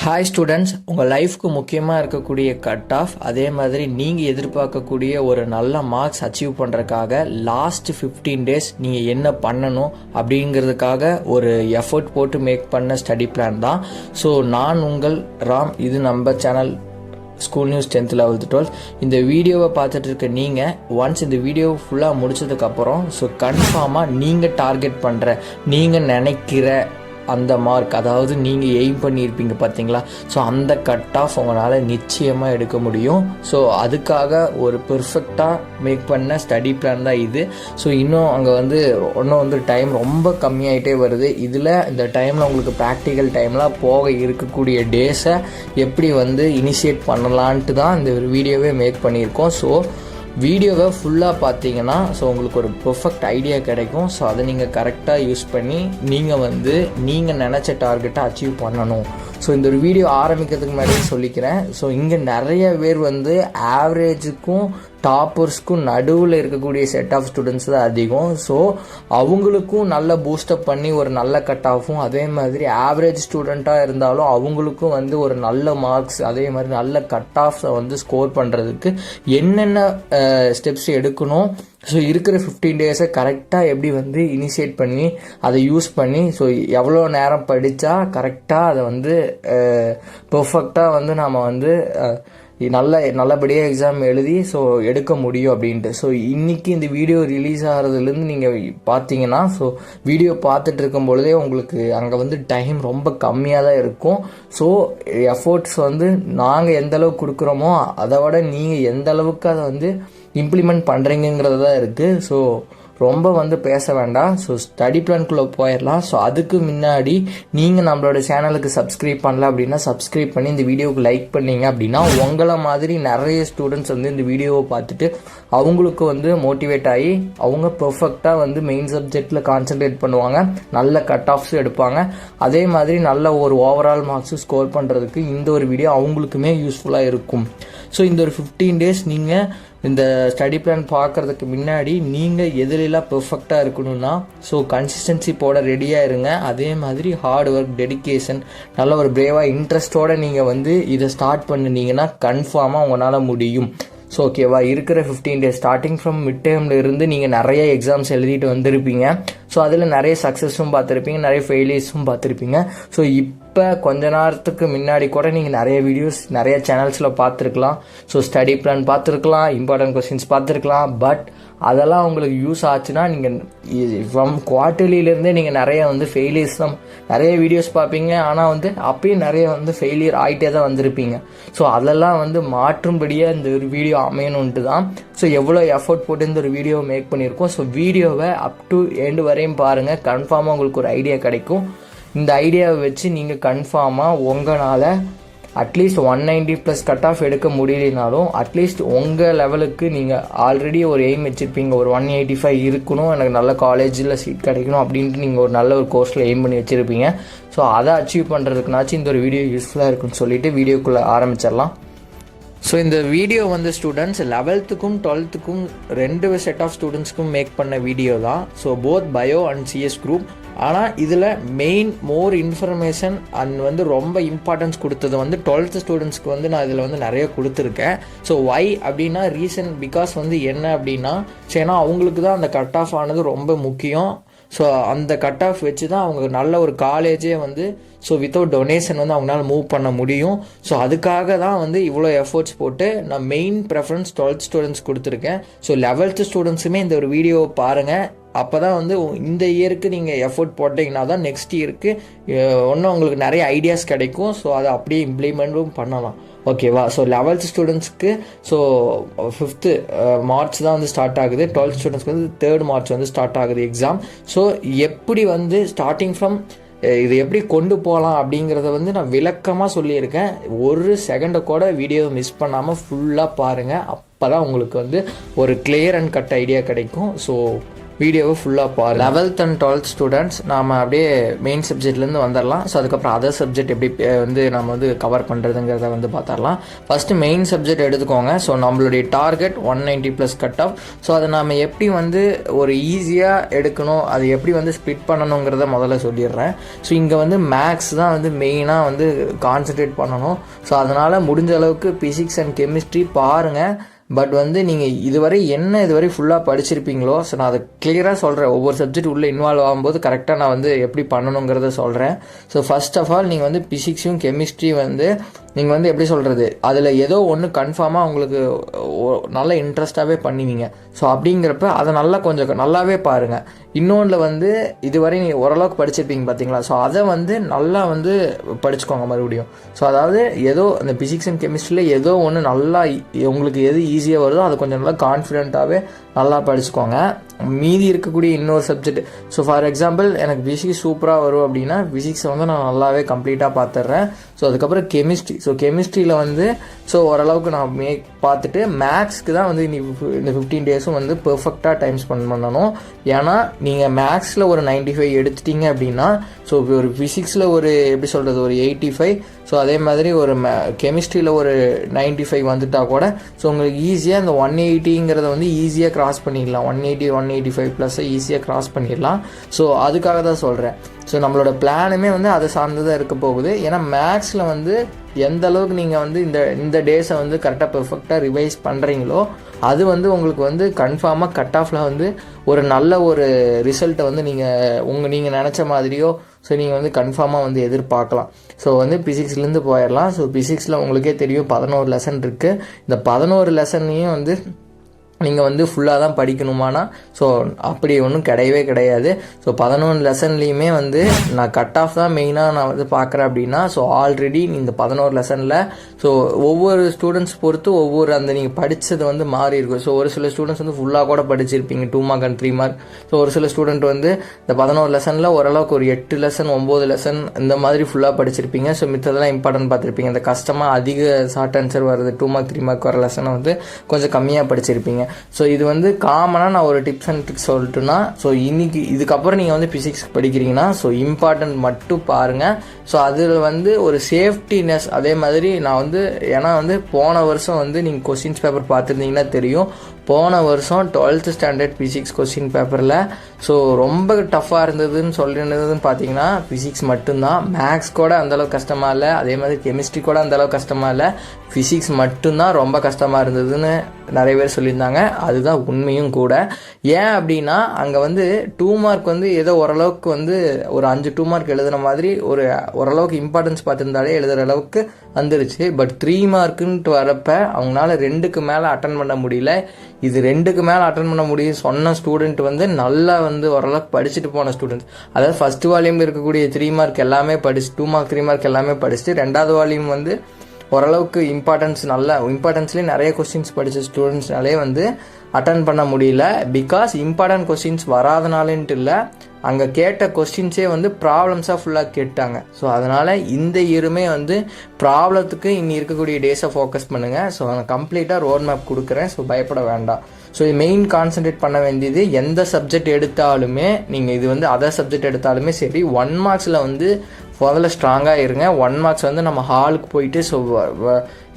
Hi students, உங்கள் லைஃப்க்கு முக்கியமாக இருக்கக்கூடிய கட் ஆஃப், அதே மாதிரி நீங்கள் எதிர்பார்க்கக்கூடிய ஒரு நல்ல மார்க்ஸ் அச்சீவ் பண்ணுறதுக்காக லாஸ்ட் 15 days நீங்கள் என்ன பண்ணணும் அப்படிங்கிறதுக்காக ஒரு எஃபர்ட் போட்டு மேக் பண்ண ஸ்டடி பிளான் தான். ஸோ நான் உங்கள் ராம், இது நம்ம channel school news 10th 11th 12th. இந்த வீடியோவை பார்த்துட்டு இருக்க நீங்கள் ஒன்ஸ் இந்த வீடியோ ஃபுல்லாக முடிச்சதுக்கப்புறம் ஸோ கன்ஃபார்மாக நீங்கள் டார்கெட் பண்ணுற, நீங்கள் நினைக்கிற அந்த மார்க், அதாவது நீங்கள் எய்ம் பண்ணியிருப்பீங்க பார்த்தீங்களா, ஸோ அந்த கட் ஆஃப் உங்களால் நிச்சயமாக எடுக்க முடியும். ஸோ அதுக்காக ஒரு பெர்ஃபெக்டாக மேக் பண்ண ஸ்டடி பிளான் தான் இது. ஸோ இன்னும் டைம் ரொம்ப கம்மியாகிட்டே வருது. இதில் இந்த டைமில் உங்களுக்கு ப்ராக்டிக்கல் டைம்லாம் போக இருக்கக்கூடிய டேஸை எப்படி இனிஷியேட் பண்ணலான்ட்டு தான் இந்த ஒரு வீடியோவே மேக் பண்ணியிருக்கோம். ஸோ வீடியோவை ஃபுல்லாக பார்த்தீங்கன்னா ஸோ உங்களுக்கு ஒரு பெர்ஃபெக்ட் ஐடியா கிடைக்கும். ஸோ அதை நீங்கள் கரெக்டாக யூஸ் பண்ணி நீங்கள் நினச்ச டார்கெட்டை அச்சீவ் பண்ணணும். ஸோ இந்த ஒரு வீடியோ ஆரம்பிக்கிறதுக்கு முன்னாடி சொல்லிக்கிறேன். ஸோ இங்கே நிறைய பேர் ஆவரேஜுக்கும் டாப்பர்ஸ்க்கும் நடுவில் இருக்கக்கூடிய செட் ஆஃப் ஸ்டூடெண்ட்ஸ் தான் அதிகம். ஸோ அவங்களுக்கும் நல்ல பூஸ்டப் பண்ணி ஒரு நல்ல கட் ஆஃபும், அதே மாதிரி ஆவரேஜ் ஸ்டூடெண்ட்டாக இருந்தாலும் அவங்களுக்கும் ஒரு நல்ல மார்க்ஸ், அதே மாதிரி நல்ல கட் ஆஃப்ஸை ஸ்கோர் பண்ணுறதுக்கு என்னென்ன ஸ்டெப்ஸ் எடுக்கணும், ஸோ இருக்கிற 15 days கரெக்டாக எப்படி இனிஷியேட் பண்ணி அதை யூஸ் பண்ணி ஸோ எவ்வளோ நேரம் படித்தா கரெக்டாக அதை பெர்ஃபெக்டாக நாம் நல்லபடியாக எக்ஸாம் எழுதி ஸோ எடுக்க முடியும் அப்படின்ட்டு. ஸோ இன்றைக்கி இந்த வீடியோ ரிலீஸ் ஆகிறதுலேருந்து நீங்கள் பார்த்தீங்கன்னா ஸோ வீடியோ பார்த்துட்டு இருக்கும் பொழுதே உங்களுக்கு அங்கே டைம் ரொம்ப கம்மியாக தான் இருக்கும். ஸோ எஃபோர்ட்ஸ் நாங்கள் எந்த அளவுக்கு கொடுக்குறோமோ அதை விட நீங்கள் எந்த அளவுக்கு அதை இம்ப்ளிமெண்ட் பண்ணுறீங்கிறது தான் இருக்குது. ஸோ ரொம்ப பேச வேண்டாம். ஸோ ஸ்டடி பிளான்குள்ளே போயிடலாம். ஸோ அதுக்கு முன்னாடி நீங்கள் நம்மளோட சேனலுக்கு சப்ஸ்கிரைப் பண்ணல அப்படின்னா சப்ஸ்கிரைப் பண்ணி இந்த வீடியோவுக்கு லைக் பண்ணீங்க அப்படின்னா உங்களை மாதிரி நிறைய ஸ்டூடெண்ட்ஸ் இந்த வீடியோவை பார்த்துட்டு அவங்களுக்கு மோட்டிவேட் ஆகி அவங்க பெர்ஃபெக்டாக மெயின் சப்ஜெக்டில் கான்சென்ட்ரேட் பண்ணுவாங்க, நல்ல கட் ஆஃப்ஸும் எடுப்பாங்க, அதே மாதிரி நல்ல ஒரு ஓவரால் மார்க்ஸும் ஸ்கோர் பண்ணுறதுக்கு இந்த ஒரு வீடியோ அவங்களுக்குமே யூஸ்ஃபுல்லாக இருக்கும். ஸோ இந்த ஒரு 15 days நீங்கள் இந்த ஸ்டடி பிளான் பார்க்குறதுக்கு முன்னாடி நீங்கள் எதுலாம் பெர்ஃபெக்டாக இருக்கணும்னா ஸோ கன்சிஸ்டன்சி போட ரெடியாக இருங்க. அதே மாதிரி ஹார்ட் ஒர்க், டெடிக்கேஷன், நல்ல ஒரு பிரேவாக இன்ட்ரெஸ்டோடு நீங்கள் இதை ஸ்டார்ட் பண்ணினீங்கன்னா கன்ஃபார்மாக உங்களால் முடியும். ஸோ ஓகேவா, இருக்கிற 15 days ஸ்டார்டிங் ஃப்ரம் மிட் டேர்மில் இருந்து நீங்கள் நிறைய எக்ஸாம்ஸ் எழுதிட்டு வந்திருப்பீங்க. ஸோ அதில் நிறைய சக்ஸஸும் பார்த்துருப்பீங்க, நிறைய ஃபெயிலியர்ஸும் பார்த்துருப்பீங்க. ஸோ இப்போ கொஞ்ச நேரத்துக்கு முன்னாடி கூட நீங்கள் நிறைய வீடியோஸ் நிறைய சேனல்ஸில் பார்த்துருக்கலாம். ஸோ ஸ்டடி பிளான் பார்த்துருக்கலாம், இம்பார்ட்டன்ட் கொஸ்டின்ஸ் பார்த்துருக்கலாம். பட் அதெல்லாம் உங்களுக்கு யூஸ் ஆச்சுன்னா நீங்கள் ஃப்ரம் குவார்ட்டர்லியிலேருந்தே நீங்கள் நிறைய ஃபெயிலியர்ஸ் தான் நிறைய வீடியோஸ் பார்ப்பீங்க. ஆனால் அப்பயும் நிறைய ஃபெயிலியர் ஆகிட்டே தான் வந்திருப்பீங்க. ஸோ அதெல்லாம் மாற்றும்படியாக இந்த ஒரு வீடியோ அமையணுன்ட்டு தான் ஸோ எவ்வளோ எஃபோர்ட் போட்டு இந்த ஒரு வீடியோவை மேக் பண்ணியிருக்கோம். ஸோ வீடியோவை அப் டு எண்டு வரையும் பாருங்கள், கன்ஃபார்மாக உங்களுக்கு ஒரு ஐடியா கிடைக்கும். இந்த ஐடியாவை வச்சு நீங்கள் கன்ஃபார்மாக உங்களால் அட்லீஸ்ட் 190+ கட் ஆஃப் எடுக்க முடியலனாலும் அட்லீஸ்ட் உங்கள் லெவலுக்கு நீங்கள் ஆல்ரெடி ஒரு எய்ம் வச்சுருப்பீங்க, ஒரு 185 இருக்கணும், எனக்கு நல்ல காலேஜில் சீட் கிடைக்கணும் அப்படின்ட்டு நீங்கள் ஒரு நல்ல ஒரு கோர்ஸில் எய்ம் பண்ணி வச்சுருப்பீங்க. ஸோ அதை அச்சீவ் பண்ணுறதுக்குனாச்சும் இந்த ஒரு வீடியோ யூஸ்ஃபுல்லாக இருக்குன்னு சொல்லிட்டு வீடியோக்குள்ளே ஆரம்பிச்சிடலாம். ஸோ இந்த வீடியோ ஸ்டூடெண்ட்ஸ் 11th 12th ரெண்டு செட் ஆஃப் ஸ்டூடெண்ட்ஸ்க்கும் மேக் பண்ண வீடியோ தான். So both bio and CS group. ஆனால் இதில் மெயின் மோர் இன்ஃபர்மேஷன் அண்ட் ரொம்ப இம்பார்ட்டன்ஸ் கொடுத்தது 12th ஸ்டூடெண்ட்ஸ்க்கு நான் இதில் நிறைய கொடுத்துருக்கேன். ஸோ வை அப்படின்னா ரீசன் பிகாஸ் என்ன அப்படின்னா ஏன்னா அவங்களுக்கு தான் அந்த கட் ஆஃப் ஆனது ரொம்ப முக்கியம். ஸோ அந்த கட் ஆஃப் வச்சு தான் அவங்க நல்ல ஒரு காலேஜே ஸோ வித்தவுட் டொனேஷன் அவங்களால மூவ் பண்ண முடியும். ஸோ அதுக்காக தான் இவ்வளோ எஃபோர்ட்ஸ் போட்டு நான் மெயின் ப்ரெஃபரன்ஸ் 12th ஸ்டூடெண்ட்ஸ் கொடுத்துருக்கேன். ஸோ 11th ஸ்டூடெண்ட்ஸுமே இந்த ஒரு வீடியோவை பாருங்கள். அப்போ தான் இந்த இயருக்கு நீங்கள் எஃபோர்ட் போட்டிங்கன்னா தான் நெக்ஸ்ட் இயருக்கு இன்னும் உங்களுக்கு நிறைய ஐடியாஸ் கிடைக்கும். ஸோ அதை அப்படியே இம்ப்ளிமெண்ட்டும் பண்ணலாம். ஓகேவா, ஸோ 11th ஸ்டூடெண்ட்ஸ்க்கு ஸோ 5th March தான் ஸ்டார்ட் ஆகுது. 12th ஸ்டூடெண்ட்ஸ்க்கு 3rd March ஸ்டார்ட் ஆகுது எக்ஸாம். ஸோ எப்படி ஸ்டார்டிங் ஃப்ரம் இது எப்படி கொண்டு போகலாம் அப்படிங்கிறத நான் விளக்கமாக சொல்லியிருக்கேன். ஒரு செகண்டை கூட வீடியோவை மிஸ் பண்ணாமல் ஃபுல்லாக பாருங்கள். அப்போ தான் உங்களுக்கு ஒரு கிளியர் அண்ட் கட் ஐடியா கிடைக்கும். ஸோ வீடியோவை ஃபுல்லாக பாருங்கள். 11th and 12th ஸ்டூடெண்ட்ஸ் நாம் அப்படியே மெயின் சப்ஜெக்ட்லேருந்து வந்துடலாம். ஸோ அதுக்கப்புறம் அதர் சப்ஜெக்ட் எப்படி வந்து நம்ம வந்து கவர் பண்ணுறதுங்கிறத வந்து பார்த்துடலாம். ஃபஸ்ட்டு மெயின் சப்ஜெக்ட் எடுத்துக்கோங்க. ஸோ நம்மளுடைய டார்கெட் 190+ கட் ஆஃப். ஸோ அதை நம்ம எப்படி வந்து ஒரு ஈஸியாக எடுக்கணும், அது எப்படி வந்து ஸ்ப்ளிட் பண்ணணுங்கிறத முதல்ல சொல்லிடுறேன். ஸோ இங்கே வந்து மேக்ஸ் தான் வந்து மெயினாக வந்து கான்சன்ட்ரேட் பண்ணணும். ஸோ அதனால் முடிஞ்ச அளவுக்கு பிசிக்ஸ் அண்ட் கெமிஸ்ட்ரி பாருங்கள். பட் வந்து நீங்கள் இதுவரை ஃபுல்லாக படிச்சிருப்பீங்களோ, ஸோ நான் அதை கிளியராக சொல்கிறேன். ஒவ்வொரு சப்ஜெக்ட் உள்ளே இன்வால்வ் ஆகும்போது கரெக்டாக நான் வந்து எப்படி பண்ணணுங்கிறத சொல்கிறேன். ஸோ ஃபர்ஸ்ட் ஆஃப் ஆல் நீங்கள் வந்து பிசிக்ஸும் கெமிஸ்ட்ரி வந்து நீங்கள் வந்து எப்படி சொல்கிறது, அதில் ஏதோ ஒன்று கன்ஃபார்மாக உங்களுக்கு நல்ல இன்ட்ரெஸ்ட்டாகவே பண்ணுவீங்க. ஸோ அப்படிங்கிறப்ப அதை கொஞ்சம் நல்லாவே பாருங்கள். இன்னொன்றில் வந்து இதுவரை நீங்கள் ஓரளவுக்கு படிச்சிருப்பீங்க பார்த்தீங்களா, ஸோ அதை வந்து நல்லா வந்து படிச்சுக்கோங்க மறுபடியும். ஸோ அதாவது ஏதோ அந்த பிசிக்ஸ் அண்ட் கெமிஸ்ட்ரியில் ஏதோ ஒன்று நல்லா உங்களுக்கு எது ஈஸியாக வருதோ அதை கொஞ்சம் நல்லா கான்ஃபிடென்ட்டாகவே நல்லா படிச்சுக்கோங்க. மீதி இருக்கக்கூடிய இன்னொரு சப்ஜெக்ட், ஸோ ஃபார் எக்ஸாம்பிள் எனக்கு பிசிக்ஸ் சூப்பராக வரும் அப்படின்னா ஃபிசிக்ஸை வந்து நான் நல்லாவே கம்ப்ளீட்டாக பார்த்துட்றேன். ஸோ அதுக்கப்புறம் கெமிஸ்ட்ரி, ஸோ கெமிஸ்ட்ரியில் வந்து ஸோ ஓரளவுக்கு நான் பார்த்துட்டு மேக்ஸ்க்கு தான் வந்து இந்த 15 டேஸும் வந்து பெர்ஃபெக்டாக டைம் ஸ்பெண்ட் பண்ணணும். ஏன்னா நீங்கள் மேக்ஸில் ஒரு 95 எடுத்துட்டீங்க அப்படின்னா, ஸோ ஒரு ஃபிசிக்ஸில் ஒரு எப்படி சொல்கிறது ஒரு 85, ஸோ அதே மாதிரி ஒரு கெமிஸ்ட்ரியில் ஒரு 95 வந்துட்டால் கூட ஸோ உங்களுக்கு ஈஸியாக இந்த 180ங்கிறத வந்து ஈஸியாக கிராஸ் பண்ணிடலாம். 180 185+ ஈஸியாக கிராஸ் பண்ணிடலாம். ஸோ அதுக்காக தான் சொல்கிறேன். ஸோ நம்மளோட பிளானுமே வந்து அதை சார்ந்ததாக இருக்க போகுது. ஏன்னா மேக்ஸில் வந்து எந்த அளவுக்கு நீங்கள் வந்து இந்த டேஸை வந்து கரெக்டாக பெர்ஃபெக்டாக ரிவைஸ் பண்ணுறீங்களோ அது வந்து உங்களுக்கு வந்து கன்ஃபார்மாக கட் ஆஃபில் வந்து ஒரு நல்ல ஒரு ரிசல்ட்டை வந்து நீங்கள் நினச்ச மாதிரியோ ஸோ நீங்கள் வந்து கன்ஃபார்மாக வந்து எதிர்பார்க்கலாம். ஸோ வந்து பிசிக்ஸ்லேருந்து போயிடலாம். ஸோ பிசிக்ஸில் உங்களுக்கே தெரியும் 11 லெசன் இருக்குது. இந்த 11 லெசன்னையும் வந்து நீங்கள் வந்து ஃபுல்லாக தான் படிக்கணுமானா ஸோ அப்படி ஒன்றும் கிடையவே கிடையாது. ஸோ 11 லெசன்லேயுமே வந்து நான் கட் ஆஃப் தான் மெயினாக நான் வந்து பார்க்குறேன் அப்படின்னா, ஸோ ஆல்ரெடி இந்த 11 லெசனில் ஸோ ஒவ்வொரு ஸ்டூடெண்ட்ஸ் பொறுத்து ஒவ்வொரு அந்த நீங்கள் படித்தது வந்து மாறி இருக்கும். ஸோ ஒரு சில ஸ்டூடெண்ட்ஸ் வந்து ஃபுல்லாக கூட படிச்சிருப்பீங்க 2 மார்க் அண்ட் 3 மார்க். ஸோ ஒரு சில ஸ்டூடெண்ட் வந்து இந்த 11 லெசனில் ஓரளவுக்கு ஒரு 8 லெசன் 9 லெசன் இந்த மாதிரி ஃபுல்லாக படிச்சிருப்பீங்க. ஸோ மித்ததெல்லாம் இம்பார்ட்டன்ட் பார்த்துருப்பீங்க. இந்த கஷ்டமாக அதிக ஷார்ட் ஆன்சர் வருது 2 மார்க் 3 மார்க் வர லெசனை வந்து கொஞ்சம் கம்மியாக படிச்சிருப்பீங்க. ஸோ இது வந்து காமனாக நான் ஒரு டிப்ஸ் அண்ட் ட்ரிக்ஸ் சொல்லட்டுன்னா, ஸோ இதுக்கப்புறம் நீங்கள் வந்து பிசிக்ஸ் படிக்கிறீங்கன்னா ஸோ இம்பார்ட்டன்ட் மட்டும் பாருங்கள். ஸோ அதில் வந்து ஒரு சேஃப்டினஸ் அதே மாதிரி நான் வந்து ஏன்னா வந்து போன வருஷம் வந்து நீங்கள் கொஸ்டின்ஸ் பேப்பர் பார்த்துருந்தீங்கன்னா தெரியும். போன வருஷம் 12th ஸ்டாண்டர்ட் பிசிக்ஸ் கொஸ்டின் பேப்பரில் ஸோ ரொம்ப டஃப்பாக இருந்ததுன்னு சொல்லியிருந்ததுன்னு பார்த்தீங்கன்னா பிசிக்ஸ் மட்டும்தான். மேக்ஸ் கூட அந்தளவுக்கு கஷ்டமாக இல்லை, அதே மாதிரி கெமிஸ்ட்ரி கூட அந்தளவுக்கு கஷ்டமாக இல்லை. ஃபிசிக்ஸ் மட்டும்தான் ரொம்ப கஷ்டமாக இருந்ததுன்னு நிறைய பேர் சொல்லியிருந்தாங்க. அதுதான் உண்மையும் கூட. ஏன் அப்படின்னா அங்கே வந்து 2 மார்க் வந்து ஏதோ ஓரளவுக்கு வந்து ஒரு 5 2 மார்க் எழுதுன மாதிரி ஓரளவுக்கு இம்பார்ட்டன்ஸ் பார்த்துருந்தாலே எழுதுகிற அளவுக்கு வந்துருச்சு. பட் 3 மார்க்குன்ட்டு வரப்ப அவங்களால 2க்கு மேலே அட்டன் பண்ண முடியல. இது 2க்கு மேலே அட்டன் பண்ண முடியும் சொன்ன ஸ்டூடெண்ட் வந்து நல்லா வந்து ஓரளவுக்கு படிச்சுட்டு போன ஸ்டூடெண்ட்ஸ். அதாவது ஃபர்ஸ்ட் வால்யூமில் இருக்கக்கூடிய 3 மார்க் எல்லாமே படிச்சு 2 மார்க் 3 மார்க் எல்லாமே படிச்சுட்டு 2வது வால்யூம் வந்து ஓரளவுக்கு இம்பார்ட்டன்ஸ்லேயே நிறைய கொஸ்டின்ஸ் படித்த ஸ்டூடெண்ட்ஸ்னாலே வந்து அட்டன் பண்ண முடியல. பிகாஸ் இம்பார்ட்டன்ட் கொஸ்டின்ஸ் வராதனாலேன்ட்டு இல்லை, அங்கே கேட்ட கொஸ்டின்ஸே வந்து ப்ராப்ளம்ஸாக ஃபுல்லாக கேட்டாங்க. ஸோ அதனால் இந்த இயருமே வந்து ப்ராப்ளத்துக்கு இன்னி இருக்கக்கூடிய டேஸை ஃபோக்கஸ் பண்ணுங்கள். ஸோ நான் கம்ப்ளீட்டாக ரோட் மேப் கொடுக்குறேன். ஸோ பயப்பட வேண்டாம். ஸோ இது மெயின் கான்சன்ட்ரேட் பண்ண வேண்டியது எந்த சப்ஜெக்ட் எடுத்தாலுமே நீங்கள் இது வந்து அதர் சப்ஜெக்ட் எடுத்தாலுமே சரி 1 மார்க்ஸில் வந்து முதல்ல ஸ்ட்ராங்காக இருங்க. 1 மார்க்ஸ் வந்து நம்ம ஹாலுக்கு போயிட்டு ஸோ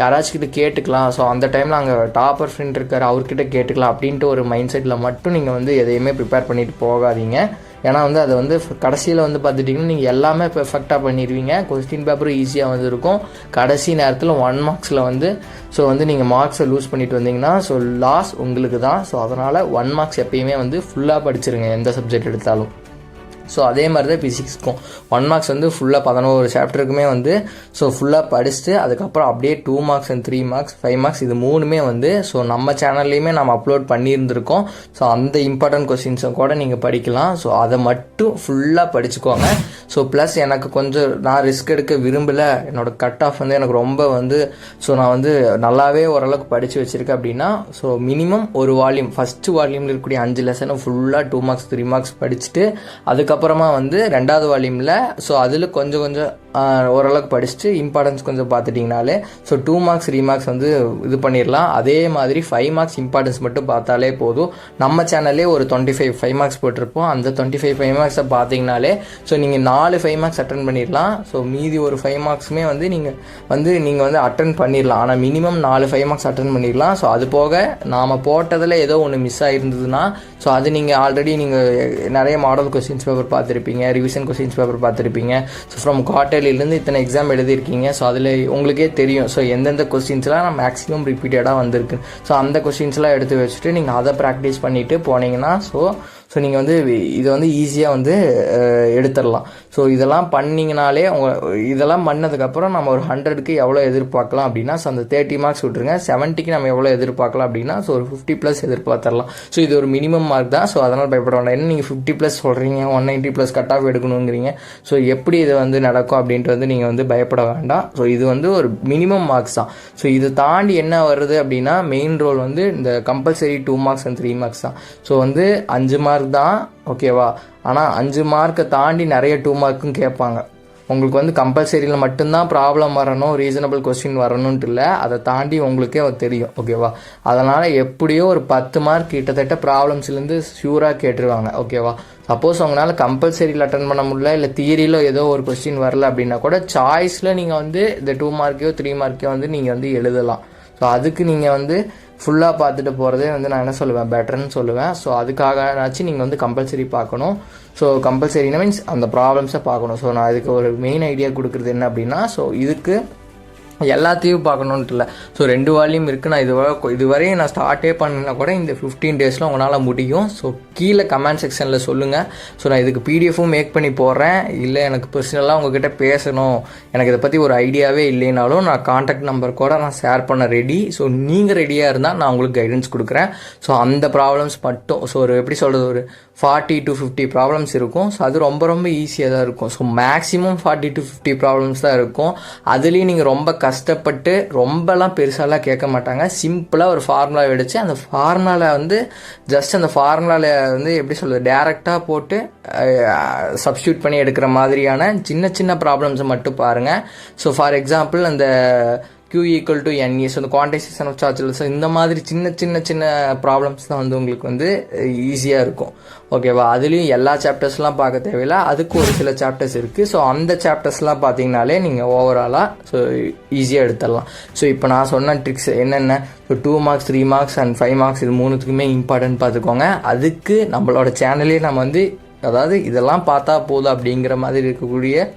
யாராச்சும் கிட்ட கேட்டுக்கலாம். ஸோ அந்த டைமில் அங்கே டாப்பர் ஃப்ரெண்ட் இருக்கார் அவர்கிட்ட கேட்டுக்கலாம் அப்படின்ட்டு ஒரு மைண்ட் செட்டில் மட்டும் நீங்கள் வந்து எதையுமே ப்ரிப்பேர் பண்ணிட்டு போகாதீங்க. ஏன்னா வந்து அது வந்து கடைசியில் வந்து பார்த்துட்டிங்கன்னா நீங்கள் எல்லாமே பெர்ஃபெக்டாக பண்ணிடுவீங்க. கொஸ்டின் பேப்பரும் ஈஸியாக வந்து இருக்கும். கடைசி நேரத்தில் 1 மார்க்ஸில் வந்து ஸோ வந்து நீங்கள் மார்க்ஸை லூஸ் பண்ணிட்டு வந்தீங்கன்னா ஸோ லாஸ் உங்களுக்கு தான். ஸோ அதனால் 1 மார்க்ஸ் எப்பயுமே வந்து ஃபுல்லாக படிச்சிருங்க எந்த சப்ஜெக்ட் எடுத்தாலும். ஸோ அதே மாதிரி தான் பிசிக்ஸ்க்கும் 1 மார்க்ஸ் வந்து ஃபுல்லாக 11 சாப்டருக்குமே வந்து ஸோ ஃபுல்லாக படிச்சுட்டு அதுக்கப்புறம் அப்படியே 2 மார்க்ஸ் அண்ட் 3 மார்க்ஸ் 5 மார்க்ஸ் இது 3மே வந்து ஸோ நம்ம சேனல்லையுமே நம்ம அப்லோட் பண்ணியிருந்திருக்கோம். ஸோ அந்த இம்பார்ட்டன்ட் கொஸ்டின்ஸை கூட நீங்கள் படிக்கலாம். ஸோ அதை மட்டும் ஃபுல்லாக படிச்சுக்கோங்க. ஸோ ப்ளஸ் எனக்கு கொஞ்சம் நான் ரிஸ்க் எடுக்க விரும்பலை. என்னோட கட் ஆஃப் வந்து எனக்கு ரொம்ப வந்து ஸோ நான் வந்து நல்லாவே ஓரளவுக்கு படித்து வச்சுருக்கேன் அப்படின்னா ஸோ மினிமம் ஒரு வால்யூம் ஃபஸ்ட்டு வால்யூமில் இருக்கக்கூடிய 5 லெசனை ஃபுல்லாக 2 மார்க்ஸ் 3 மார்க்ஸ் படிச்சுட்டு அதுக்கப்புறமா வந்து 2வது வால்யூமில் ஸோ அதில் கொஞ்சம் ஓரளவுக்கு படிச்சுட்டு இம்பார்ட்டன்ஸ் கொஞ்சம் பார்த்துட்டிங்கனாலே ஸோ 2 மார்க்ஸ் ரீமார்க்ஸ் வந்து இது பண்ணிடலாம். அதே மாதிரி 5 மார்க்ஸ் இம்பார்ட்டன்ஸ் மட்டும் பார்த்தாலே போதும். நம்ம சேனல்லே ஒரு 25 5 மார்க்ஸ் போட்டிருப்போம். அந்த 25 5 மார்க்ஸை பார்த்தீங்கனாலே ஸோ நீங்கள் 4 5 மார்க்ஸ் அட்டன் பண்ணிடலாம். ஸோ மீதி ஒரு 5 மார்க்ஸுமே வந்து நீங்கள் வந்து அட்டன் பண்ணிடலாம். ஆனால் மினிமம் 4 5 மார்க்ஸ் அட்டன் பண்ணிடலாம். ஸோ அது போக நாம் போட்டதில் ஏதோ ஒன்று மிஸ் ஆகிருந்ததுன்னா ஸோ அது நீங்கள் ஆல்ரெடி நீங்கள் நிறைய மாடல் கொஸ்டின்ஸ் பேப்பர் பார்த்துருப்பீங்க, ரிவிஷன் கொஸ்டின்ஸ் பேப்பர் பார்த்துருப்பீங்க. ஸோ ஃப்ரம் குவார்டர்லிலேருந்து இத்தனை எக்ஸாம் எழுதியிருக்கீங்க. ஸோ அதில் உங்களுக்கே தெரியும் ஸோ எந்தெந்த கொஸ்டின்ஸ்லாம் நான் மேக்ஸிமம் ரிப்பீட்டடாக வந்திருக்கு. ஸோ அந்த கொஸ்டின்ஸ்லாம் எடுத்து வச்சுட்டு நீங்கள் அதை ப்ராக்டிஸ் பண்ணிவிட்டு போனீங்கன்னா ஸோ நீங்கள் வந்து இதை வந்து ஈஸியாக வந்து எடுத்துடலாம். ஸோ இதெல்லாம் பண்ணிங்கனாலே இதெல்லாம் பண்ணதுக்கப்புறம் நம்ம ஒரு 100க்கு எவ்வளோ எதிர்பார்க்கலாம் அப்படின்னா ஸோ அந்த 30 மார்க்ஸ் விட்டுருங்க. 70க்கு நம்ம எவ்வளோ எதிர்பார்க்கலாம் அப்படின்னா ஸோ ஒரு 50+ எதிர்பார்த்துடலாம். ஸோ இது ஒரு மினிமம் மார்க் தான். ஸோ அதனால் பயப்பட வேண்டாம். என்ன நீங்கள் 50+ சொல்கிறீங்க, 190+ கட் ஆஃப் எடுக்கணுங்கிறீங்க. ஸோ எப்படி இது வந்து நடக்கும் அப்படின்ட்டு வந்து நீங்கள் வந்து பயப்பட வேண்டாம். ஸோ இது வந்து ஒரு மினிமம் மார்க்ஸ் தான். ஸோ இதை தாண்டி என்ன வருது அப்படின்னா மெயின் ரோல் வந்து இந்த கம்பல்சரி 2 மார்க்ஸ் அண்ட் 3 மார்க்ஸ் தான். ஸோ வந்து 5 மார்க் தான், ஓகேவா? ஆனால் 5 மார்க்கை தாண்டி நிறைய 2 மார்க்கும் கேட்பாங்க. உங்களுக்கு வந்து கம்பல்சரியில் மட்டும்தான் ப்ராப்ளம் வரணும், ரீசனபிள் கொஸ்டின் வரணுன்ட்டு இல்லை, அதை தாண்டி உங்களுக்கே தெரியும், ஓகேவா? அதனால் எப்படியோ ஒரு 10 மார்க் கிட்டத்தட்ட ப்ராப்ளம்ஸ்லேருந்து ஷூராக கேட்டுருவாங்க, ஓகேவா? சப்போஸ் உங்களால் கம்பல்சரியில் அட்டன் பண்ண முடியல, இல்லை தியரியில் ஏதோ ஒரு கொஸ்டின் வரல அப்படின்னா கூட சாய்ஸில் நீங்கள் வந்து இந்த 2 மார்க்கையோ 3 மார்க்கையோ வந்து நீங்கள் வந்து எழுதலாம். ஸோ அதுக்கு நீங்கள் வந்து ஃபுல்லாக பார்த்துட்டு போகிறதே வந்து நான் என்ன சொல்லுவேன், பெட்டர்னு சொல்லுவேன். ஸோ அதுக்காகனாச்சும் நீங்கள் வந்து கம்பல்சரி பார்க்கணும். ஸோ கம்பல்சரினா மீன்ஸ் அந்த ப்ராப்ளம்ஸை பார்க்கணும். ஸோ நான் இதுக்கு ஒரு மெயின் ஐடியா கொடுக்குறது என்ன அப்படின்னா ஸோ இதுக்கு எல்லாத்தையும் பார்க்கணுன்ட்டு இல்லை. ஸோ 2 வால்யூம் இருக்குது. நான் இதுவரையும் நான் ஸ்டார்ட்டே பண்ணனா கூட இந்த 15 டேஸில் உங்களால் முடியும். ஸோ கீழே கமெண்ட் செக்ஷனில் சொல்லுங்கள். ஸோ நான் இதுக்கு பிடிஎஃப்பும் மேக் பண்ணி போடுறேன். இல்லை எனக்கு பர்சனலாக உங்ககிட்ட பேசணும், எனக்கு இதை பற்றி ஒரு ஐடியாவே இல்லைனாலும் நான் கான்டாக்ட் நம்பர் கூட நான் ஷேர் பண்ண ரெடி. ஸோ நீங்கள் ரெடியாக இருந்தால் நான் உங்களுக்கு கைடன்ஸ் கொடுக்குறேன். ஸோ அந்த ப்ராப்ளம்ஸ் மட்டும் ஸோ ஒரு எப்படி சொல்கிறது, ஒரு 40 to 50 ப்ராப்ளம்ஸ் இருக்கும். ஸோ அது ரொம்ப ரொம்ப ஈஸியாக தான் இருக்கும். ஸோ மேக்ஸிமம் 40 to 50 ப்ராப்ளம்ஸ் தான் இருக்கும். அதுலேயும் நீங்கள் ரொம்ப கஷ்டப்பட்டு ரொம்பலாம் பெருசாலாம் கேட்க மாட்டாங்க. சிம்பிளாக ஒரு ஃபார்முலா எடுத்து அந்த ஃபார்முலாவில் வந்து ஜஸ்ட் அந்த ஃபார்முலாவில் வந்து எப்படி சொல்கிறது, டேரெக்டாக போட்டு சப்ஸ்டியூட் பண்ணி எடுக்கிற மாதிரியான சின்ன சின்ன ப்ராப்ளம்ஸை மட்டும் பாருங்கள். ஸோ ஃபார் எக்ஸாம்பிள் அந்த Q = NE, ஸோ இந்த குவான்டைசேஷன் ஆஃப் சார்ஜஸ், இந்த மாதிரி சின்ன ப்ராப்ளம்ஸ் தான் வந்து உங்களுக்கு வந்து ஈஸியாக இருக்கும், ஓகேவா? அதுலேயும் எல்லா சாப்டர்ஸ்லாம் பார்க்க தேவையில்லை, அதுக்கு ஒரு சில சாப்டர்ஸ் இருக்குது. ஸோ அந்த சாப்டர்ஸ்லாம் பார்த்தீங்கனாலே நீங்கள் ஓவராலாக ஸோ ஈஸியாக எடுத்துடலாம். ஸோ இப்போ நான் சொன்ன ட்ரிக்ஸ் என்னென்ன, so 2 marks 3 marks and 5 marks இது 3த்துக்குமே இம்பார்ட்டன்ட் பார்த்துக்கோங்க. அதுக்கு நம்மளோட சேனலே நம்ம வந்து அதாவது இதெல்லாம் பார்த்தா போதும் அப்படிங்கிற மாதிரி இருக்கக்கூடிய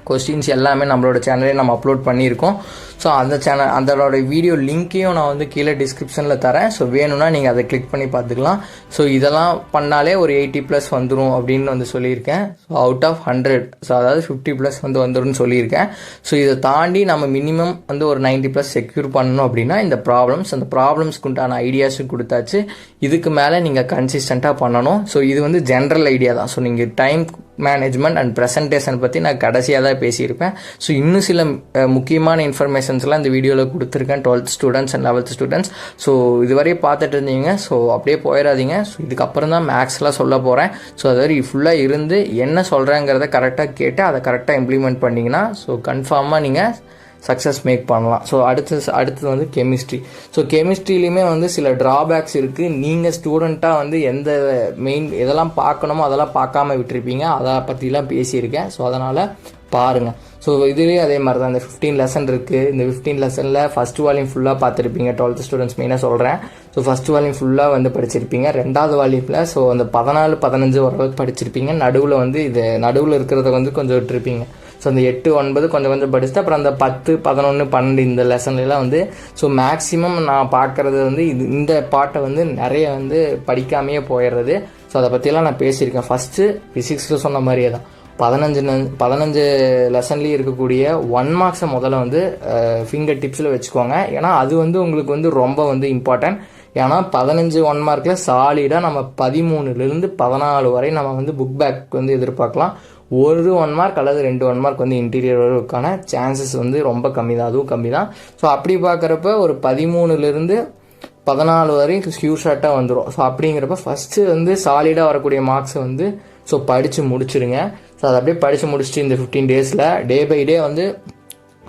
கொஸ்டின்ஸ் எல்லாமே நம்மளோட சேனலே நம்ம அப்லோட் பண்ணியிருக்கோம். ஸோ அந்த சேனல் அதோட வீடியோ லிங்க்கையும் நான் வந்து கீழே டிஸ்கிரிப்ஷனில் தரேன். ஸோ வேணும்னா நீங்கள் அதை கிளிக் பண்ணி பார்த்துக்கலாம். ஸோ இதெல்லாம் பண்ணாலே ஒரு 80+ வந்துடும் அப்படின்னு வந்து சொல்லியிருக்கேன். ஸோ அவுட் ஆஃப் 100, ஸோ அதாவது 50+ வந்து வந்துடும் சொல்லியிருக்கேன். ஸோ இதை தாண்டி நம்ம மினிமம் வந்து ஒரு 90+ செக்யூர் பண்ணணும் அப்படின்னா அந்த ப்ராப்ளம்ஸ்க்கு உண்டான ஐடியாஸும் கொடுத்தாச்சு. இதுக்கு மேலே நீங்கள் கன்சிஸ்டண்ட்டாக பண்ணணும். ஸோ இது வந்து ஜென்ரல் ஐடியா தான். ஸோ நீங்கள் டைம் மேனேஜ்மெண்ட் அண்ட் ப்ரெசன்டேஷன் பற்றி நான் கடைசியாக தான் பேசியிருப்பேன். ஸோ இன்னும் சில முக்கியமான இன்ஃபர்மேஷன்ஸ்லாம் இந்த வீடியோவில் கொடுத்துருக்கேன் 12th students and 11th students. So இதுவரையே பார்த்துட்டு இருந்தீங்க. ஸோ அப்படியே போயிடாதீங்க. ஸோ இதுக்கப்புறம் தான் மேக்ஸ்லாம் சொல்ல போகிறேன். ஸோ அது ஃபுல்லாக இருந்து என்ன சொல்கிறேங்கிறத கரெக்டாக கேட்டு அதை கரெக்டாக இம்ப்ளிமெண்ட் பண்ணிங்கன்னா ஸோ கன்ஃபார்மாக நீங்கள் சக்ஸஸ் மேக் பண்ணலாம். ஸோ அடுத்தது வந்து கெமிஸ்ட்ரி. ஸோ கெமிஸ்ட்ரிலையுமே வந்து சில ட்ராபேக்ஸ் இருக்குது. நீங்கள் ஸ்டூடெண்ட்டாக வந்து எந்த எதெல்லாம் பார்க்கணுமோ அதெல்லாம் பார்க்காம விட்டுருப்பீங்க. அதை பற்றிலாம் பேசியிருக்கேன். ஸோ அதனால் பாருங்கள். ஸோ இதுலேயும் அதே மாதிரி தான் இந்த 15 லெசன் இருக்குது. இந்த 15 லெசனில் ஃபஸ்ட் வால்யூம் ஃபுல்லாக பார்த்துருப்பீங்க. 12th ஸ்டூடெண்ட்ஸ் மெயினாக சொல்கிறேன். ஸோ ஃபஸ்ட் வால்யூம் ஃபுல்லாக வந்து படிச்சிருப்பீங்க. 2வது வால்யூமில் ஸோ அந்த 14 15 ஓரளவுக்கு படிச்சிருப்பீங்க. நடுவில் இருக்கிறத வந்து கொஞ்சம் விட்டுருப்பீங்க. ஸோ அந்த 8 9 கொஞ்சம் படிச்சுட்டு அப்புறம் அந்த 10 11 12 இந்த லெசன்லாம் வந்து ஸோ மேக்ஸிமம் நான் பார்க்குறது வந்து இந்த பாட்டை வந்து நிறைய வந்து படிக்காமையே போயிடுறது. ஸோ அதை பற்றியெல்லாம் நான் பேசியிருக்கேன். ஃபஸ்ட்டு ஃபிசிக்ஸில் சொன்ன மாதிரியே தான் 15 லெசன்லேயும் இருக்கக்கூடிய 1 மார்க்ஸை முதல்ல வந்து ஃபிங்கர் டிப்ஸில் வச்சுக்கோங்க. ஏன்னா அது வந்து உங்களுக்கு வந்து ரொம்ப வந்து இம்பார்ட்டன்ட். ஏன்னா 15 1 மார்க்கில் சாலிடாக நம்ம 13லேருந்து 14 வரை நம்ம வந்து புக் பேக் வந்து எதிர்பார்க்கலாம். ஒரு 1 மார்க் அல்லது 2 1 மார்க் வந்து இன்டீரியர் வருவதற்கான சான்சஸ் வந்து ரொம்ப கம்மி தான், அதுவும் கம்மி தான். ஸோ அப்படி பார்க்குறப்ப ஒரு 13லேருந்து 14 வரையும் ஹியூஜ் ஷார்ட்டாக வந்துடும். ஸோ அப்படிங்கிறப்ப ஃபஸ்ட்டு வந்து சாலிடாக வரக்கூடிய மார்க்ஸை வந்து ஸோ படித்து முடிச்சுடுங்க. ஸோ அதை அப்படியே படித்து முடிச்சுட்டு இந்த 15 டேஸில் டே பை டே வந்து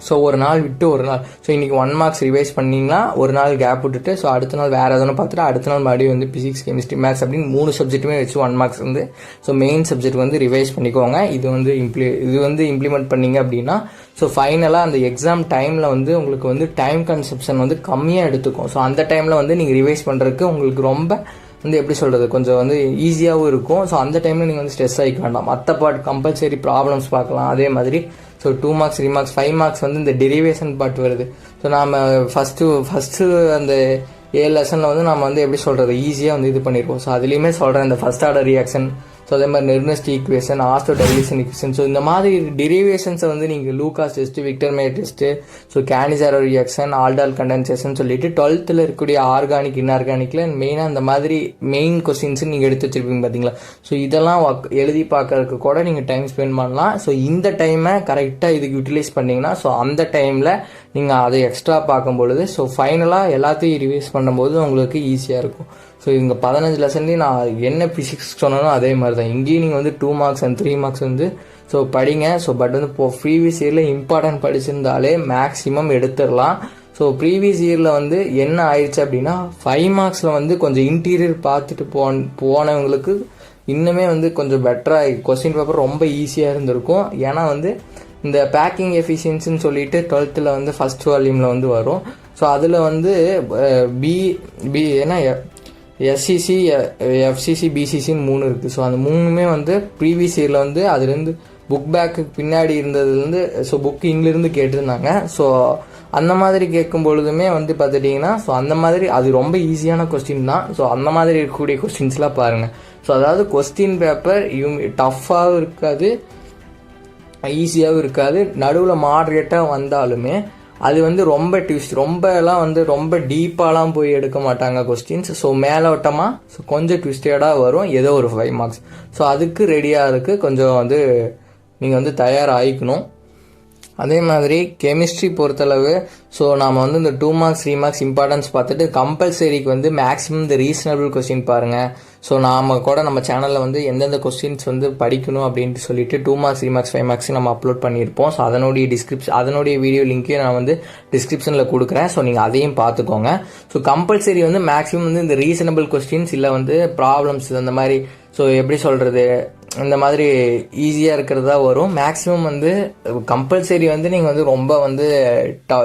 ஸோ ஒரு நாள் விட்டு ஒரு நாள், ஸோ இன்றைக்கி 1 மார்க்ஸ் ரிவைஸ் பண்ணிங்கன்னா ஒரு நாள் கேப் விட்டுட்டு ஸோ அடுத்த நாள் வேறு எதுவும் பார்த்துட்டு அடுத்த நாள் மறுபடியும் வந்து பிசிக்ஸ் கெமிஸ்ட்ரி மேத்ஸ் அப்படின்னு 3 சப்ஜெக்ட்டுமே வச்சு 1 மார்க்ஸ் வந்து ஸோ மெயின் சப்ஜெக்ட் வந்து ரிவைஸ் பண்ணிக்கோங்க. இது வந்து இம்ப்ளிமெண்ட் பண்ணிங்க அப்படின்னா ஸோ ஃபைனலாக அந்த எக்ஸாம் டைமில் வந்து உங்களுக்கு வந்து டைம் கன்சப்ஷன் வந்து கம்மியாக எடுத்துக்கும். ஸோ அந்த டைமில் வந்து நீங்கள் ரிவைஸ் பண்ணுறதுக்கு உங்களுக்கு ரொம்ப வந்து எப்படி சொல்கிறது கொஞ்சம் வந்து ஈஸியாகவும் இருக்கும். ஸோ அந்த டைமில் நீங்கள் வந்து ஸ்ட்ரெஸ் ஆகிக்க வேண்டாம். மற்ற பார்ட் கம்பல்சரி ப்ராப்ளம்ஸ் பார்க்கலாம். அதே மாதிரி ஸோ 2 மார்க்ஸ் 3 மார்க்ஸ் 5 மார்க்ஸ் வந்து இந்த டெரிவேஷன் பார்ட் வருது. ஸோ நாம் ஃபஸ்ட்டு அந்த 7 லெசனில் வந்து நம்ம வந்து எப்படி சொல்கிறது ஈஸியாக வந்து இது பண்ணியிருக்கோம். ஸோ அதுலேயுமே சொல்கிறேன் இந்த ஃபஸ்ட் ஆர்டர் ரியாக்ஷன், ஸோ அதே மாதிரி நெர்னஸ்ட் ஈக்குவேஷன், ஆஸ்ட்ரோடைலேஷன் ஈக்குவேஷன், ஸோ இந்த மாதிரி டெரிவேஷன்ஸை வந்து நீங்கள் Lucas test, Victor mayor test, so Cannizzaro reaction, aldol condensation சொல்லிட்டு 12th இருக்கக்கூடிய ஆர்கானிக் இன்ஆர்கானிக்கில் மெயினாக இந்த மாதிரி மெயின் கொஸ்டின்ஸ் நீங்கள் எடுத்து வச்சுருப்பீங்க பார்த்தீங்களா. ஸோ இதெல்லாம் எழுதி பார்க்கறதுக்கு கூட நீங்கள் டைம் ஸ்பெண்ட் பண்ணலாம். ஸோ இந்த டைமை கரெக்டாக இதுக்கு யூட்டிலைஸ் பண்ணிங்கன்னா ஸோ அந்த டைமில் நீங்கள் அதை எக்ஸ்ட்ரா பார்க்கும் பொழுது ஸோ ஃபைனலாக எல்லாத்தையும் ரிவைஸ் பண்ணும்போது உங்களுக்கு ஈஸியாக இருக்கும். ஸோ இங்கே 15 லெசன்லேயும் நான் என்ன ஃபிசிக்ஸ் சொன்னாலும் அதே மாதிரி தான் இங்கேயும் நீங்கள் வந்து 2 மார்க்ஸ் அண்ட் 3 மார்க்ஸ் வந்து ஸோ படிங்க. ஸோ பட் வந்து இப்போ ப்ரீவியஸ் இயரில் இம்பார்ட்டன்ட் படிச்சிருந்தாலே மேக்ஸிமம் எடுத்துடலாம். ஸோ ப்ரீவியஸ் இயரில் வந்து என்ன ஆயிடுச்சு அப்படின்னா 5 மார்க்ஸில் வந்து கொஞ்சம் இன்டீரியர் பார்த்துட்டு போனவங்களுக்கு இன்னுமே வந்து கொஞ்சம் பெட்டராக கொஸ்டின் பேப்பர் ரொம்ப ஈஸியாக இருந்திருக்கும். ஏன்னா வந்து இந்த பேக்கிங் எஃபிஷியன்சின்னு சொல்லிட்டு 12th வந்து ஃபஸ்ட் வால்யூமில் வந்து வரும். ஸோ அதில் வந்து ஏன்னா எஸ்சிசி, எஃப்சிசி, பிசிசின்னு 3 இருக்குது. ஸோ அந்த 3மே வந்து ப்ரீவியஸ் இயரில் வந்து அதுலேருந்து புக் பேக்கு பின்னாடி இருந்ததுலேருந்து ஸோ புக்கிங்லேருந்து கேட்டிருந்தாங்க. ஸோ அந்த மாதிரி கேட்கும் பொழுதுமே வந்து பார்த்துட்டிங்கன்னா ஸோ அந்த மாதிரி அது ரொம்ப ஈஸியான கொஸ்டின் தான். ஸோ அந்த மாதிரி இருக்கக்கூடிய கொஸ்டின்ஸ்லாம் பாருங்கள். ஸோ அதாவது கொஸ்டின் பேப்பர் டஃப்பாகவும் இருக்காது, ஈஸியாகவும் இருக்காது, நடுவில் மாடரேட்டாக வந்தாலுமே அது வந்து ரொம்ப ரொம்பலாம் வந்து ரொம்ப டீப்பாலாம் போய் எடுக்க மாட்டாங்க கொஸ்டின்ஸ். ஸோ மேலோட்டமாக ஸோ கொஞ்சம் ட்விஸ்டடாக வரும், ஏதோ ஒரு 5 மார்க்ஸ். ஸோ அதுக்கு ரெடியாக இருக்குது, கொஞ்சம் வந்து நீங்கள் வந்து தயாராகிக்கணும். அதே மாதிரி கெமிஸ்ட்ரி பொறுத்தளவு ஸோ நாம் வந்து இந்த 2 மார்க்ஸ் 3 மார்க்ஸ் இம்பார்ட்டன்ஸ் பார்த்துட்டு கம்பல்சரிக்கு வந்து மேக்ஸிமம் இந்த ரீசனபிள் கொஸ்டின் பாருங்கள். ஸோ நாம் கூட நம்ம சேனலில் வந்து எந்தெந்த கொஸ்டின்ஸ் வந்து படிக்கணும் அப்படின்ட்டு சொல்லிட்டு 2 மார்க்ஸ் 3 மார்க்ஸ் 5 மார்க்ஸ் நம்ம அப்லோட் பண்ணியிருப்போம். ஸோ அதனுடைய வீடியோ லிங்க்கையும் நான் வந்து டிஸ்கிரிப்ஷனில் கொடுக்குறேன். ஸோ நீங்கள் அதையும் பார்த்துக்கோங்க. ஸோ கம்பல்சரி வந்து மேக்ஸிமம் வந்து இந்த ரீசனபிள் கொஸ்டின்ஸ் இல்லை வந்து ப்ராப்ளம்ஸ் அந்த மாதிரி ஸோ எப்படி சொல்கிறது இந்த மாதிரி ஈஸியாக இருக்கிறதா வரும். மேக்ஸிமம் வந்து கம்பல்சரி வந்து நீங்கள் வந்து ரொம்ப வந்து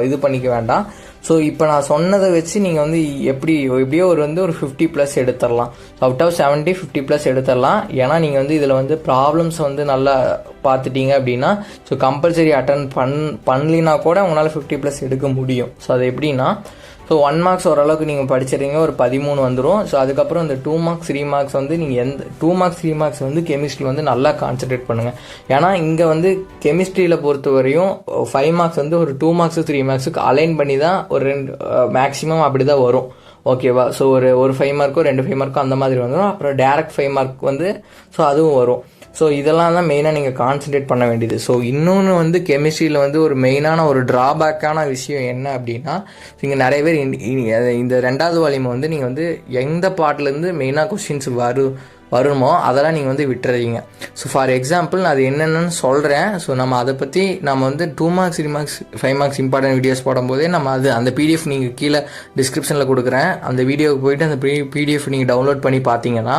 இது பண்ணிக்க வேண்டாம். ஸோ இப்போ நான் சொன்னதை வச்சு நீங்கள் வந்து எப்படியோ ஒரு 50+ எடுத்துடலாம். அவுட் ஆஃப் 70 50+ எடுத்துடலாம். ஏன்னா நீங்கள் வந்து இதில் வந்து ப்ராப்ளம்ஸ் வந்து நல்லா பார்த்துட்டீங்க அப்படின்னா ஸோ கம்பல்சரி அட்டன் பண்ணலினா கூட உங்களால் 50+ எடுக்க முடியும். ஸோ அது எப்படின்னா ஸோ 1 மார்க்ஸ் ஓரளவுக்கு நீங்கள் படிச்சிருங்க, ஒரு 13 வந்துடும். ஸோ அதுக்கப்புறம் இந்த 2 மார்க்ஸ் 3 மார்க்ஸ் வந்து நீங்கள் 2 மார்க்ஸ் 3 மார்க்ஸ் வந்து கெமிஸ்ட்ரி வந்து நல்லா கான்சன்ட்ரேட் பண்ணுங்கள். ஏன்னா இங்கே வந்து கெமிஸ்ட்ரியில் பொறுத்த வரையும் 5 மார்க்ஸ் வந்து ஒரு 2 மார்க்ஸ் 3 மார்க்ஸுக்கு அலைன் பண்ணி தான் ஒரு 2 மேக்ஸிமம் அப்படி தான் வரும். ஓகேவா. ஸோ ஒரு 5 மார்க்கோ 2 5 மார்க்கோ அந்த மாதிரி வந்துடும். அப்புறம் டேரக்ட் 5 மார்க் வந்து ஸோ அதுவும் வரும். ஸோ இதெல்லாம் தான் மெயினாக நீங்கள் கான்சன்ட்ரேட் பண்ண வேண்டியது. ஸோ இன்னொன்று வந்து கெமிஸ்ட்ரியில் வந்து ஒரு மெயினான ஒரு ட்ராபேக்கான விஷயம் என்ன அப்படின்னா நீங்கள் நிறைய பேர் இந்த 2வது வால்யூமை வந்து நீங்கள் வந்து எந்த பார்ட்லேருந்து மெயினாக கொஸ்டின்ஸ் வருமோ அதெல்லாம் நீங்கள் வந்து விட்டுறீங்க. ஸோ ஃபார் எக்ஸாம்பிள் நான் அது என்னென்னு சொல்கிறேன். ஸோ நம்ம அதை பற்றி நம்ம வந்து 2 marks 3 marks 5 marks important videos போடும்போதே நம்ம அந்த பிடிஎஃப் நீங்கள் கீழே டிஸ்கிரிப்ஷனில் கொடுக்குறேன். அந்த வீடியோவுக்கு போய்ட்டு அந்த பிடிஎஃப் நீங்கள் டவுன்லோட் பண்ணி பார்த்தீங்கன்னா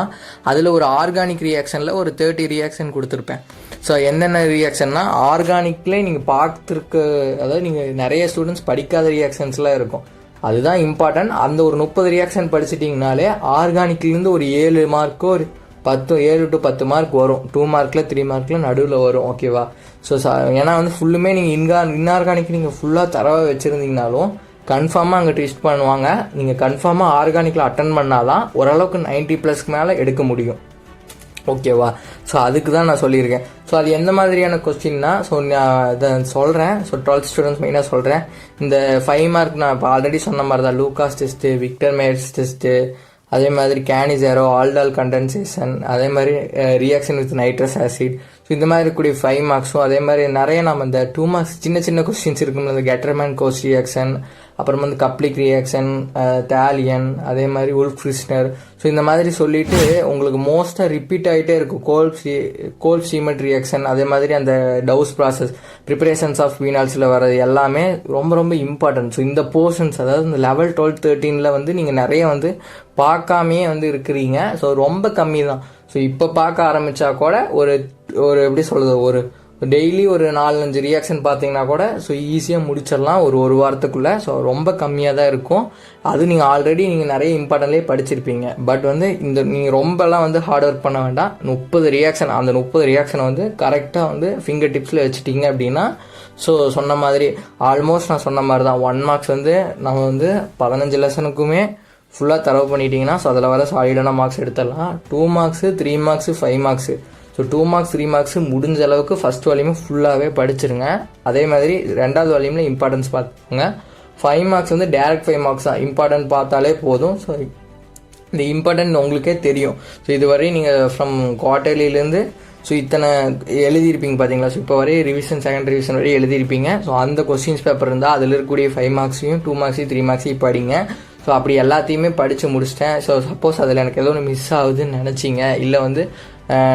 அதில் ஒரு ஆர்கானிக் ரியாக்ஷனில் ஒரு 30 ரியாக்ஷன் கொடுத்துருப்பேன். ஸோ என்னென்ன ரியாக்ஷன்னா ஆர்கானிக்லேயே நீங்கள் பார்த்துருக்க, அதாவது நீங்கள் நிறைய ஸ்டூடெண்ட்ஸ் படிக்காத ரியாக்ஷன்ஸ்லாம் இருக்கும், அதுதான் இம்பார்ட்டன்ட். அந்த ஒரு 30 ரியாக்ஷன் படிச்சிட்டிங்கனாலே ஆர்கானிக்லேருந்து ஒரு 7 மார்க்கோ 7 to 10 மார்க் வரும். 2 மார்க்கில் 3 மார்க்கில் நடுவில் வரும். ஓகேவா. ஸோ ஏன்னா வந்து ஃபுல்லுமே நீங்கள் இன்ஆர்கானிக் நீங்கள் ஃபுல்லாக தரவாக வச்சுருந்தீங்கனாலும் கன்ஃபார்மாக அங்கே டெஸ்ட் பண்ணுவாங்க. நீங்கள் கன்ஃபார்மாக ஆர்கானிக்கில் அட்டன் பண்ணால் தான் ஓரளவுக்கு 90+ மேலே எடுக்க முடியும். ஓகேவா. ஸோ அதுக்கு தான் நான் சொல்லியிருக்கேன். ஸோ அது எந்த மாதிரியான கொஸ்டின்னா ஸோ நான் இதை சொல்கிறேன். ஸோ 12th ஸ்டூடெண்ட்ஸ் மெயினாக சொல்கிறேன். இந்த 5 மார்க் நான் இப்போ ஆல்ரெடி சொன்ன மாதிரி தான் Lucas test, Victor Meyers test, அதே மாதிரி கேனிசாரோ, ஆல்டால் கண்டென்சேஷன், அதே மாதிரி reaction with nitrous acid. So இந்த மாதிரி இருக்கக்கூடிய 5 மார்க்ஸும் அதே மாதிரி நிறைய நம்ம இந்த 2 மார்க்ஸ் சின்ன சின்ன கொஸ்டின்ஸ் இருக்கும்ல, இந்த கெட்டர்மேன் கோஸ் ரியாக்ஷன், அப்புறம் வந்து கப்ளிக் ரியாக்ஷன், தாலியன், அதே மாதிரி உல்ஃப் கிறிஸ்னர். ஸோ இந்த மாதிரி சொல்லிட்டு உங்களுக்கு மோஸ்ட்டாக ரிப்பீட் ஆகிட்டே இருக்கும். கோல்ப் ஸ்டீமட் ரியாக்ஷன், அதே மாதிரி அந்த டவுஸ் ப்ராசஸ், ப்ரிப்பரேஷன்ஸ் ஆஃப் வீனால்ஸில் வர்றது எல்லாமே ரொம்ப ரொம்ப இம்பார்ட்டன்ட். ஸோ இந்த போர்ஷன்ஸ், அதாவது இந்த லெவல் 12, 13 வந்து நீங்கள் நிறைய வந்து பார்க்காமையே வந்து இருக்கிறீங்க. ஸோ ரொம்ப கம்மி தான். ஸோ இப்போ பார்க்க ஆரம்பித்தா கூட ஒரு எப்படி சொல்கிறது, ஒரு டெய்லி ஒரு 4-5 ரியாக்ஷன் பார்த்தீங்கன்னா கூட ஸோ ஈஸியாக முடிச்சிடலாம் ஒரு வாரத்துக்குள்ளே. ஸோ ரொம்ப கம்மியாக தான் இருக்கும். அது நீங்கள் ஆல்ரெடி நீங்கள் நிறைய இம்பார்ட்டன்ட்லேயே படிச்சிருப்பீங்க. பட் வந்து நீங்கள் ரொம்பலாம் வந்து ஹார்ட் ஒர்க் பண்ண வேண்டாம். 30 ரியாக்ஷன், அந்த 30 ரியாக்ஷனை வந்து கரெக்டாக வந்து ஃபிங்கர் டிப்ஸில் வச்சுட்டிங்க அப்படின்னா, ஸோ சொன்ன மாதிரி ஆல்மோஸ்ட் நான் சொன்ன மாதிரி தான் 1 மார்க்ஸ் வந்து நம்ம வந்து 15 லெசனுக்குமே ஃபுல்லாக தரவு பண்ணிட்டீங்கன்னா ஸோ அதில் வர சாலிடான மார்க்ஸ் எடுத்துடலாம். 2 marks, 3 marks, 5 marks. So 2 marks, 3 marks முடிஞ்ச அளவுக்கு ஃபஸ்ட் வால்யூமே ஃபுல்லாகவே படிச்சிருங்க. அதே மாதிரி 2வது வால்யூமில் இம்பார்ட்டன்ஸ் பார்த்துக்கோங்க. 5 மார்க்ஸ் வந்து டேரக்ட் 5 மார்க்ஸ் தான், இம்பார்ட்டன்ட் பார்த்தாலே போதும். ஸோ இந்த இம்பார்ட்டன்ட் உங்களுக்கே தெரியும். ஸோ இதுவரை நீங்கள் ஃப்ரம் குவார்டர்லிலேருந்து ஸோ இத்தனை எழுதியிருப்பீங்க பார்த்தீங்களா. ஸோ இப்போ வரையும் ரிவிஷன், செகண்ட் ரிவிஷன் வரையும் எழுதியிருப்பீங்க. ஸோ அந்த கொஸ்டின்ஸ் பேப்பர் இருந்தால் அதில் இருக்கக்கூடிய 5 மார்க்ஸையும் 2 மார்க்ஸையும் 3 மார்க்ஸையும் படிங்க. ஸோ அப்படி எல்லாத்தையுமே படித்து முடிச்சிட்டேன். ஸோ சப்போஸ் அதில் எனக்கு ஏதோ ஒன்று மிஸ் ஆகுதுன்னு நினச்சிங்க, இல்லை வந்து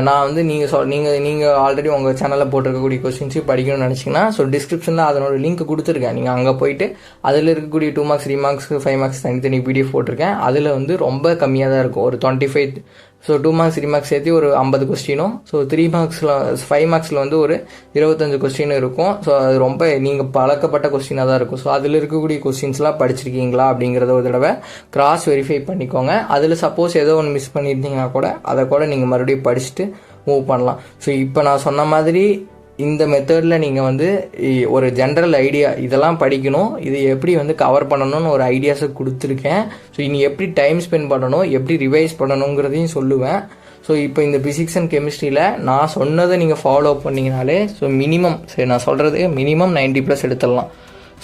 நான் வந்து நீங்கள் ஆல்ரெடி உங்கள் சேனலில் போட்டிருக்கக்கூடிய கொஸ்டின்ஸையும் படிக்கணும்னு நினச்சிங்கன்னா ஸோ டிஸ்கிரிப்ஷனில் அதனோட லிங்க் கொடுத்துருக்கேன். நீங்கள் அங்கே போயிட்டு அதில் இருக்கக்கூடிய 2 மார்க்ஸ், 3 மார்க்ஸ், 5 மார்க்ஸ் தனித்தனி பிடிஎஃப் போட்டிருக்கேன். அதில் வந்து ரொம்ப கம்மியாக தான் இருக்கும், ஒரு 25. ஸோ 2 மார்க்ஸ், 3 மார்க்ஸ் சேர்த்து ஒரு 50 கொஸ்டினும், ஸோ 3 மார்க்ஸில் 5 மார்க்ஸில் வந்து ஒரு 25 கொஸ்டின் இருக்கும். ஸோ அது ரொம்ப நீங்கள் பழக்கப்பட்ட கொஸ்டினாக தான் இருக்கும். ஸோ அதில் இருக்கக்கூடிய கொஸ்டின்ஸ்லாம் படிச்சிருக்கீங்களா அப்படிங்கிறத ஒரு தடவை கிராஸ் வெரிஃபை பண்ணிக்கோங்க. அதில் சப்போஸ் ஏதோ ஒன்று மிஸ் பண்ணியிருந்தீங்கன்னா கூட அதை கூட நீங்கள் மறுபடியும் படிச்சுட்டு மூவ் பண்ணலாம். ஸோ இப்போ நான் சொன்ன மாதிரி இந்த மெத்தடில் நீங்கள் வந்து ஒரு ஜென்ரல் ஐடியா இதெல்லாம் படிக்கணும், இது எப்படி வந்து கவர் பண்ணணும்னு ஒரு ஐடியாஸை கொடுத்துருக்கேன். ஸோ இனி எப்படி டைம் ஸ்பெண்ட் பண்ணணும், எப்படி ரிவைஸ் பண்ணணுங்கிறதையும் சொல்லுவேன். ஸோ இப்போ இந்த பிசிக்ஸ் அண்ட் கெமிஸ்ட்ரியில் நான் சொன்னதை நீங்கள் ஃபாலோ பண்ணிங்கனாலே ஸோ மினிமம், சரி நான் சொல்கிறது மினிமம் 90+ எடுத்துடலாம்.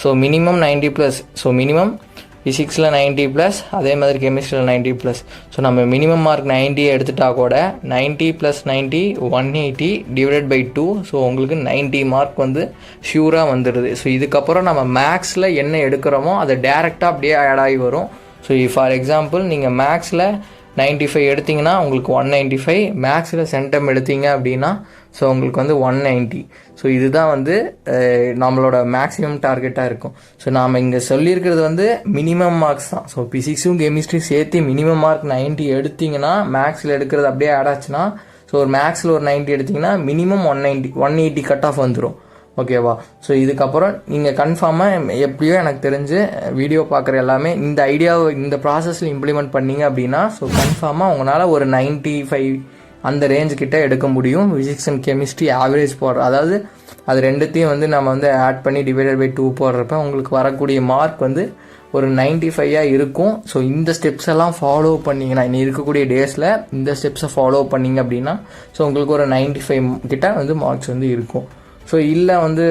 So minimum 90+. ஸோ மினிமம் ஃபிசிக்ஸில் 90+, அதே மாதிரி கெமிஸ்ட்ரியில் 90+. ஸோ நம்ம மினிமம் மார்க் 90 எடுத்துட்டா கூட 90 + 90 180 டிவைடட் பை 2. ஸோ உங்களுக்கு 90 மார்க் வந்து ஷூராக வந்துடுது. ஸோ இதுக்கப்புறம் நம்ம மேக்ஸில் என்ன எடுக்கிறோமோ அதை டேரெக்டாக அப்படியே ஆட் ஆகி வரும். ஸோ ஃபார் எக்ஸாம்பிள் நீங்கள் மேக்ஸில் 95 எடுத்திங்கன்னா உங்களுக்கு 195, மேக்ஸில் சென்டம் எடுத்தீங்க அப்படின்னா ஸோ உங்களுக்கு வந்து 190. ஸோ இதுதான் வந்து நம்மளோட மேக்ஸிமம் டார்கெட்டாக இருக்கும். ஸோ நாம் இங்கே சொல்லியிருக்கிறது வந்து மினிமம் மார்க்ஸ் தான். ஸோ பிசிக்ஸும் கெமிஸ்ட்ரியும் சேர்த்து மினிமம் மார்க் 90 எடுத்திங்கன்னா, மேக்ஸில் எடுக்கிறது அப்படியே ஆட் ஆச்சுன்னா, ஸோ ஒரு மேக்ஸில் ஒரு 90 எடுத்திங்கன்னா மினிமம் 180 கட் ஆஃப் வந்துடும். ஓகேவா? ஸோ இதுக்கப்புறம் நீங்கள் கன்ஃபார்மாக எப்படியோ எனக்கு தெரிஞ்சு வீடியோ பார்க்குற எல்லாமே இந்த ஐடியாவை இந்த ப்ராசஸில் இம்ப்ளிமெண்ட் பண்ணிங்க அப்படின்னா ஸோ கன்ஃபார்மாக உங்களால் ஒரு 95 அந்த ரேஞ்சு கிட்ட எடுக்க முடியும். ஃபிசிக்ஸ் அண்ட் கெமிஸ்ட்ரி ஆவரேஜ் போடுற, அதாவது அது ரெண்டுத்தையும் வந்து நம்ம வந்து ஆட் பண்ணி டிவைடட் பை 2 போடுறப்ப உங்களுக்கு வரக்கூடிய மார்க் வந்து ஒரு 95 இருக்கும். ஸோ இந்த ஸ்டெப்ஸ் எல்லாம் ஃபாலோ பண்ணிங்கன்னா, இனி இருக்கக்கூடிய டேஸில் இந்த ஸ்டெப்ஸை ஃபாலோ பண்ணிங்க அப்படின்னா ஸோ உங்களுக்கு ஒரு 95 கிட்ட வந்து மார்க்ஸ் வந்து இருக்கும். ஸோ இல்லை வந்து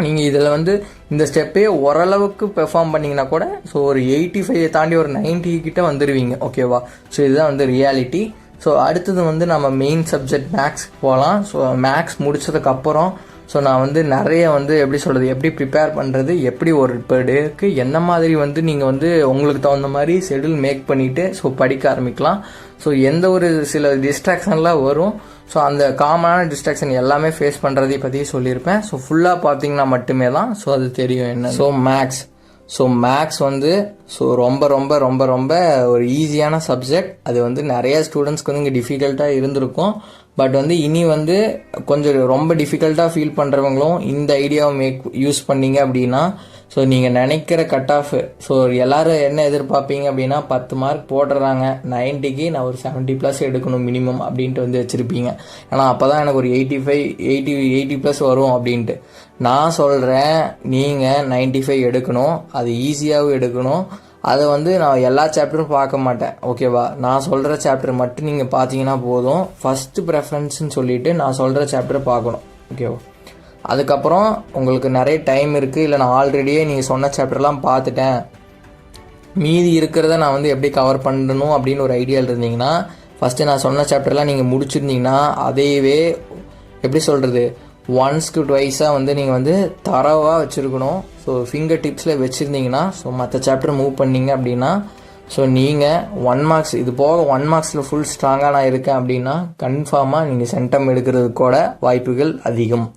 நீங்கள் இதில் வந்து இந்த ஸ்டெப்பே ஓரளவுக்கு பெர்ஃபார்ம் பண்ணிங்கன்னா கூட ஸோ ஒரு 85 தாண்டி ஒரு 90 கிட்ட வந்துடுவீங்க. ஓகேவா? ஸோ இதுதான் வந்து ரியாலிட்டி. ஸோ அடுத்தது வந்து நம்ம மெயின் சப்ஜெக்ட் மேக்ஸ்க்கு போகலாம். ஸோ மேக்ஸ் முடித்ததுக்கப்புறம் ஸோ நான் வந்து நிறைய வந்து எப்படி சொல்கிறது, எப்படி ப்ரிப்பேர் பண்ணுறது, எப்படி ஒரு பெர் டேக்கு என்ன மாதிரி வந்து நீங்கள் வந்து உங்களுக்கு தகுந்த மாதிரி ஷெடியூல் மேக் பண்ணிவிட்டு ஸோ படிக்க ஆரம்பிக்கலாம். ஸோ எந்த ஒரு சில டிஸ்ட்ராக்ஷன்லாம் வரும். ஸோ அந்த காமனான டிஸ்ட்ராக்ஷன் எல்லாமே ஃபேஸ் பண்ணுறதை பற்றி சொல்லியிருப்பேன். ஸோ ஃபுல்லாக பார்த்தீங்கன்னா மட்டுமே தான் ஸோ அது தெரியும் என்ன. ஸோ மேக்ஸ் வந்து ஸோ ரொம்ப ரொம்ப ரொம்ப ரொம்ப ஒரு ஈஸியான சப்ஜெக்ட். அது வந்து நிறைய ஸ்டூடெண்ட்ஸ்க்கு வந்து இங்கே டிஃபிகல்ட்டாக இருந்திருக்கும். பட் வந்து இனி வந்து கொஞ்சம் ரொம்ப டிஃபிகல்ட்டாக ஃபீல் பண்ணுறவங்களும் இந்த ஐடியாவை யூஸ் பண்ணிங்க அப்படின்னா ஸோ நீங்கள் நினைக்கிற கட் ஆஃப், ஸோ எல்லோரும் என்ன எதிர்பார்ப்பீங்க அப்படின்னா 10 மார்க் போடுறாங்க 90க்கு நான் ஒரு 70+ எடுக்கணும் மினிமம் அப்படின்ட்டு வந்து வச்சுருப்பீங்க. ஏன்னா அப்போ தான் எனக்கு ஒரு 80+ வரும் அப்படின்ட்டு. நான் சொல்கிறேன் நீங்கள் 95 எடுக்கணும், அது ஈஸியாகவும் எடுக்கணும். அதை வந்து நான் எல்லா சாப்டரும் பார்க்க மாட்டேன். ஓகேவா? நான் சொல்கிற சாப்டர் மட்டும் நீங்கள் பார்த்தீங்கன்னா போதும். ஃபஸ்ட்டு ப்ரெஃபரன்ஸ்ன்னு சொல்லிவிட்டு நான் சொல்கிற சாப்டரை பார்க்கணும். ஓகேவா? அதுக்கப்புறம் உங்களுக்கு நிறைய டைம் இருக்குது, இல்லை நான் ஆல்ரெடியே நீங்கள் சொன்ன சாப்டர்லாம் பார்த்துட்டேன், மீதி இருக்கிறத நான் வந்து எப்படி கவர் பண்ணணும் அப்படின்னு ஒரு ஐடியாவில் இருந்தீங்கன்னா ஃபஸ்ட்டு நான் சொன்ன சாப்டர்லாம் நீங்கள் முடிச்சிருந்தீங்கன்னா அதையவே எப்படி சொல்கிறது ஒன்ஸ்க்கு ட்வைஸாக வந்து நீங்கள் வந்து தரவாக வச்சுருக்கணும். ஸோ ஃபிங்கர் டிப்ஸில் வச்சுருந்தீங்கன்னா ஸோ மற்ற சாப்டர் மூவ் பண்ணிங்க அப்படின்னா ஸோ நீங்கள் 1 மார்க்ஸ் இது போக 1 மார்க்ஸில் ஃபுல் ஸ்ட்ராங்காக நான் இருக்கேன் அப்படின்னா கன்ஃபார்மாக நீங்கள் சென்டம் எடுக்கிறதுக்கூட வாய்ப்புகள் அதிகம்.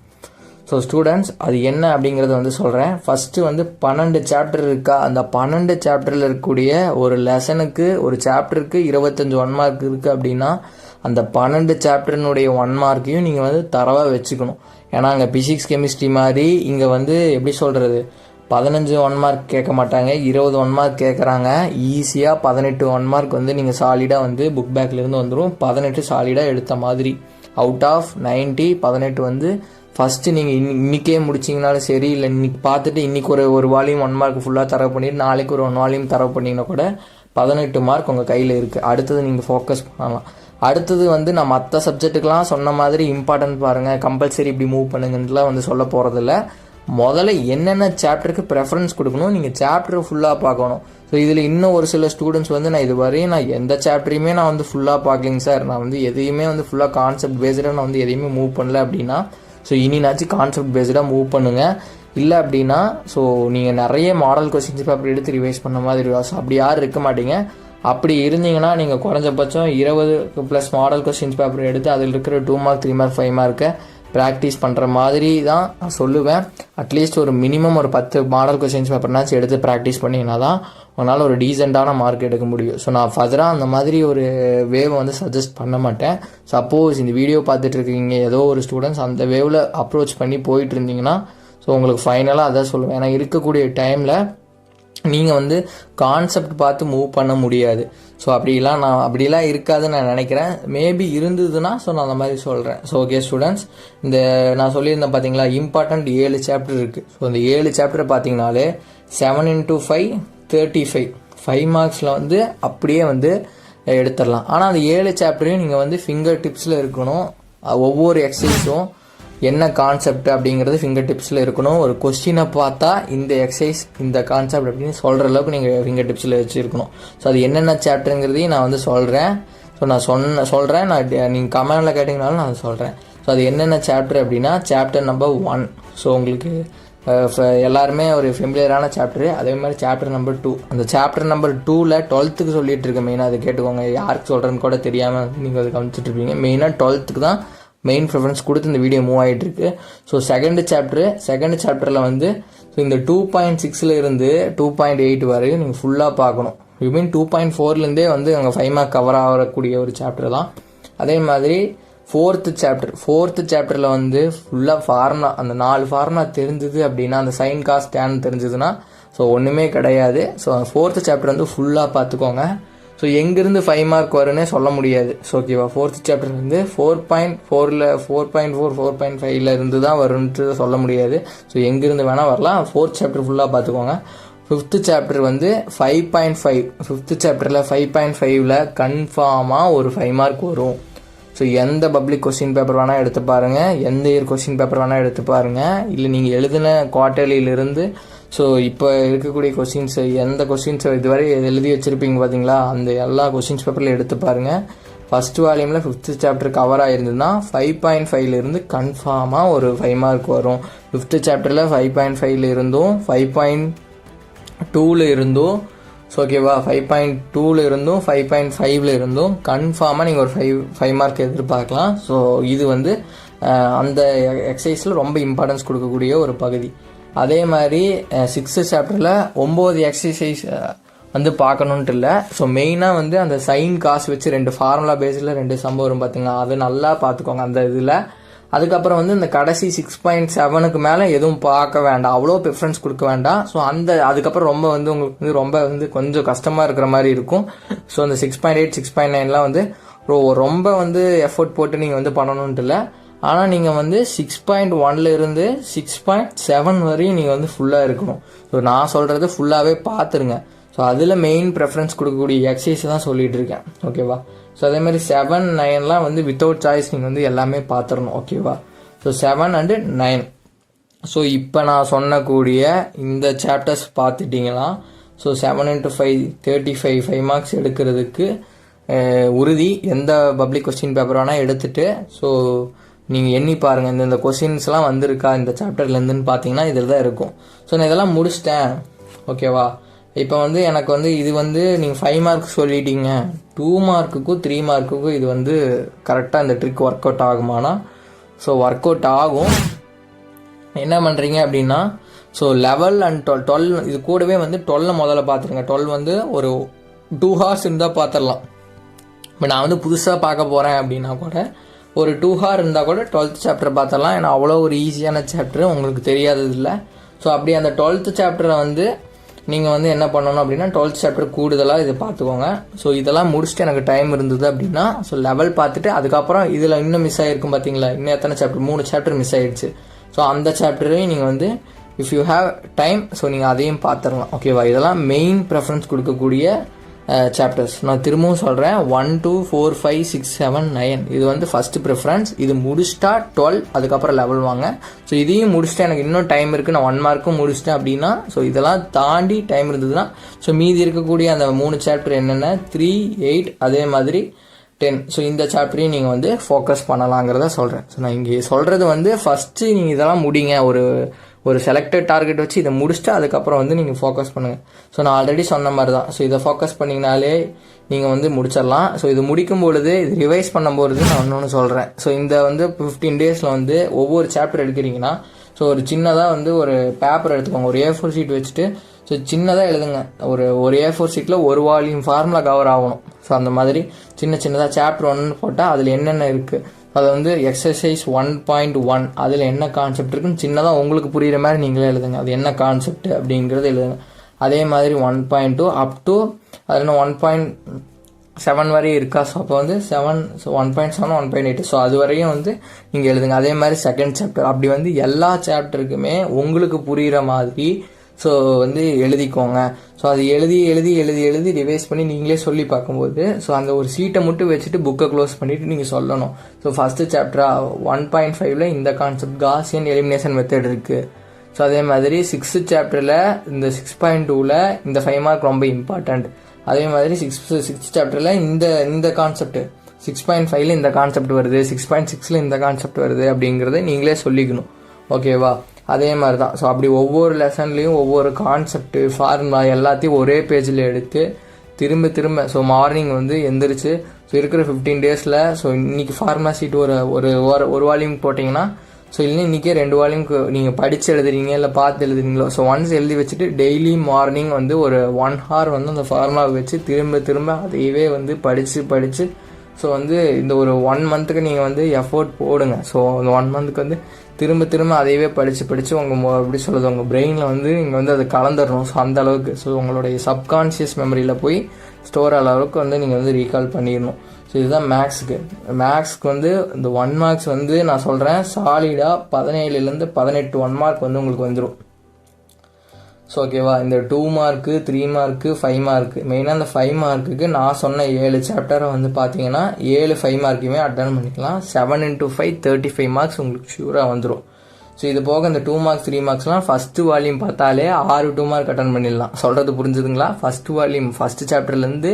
ஸோ ஸ்டூடெண்ட்ஸ் அது என்ன அப்படிங்கிறத வந்து சொல்கிறேன். ஃபஸ்ட்டு வந்து 12 சாப்டர் இருக்கா, அந்த 12 சாப்டரில் இருக்கக்கூடிய ஒரு லெசனுக்கு ஒரு சாப்டருக்கு 25 1 மார்க் இருக்குது அப்படின்னா அந்த 12 சாப்டர்னுடைய 1 மார்க்கையும் நீங்கள் வந்து தரவாக வச்சுக்கணும். ஏன்னா அங்கே பிசிக்ஸ் கெமிஸ்ட்ரி மாதிரி இங்கே வந்து எப்படி சொல்கிறது 15 1 மார்க் கேட்க மாட்டாங்க, 20 1 மார்க் கேட்குறாங்க. ஈஸியாக 18 1 மார்க் வந்து நீங்கள் சாலிடாக வந்து புக் பேக்லேருந்து வந்துடும். 18 சாலிடாக எடுத்த மாதிரி அவுட் ஆஃப் 90 18 வந்து ஃபஸ்ட்டு நீங்கள் இன்றைக்கே முடிச்சிங்கனாலும் சரி, இல்லை இன்றைக்கி பார்த்துட்டு இன்றைக்கி ஒரு வால்யூம் 1 மார்க் ஃபுல்லாக தரவு பண்ணிட்டு நாளைக்கு ஒரு 1 வால்யூம் தரவு பண்ணிங்கன்னா கூட 18 மார்க் உங்கள் கையில் இருக்குது. அடுத்தது நீங்கள் ஃபோக்கஸ் பண்ணலாம். அடுத்தது வந்து நான் மற்ற சப்ஜெக்ட்டுக்கெலாம் சொன்ன மாதிரி இம்பார்ட்டன்ட் பாருங்கள், கம்பல்சரி இப்படி மூவ் பண்ணுங்கன்ட்டுலாம் வந்து சொல்ல போகிறதில்ல. முதல்ல என்னென்ன சாப்டருக்கு ப்ரெஃபரன்ஸ் கொடுக்கணும், நீங்கள் சாப்டர் ஃபுல்லாக பார்க்கணும். ஸோ இதில் இன்னும் ஒரு சில ஸ்டூடெண்ட்ஸ் வந்து நான் இதுவரையும் நான் எந்த சாப்டரையுமே நான் வந்து ஃபுல்லாக பார்க்கலிங்க சார், நான் வந்து எதையுமே வந்து ஃபுல்லாக கான்செப்ட் பேஸ்டாக நான் வந்து எதையுமே மூவ் பண்ணல அப்படின்னா ஸோ இனினாச்சும் கான்செப்ட் பேஸ்டாக மூவ் பண்ணுங்கள். இல்லை அப்படின்னா ஸோ நீங்கள் நிறைய மாடல் கொஸ்டின்ஸ் பேப்பர் எடுத்து ரிவைஸ் பண்ண மாதிரி ஸோ அப்படி யாரும் இருக்க மாட்டீங்க. அப்படி இருந்தீங்கன்னா நீங்கள் குறைஞ்சபட்சம் 20+ மாடல் கொஸ்டின்ஸ் பேப்பர் எடுத்து அதில் இருக்கிற 2 மார்க் 3 மார்க் 5 மார்க்கை ப்ராக்டிஸ் பண்ணுற மாதிரி தான் நான் சொல்லுவேன். அட்லீஸ்ட் ஒரு மினிமம் ஒரு 10 மாடல் கொஸ்டின்ஸ் பேப்பர்னாச்சும் எடுத்து ப்ராக்டிஸ் பண்ணிங்கன்னா தான் உங்களால் ஒரு டீசெண்டான மார்க் எடுக்க முடியும். ஸோ நான் ஃபர்தராக அந்த மாதிரி ஒரு வேவை வந்து சஜஸ்ட் பண்ண மாட்டேன். சப்போஸ் இந்த வீடியோ பார்த்துட்டு இருக்கீங்க ஏதோ ஒரு ஸ்டூடெண்ட்ஸ் அந்த வேவில் அப்ரோச் பண்ணி போயிட்டு இருந்தீங்கன்னா ஸோ உங்களுக்கு ஃபைனலாக அதான் சொல்லுவேன். ஏன்னா இருக்கக்கூடிய டைமில் நீங்கள் வந்து கான்செப்ட் பார்த்து மூவ் பண்ண முடியாது. ஸோ அப்படிலாம் இருக்காதுன்னு நான் நினைக்கிறேன். மேபி இருந்ததுன்னா ஸோ நான் அந்த மாதிரி சொல்கிறேன். ஸோ ஓகே ஸ்டூடெண்ட்ஸ், இந்த நான் சொல்லியிருந்தேன் பார்த்தீங்களா இம்பார்ட்டண்ட் 7 சாப்டர் இருக்குது. ஸோ இந்த 7 சாப்டர் பார்த்தீங்கனாலே 7 × 5 35 5 மார்க்ஸில் வந்து அப்படியே வந்து எடுத்துடலாம். ஆனால் அந்த 7 சாப்டரையும் நீங்கள் வந்து ஃபிங்கர் டிப்ஸில் இருக்கணும். ஒவ்வொரு எக்ஸசைஸும் என்ன கான்செப்ட் அப்படிங்கிறது ஃபிங்கர் டிப்ஸில் இருக்கணும். ஒரு கொஸ்டினை பார்த்தா இந்த எக்ஸசைஸ் இந்த கான்செப்ட் அப்படின்னு சொல்கிற அளவுக்கு நீங்கள் ஃபிங்கர் டிப்ஸில் வச்சுருக்கணும். ஸோ அது என்னென்ன சாப்டருங்கிறதையும் நான் வந்து சொல்கிறேன். ஸோ நான் சொல்கிறேன், நான் நீங்கள் கமெண்டில் கேட்டிங்கனாலும் நான் சொல்கிறேன். ஸோ அது என்னென்ன சாப்டர் அப்படின்னா சாப்டர் நம்பர் 1. ஸோ உங்களுக்கு எல்லாருமே ஒரு ஃபெமிலியரான சாப்டரு. அதே மாதிரி சாப்டர் நம்பர் 2. அந்த சாப்டர் நம்பர் 2ல் 12th சொல்லிட்டு இருக்கேன். மெயினாக அதை கேட்டுக்கோங்க, யாருக்கு சொல்கிறேன்னு கூட தெரியாமல் நீங்கள் அதை கவனிச்சுட்ருப்பீங்க. மெயினாக 12th தான் மெயின் ப்ரிஃபரன்ஸ் கொடுத்து இந்த வீடியோ மூவ் ஆகிட்டு இருக்கு. ஸோ செகண்ட் சாப்டரில் வந்து ஸோ இந்த 2.6 இருந்து 2.8 வரையும் நீங்கள் ஃபுல்லாக பார்க்கணும். யூ மீன் 2.4லேருந்தே வந்து அங்கே 5 மார்க் கவர் ஆகக்கூடிய ஒரு சாப்டர் தான். அதே மாதிரி ஃபோர்த்து சாப்டரில் வந்து ஃபுல்லாக ஃபார்முலா, அந்த 4 ஃபார்முலா தெரிஞ்சுது அப்படின்னா, அந்த சைன் காஸ் டேன் தெரிஞ்சுதுன்னா ஸோ ஒன்றுமே கிடையாது. ஸோ ஃபோர்த்து சாப்டர் வந்து ஃபுல்லாக பார்த்துக்கோங்க. ஸோ எங்கேருந்து 5 மார்க் வரும்னே சொல்ல முடியாது. ஸோ ஓகேவா, ஃபோர்த்து சாப்டர் வந்து 4.4 4.5 இருந்து தான் வரும்ன்ட்டு சொல்ல முடியாது. ஸோ எங்கேருந்து வேணால் வரலாம். ஃபோர்த் சாப்டர் ஃபுல்லாக பார்த்துக்கோங்க. ஃபிஃப்த்து சாப்டர் வந்து 5.5. ஃபிஃப்த்து சாப்டரில் 5.5ல் கன்ஃபார்மாக ஒரு 5 மார்க் வரும். ஸோ எந்த பப்ளிக் கொஸ்டின் பேப்பர் வேணால் எடுத்து பாருங்கள், எந்த இயர் கொஸ்டின் பேப்பர் வேணால் எடுத்து பாருங்கள். இல்லை நீங்கள் எழுதின குவார்ட்டர்லியிலிருந்து ஸோ இப்போ இருக்கக்கூடிய கொஸ்டின்ஸ் எந்த கொஸ்டின்ஸ் இதுவரை எழுதி வச்சுருப்பீங்க பார்த்தீங்களா, அந்த எல்லா கொஸ்டின்ஸ் பேப்பரில் எடுத்து பாருங்கள். ஃபஸ்ட் வால்யூமில் 5th சாப்டர் கவர் ஆகிருந்ததுன்னா 5.5லேருந்து கன்ஃபார்மாக ஒரு 5 மார்க் வரும். 5th சாப்டரில் 5.5 இருந்தும் 5.2 இருந்தும் ஸோ ஓகேவா, 5.2 இருந்தும் 5.5 இருந்தும் கன்ஃபார்மாக நீங்கள் ஒரு 5 மார்க் எதிர்பார்க்கலாம். ஸோ இது வந்து அந்த எக்ஸசைஸில் ரொம்ப இம்பார்ட்டன்ஸ் கொடுக்கக்கூடிய ஒரு பகுதி. அதே மாதிரி 6th சாப்டரில் 9 எக்ஸசைஸ் வந்து பார்க்கணுன்ட்டு இல்லை. ஸோ மெயினாக வந்து அந்த சைன் காசு வச்சு 2 ஃபார்முலா பேஸில் 2 சம் வரும் பார்த்துங்க, அது நல்லா பார்த்துக்கோங்க அந்த இதில். அதுக்கப்புறம் வந்து இந்த கடைசி 6.7க்கு மேலே எதுவும் பார்க்க வேண்டாம், அவ்வளோ ப்ரிஃபரன்ஸ் கொடுக்க வேண்டாம். ஸோ அதுக்கப்புறம் ரொம்ப வந்து உங்களுக்கு வந்து ரொம்ப வந்து கொஞ்சம் கஷ்டமாக இருக்கிற மாதிரி இருக்கும். ஸோ அந்த 6.8 6.9லாம் வந்து ரொம்ப வந்து எஃபோர்ட் போட்டு நீங்கள் வந்து பண்ணணுன்ட்டு இல்லை. ஆனால் நீங்கள் வந்து 6.1 இருந்து 6.7 வரையும் நீங்கள் வந்து ஃபுல்லாக இருக்கணும். ஸோ நான் சொல்கிறது ஃபுல்லாகவே பார்த்துருங்க. ஸோ அதில் மெயின் ப்ரெஃபரன்ஸ் கொடுக்கக்கூடிய எக்ஸசைஸ் தான் சொல்லிகிட்டு இருக்கேன். ஓகேவா, ஸோ அதேமாதிரி 7, 9லாம் வந்து வித்தவுட் சாய்ஸ் நீங்கள் வந்து எல்லாமே பார்த்துடணும். ஓகேவா, ஸோ 7 and 9. ஸோ இப்போ நான் சொன்னக்கூடிய இந்த சாப்டர்ஸ் பார்த்துட்டிங்கன்னா ஸோ 7 × 5 35 5 மார்க்ஸ் எடுக்கிறதுக்கு உறுதி. எந்த பப்ளிக் கொஸ்டின் பேப்பர் வேணால் எடுத்துகிட்டு ஸோ நீங்கள் எண்ணி பாருங்கள், இந்த கொஸ்டின்ஸ்லாம் வந்திருக்கா இந்த சாப்டர்லேருந்துன்னு பார்த்தீங்கன்னா இதில் தான் இருக்கும். ஸோ நான் இதெல்லாம் முடிச்சிட்டேன், ஓகேவா. இப்போ வந்து எனக்கு வந்து இது வந்து நீங்கள் 5 மார்க் சொல்லிட்டீங்க, 2 மார்க்குக்கும் 3 மார்க்குக்கும் இது வந்து கரெக்டாக இந்த ட்ரிக் ஒர்க் அவுட் ஆகுமானா, ஸோ ஒர்க் அவுட் ஆகும். என்ன பண்ணுறீங்க அப்படின்னா, ஸோ 11 and 12 இது கூடவே வந்து 12 முதல்ல பார்த்துருங்க. 12 வந்து ஒரு 2 hours இருந்தால் பார்த்துடலாம். இப்போ நான் வந்து புதுசாக பார்க்க போகிறேன் அப்படின்னா கூட ஒரு 2 hour இருந்தால் கூட 12th சாப்டர் பார்த்துடலாம். ஏன்னா அவ்வளோ ஒரு ஈஸியான சாப்டர், உங்களுக்கு தெரியாதது இல்லை. ஸோ அப்படி அந்த 12th சாப்டரை வந்து நீங்கள் வந்து என்ன பண்ணணும் அப்படின்னா 12th சாப்டர் கூடுதலாக இதை பார்த்துக்கோங்க. ஸோ இதெல்லாம் முடிச்சுட்டு எனக்கு டைம் இருந்தது அப்படின்னா ஸோ லெவல் பார்த்துட்டு அதுக்கப்புறம் இதில் இன்னும் மிஸ் ஆகிருக்கும் பார்த்தீங்களா, இன்னும் எத்தனை சாப்டர், 3 சாப்டர் மிஸ் ஆகிடுச்சு. ஸோ அந்த சாப்டரையும் நீங்கள் வந்து if you have time so நீங்கள் அதையும் பார்த்துடலாம், ஓகேவா. இதெல்லாம் மெயின் ப்ரெஃபரன்ஸ் கொடுக்கக்கூடிய சாப்டர்ஸ். நான் திரும்பவும் சொல்கிறேன், 1, 2, 4, 5, 6, 7, 9 இது வந்து ஃபஸ்ட்டு ப்ரிஃபரன்ஸ். இது முடிச்சிட்டா 12, அதுக்கப்புறம் லெவல் வாங்க. ஸோ இதையும் முடிச்சுட்டு எனக்கு இன்னும் டைம் இருக்குது, நான் 1 மார்க்கும் முடிச்சிட்டேன் அப்படின்னா ஸோ இதெல்லாம் தாண்டி டைம் இருந்ததுன்னா ஸோ மீதி இருக்கக்கூடிய அந்த 3 சாப்டர் என்னென்ன 3, 8 அதே மாதிரி 10. ஸோ இந்த சாப்டரையும் நீங்கள் வந்து ஃபோக்கஸ் பண்ணலாங்கிறத சொல்கிறேன். ஸோ நான் இங்கே சொல்கிறது வந்து ஃபஸ்ட்டு நீங்கள் இதெல்லாம் முடிங்க, ஒரு செலக்டட் டார்கெட் வச்சு இதை முடிச்சுட்டு அதுக்கப்புறம் வந்து நீங்கள் ஃபோக்கஸ் பண்ணுங்கள். ஸோ நான் ஆல்ரெடி சொன்ன மாதிரி தான். ஸோ இதை ஃபோக்கஸ் பண்ணிங்கனாலே நீங்கள் வந்து முடிச்சிடலாம். ஸோ இது முடிக்கும் பொழுது இது ரிவைஸ் பண்ணும்போது நான் ஒன்று சொல்கிறேன். ஸோ இந்த வந்து 15 டேஸில் வந்து ஒவ்வொரு சாப்டர் எடுக்கிறீங்கன்னா ஸோ ஒரு சின்னதாக வந்து ஒரு பேப்பர் எடுத்துக்கோங்க, ஒரு A4 ஷீட் வச்சுட்டு ஸோ சின்னதாக எழுதுங்க. ஒரு A4 ஷீட்டில் ஒரு வால்யூம் ஃபார்முலா கவர் ஆகணும். ஸோ அந்த மாதிரி சின்னதாக சாப்டர் 1 போட்டால் அதில் என்னென்ன இருக்குது, அதை வந்து எக்ஸசைஸ் 1.1 அதில் என்ன கான்செப்ட் இருக்குன்னு சின்னதாக உங்களுக்கு புரிகிற மாதிரி நீங்களே எழுதுங்க. அது என்ன கான்செப்ட் அப்படிங்கிறது எழுதுங்க. அதே மாதிரி 1.2 அப் டு அதில் 1.7 வரையும் இருக்கா. ஸோ அப்போ வந்து 7, ஸோ 1.7, 1.8 ஸோ அது வரையும் வந்து நீங்கள் எழுதுங்க. அதே மாதிரி செகண்ட் சாப்டர் அப்படி வந்து எல்லா சாப்டருக்குமே உங்களுக்கு புரிகிற மாதிரி ஸோ வந்து எழுதிக்கோங்க. ஸோ அது எழுதி ரிவைஸ் பண்ணி நீங்களே சொல்லி பார்க்கும்போது ஸோ அந்த ஒரு சீட்டை மட்டும் வச்சுட்டு புக்கை க்ளோஸ் பண்ணிவிட்டு நீங்கள் சொல்லணும். ஸோ ஃபஸ்ட்டு சாப்டரா 1.5ல் இந்த கான்செப்ட் காசியன் எலிமினேஷன் மெத்தட் இருக்குது. ஸோ அதே மாதிரி 6th சாப்டரில் இந்த 6.2ல் இந்த 5 மார்க் ரொம்ப இம்பார்ட்டண்ட். அதே மாதிரி 6th சாப்டரில் இந்த கான்செப்ட் 6.5ல் இந்த கான்செப்ட் வருது, 6.6ல் இந்த கான்செப்ட் வருது அப்படிங்கிறத நீங்களே சொல்லிக்கணும், ஓகேவா. அதே மாதிரி தான். ஸோ அப்படி ஒவ்வொரு லெசன்லேயும் ஒவ்வொரு கான்செப்ட்டு ஃபார்முலா எல்லாத்தையும் ஒரே பேஜில் எடுத்து திரும்ப ஸோ மார்னிங் வந்து எந்திரிச்சு ஸோ இருக்கிற 15 டேஸில் ஸோ இன்றைக்கி ஃபார்முலா ஷீட் ஒரு வால்யூம் போட்டிங்கன்னா ஸோ இல்லைன்னா இன்றைக்கே 2 வால்யூம்க்கு நீங்கள் படித்து எழுதுறீங்க இல்லை பார்த்து எழுதுறீங்களோ ஸோ ஒன்ஸ் எழுதி வச்சுட்டு டெய்லி மார்னிங் வந்து ஒரு 1 hour வந்து அந்த ஃபார்முலாவை வச்சு திரும்ப அதையவே வந்து படித்து ஸோ வந்து இந்த ஒரு 1 மந்த்துக்கு நீங்கள் வந்து எஃபோர்ட் போடுங்க. ஸோ அந்த 1 மந்த்துக்கு வந்து திரும்ப அதையவே படித்து உங்கள் எப்படி சொல்கிறது உங்கள் பிரெயினில் வந்து நீங்கள் வந்து அதை கலந்துடணும். ஸோ அந்த அளவுக்கு ஸோ உங்களுடைய சப்கான்ஷியஸ் மெமரியில் போய் ஸ்டோர் அளவுக்கு வந்து நீங்கள் வந்து ரீகால் பண்ணிடணும். ஸோ இதுதான் மேக்ஸ்க்கு வந்து இந்த 1 மார்க்ஸ் வந்து நான் சொல்கிறேன் சாலிடாக 17லேருந்து 18 1 மார்க் வந்து உங்களுக்கு வந்துடும். ஸோ ஓகேவா. இந்த 2 மார்க்கு 3 மார்க்கு 5 மார்க்கு மெயினாக அந்த 5 மார்க்குக்கு நான் சொன்ன 7 சாப்டரை வந்து பார்த்தீங்கன்னா 7 5 மார்க்குமே அட்டன் பண்ணிக்கலாம். 7 into 5 35 மார்க்ஸ் உங்களுக்கு ஷூராக வந்துடும். ஸோ இது போக இந்த 2 மார்க்ஸ் 3 மார்க்ஸ்லாம் ஃபஸ்ட்டு வால்யூம் பார்த்தாலே 6 2 மார்க் அட்டன் பண்ணிடலாம். சொல்கிறது புரிஞ்சுதுங்களா. ஃபஸ்ட்டு வால்யூம் ஃபஸ்ட்டு சாப்டர்லேருந்து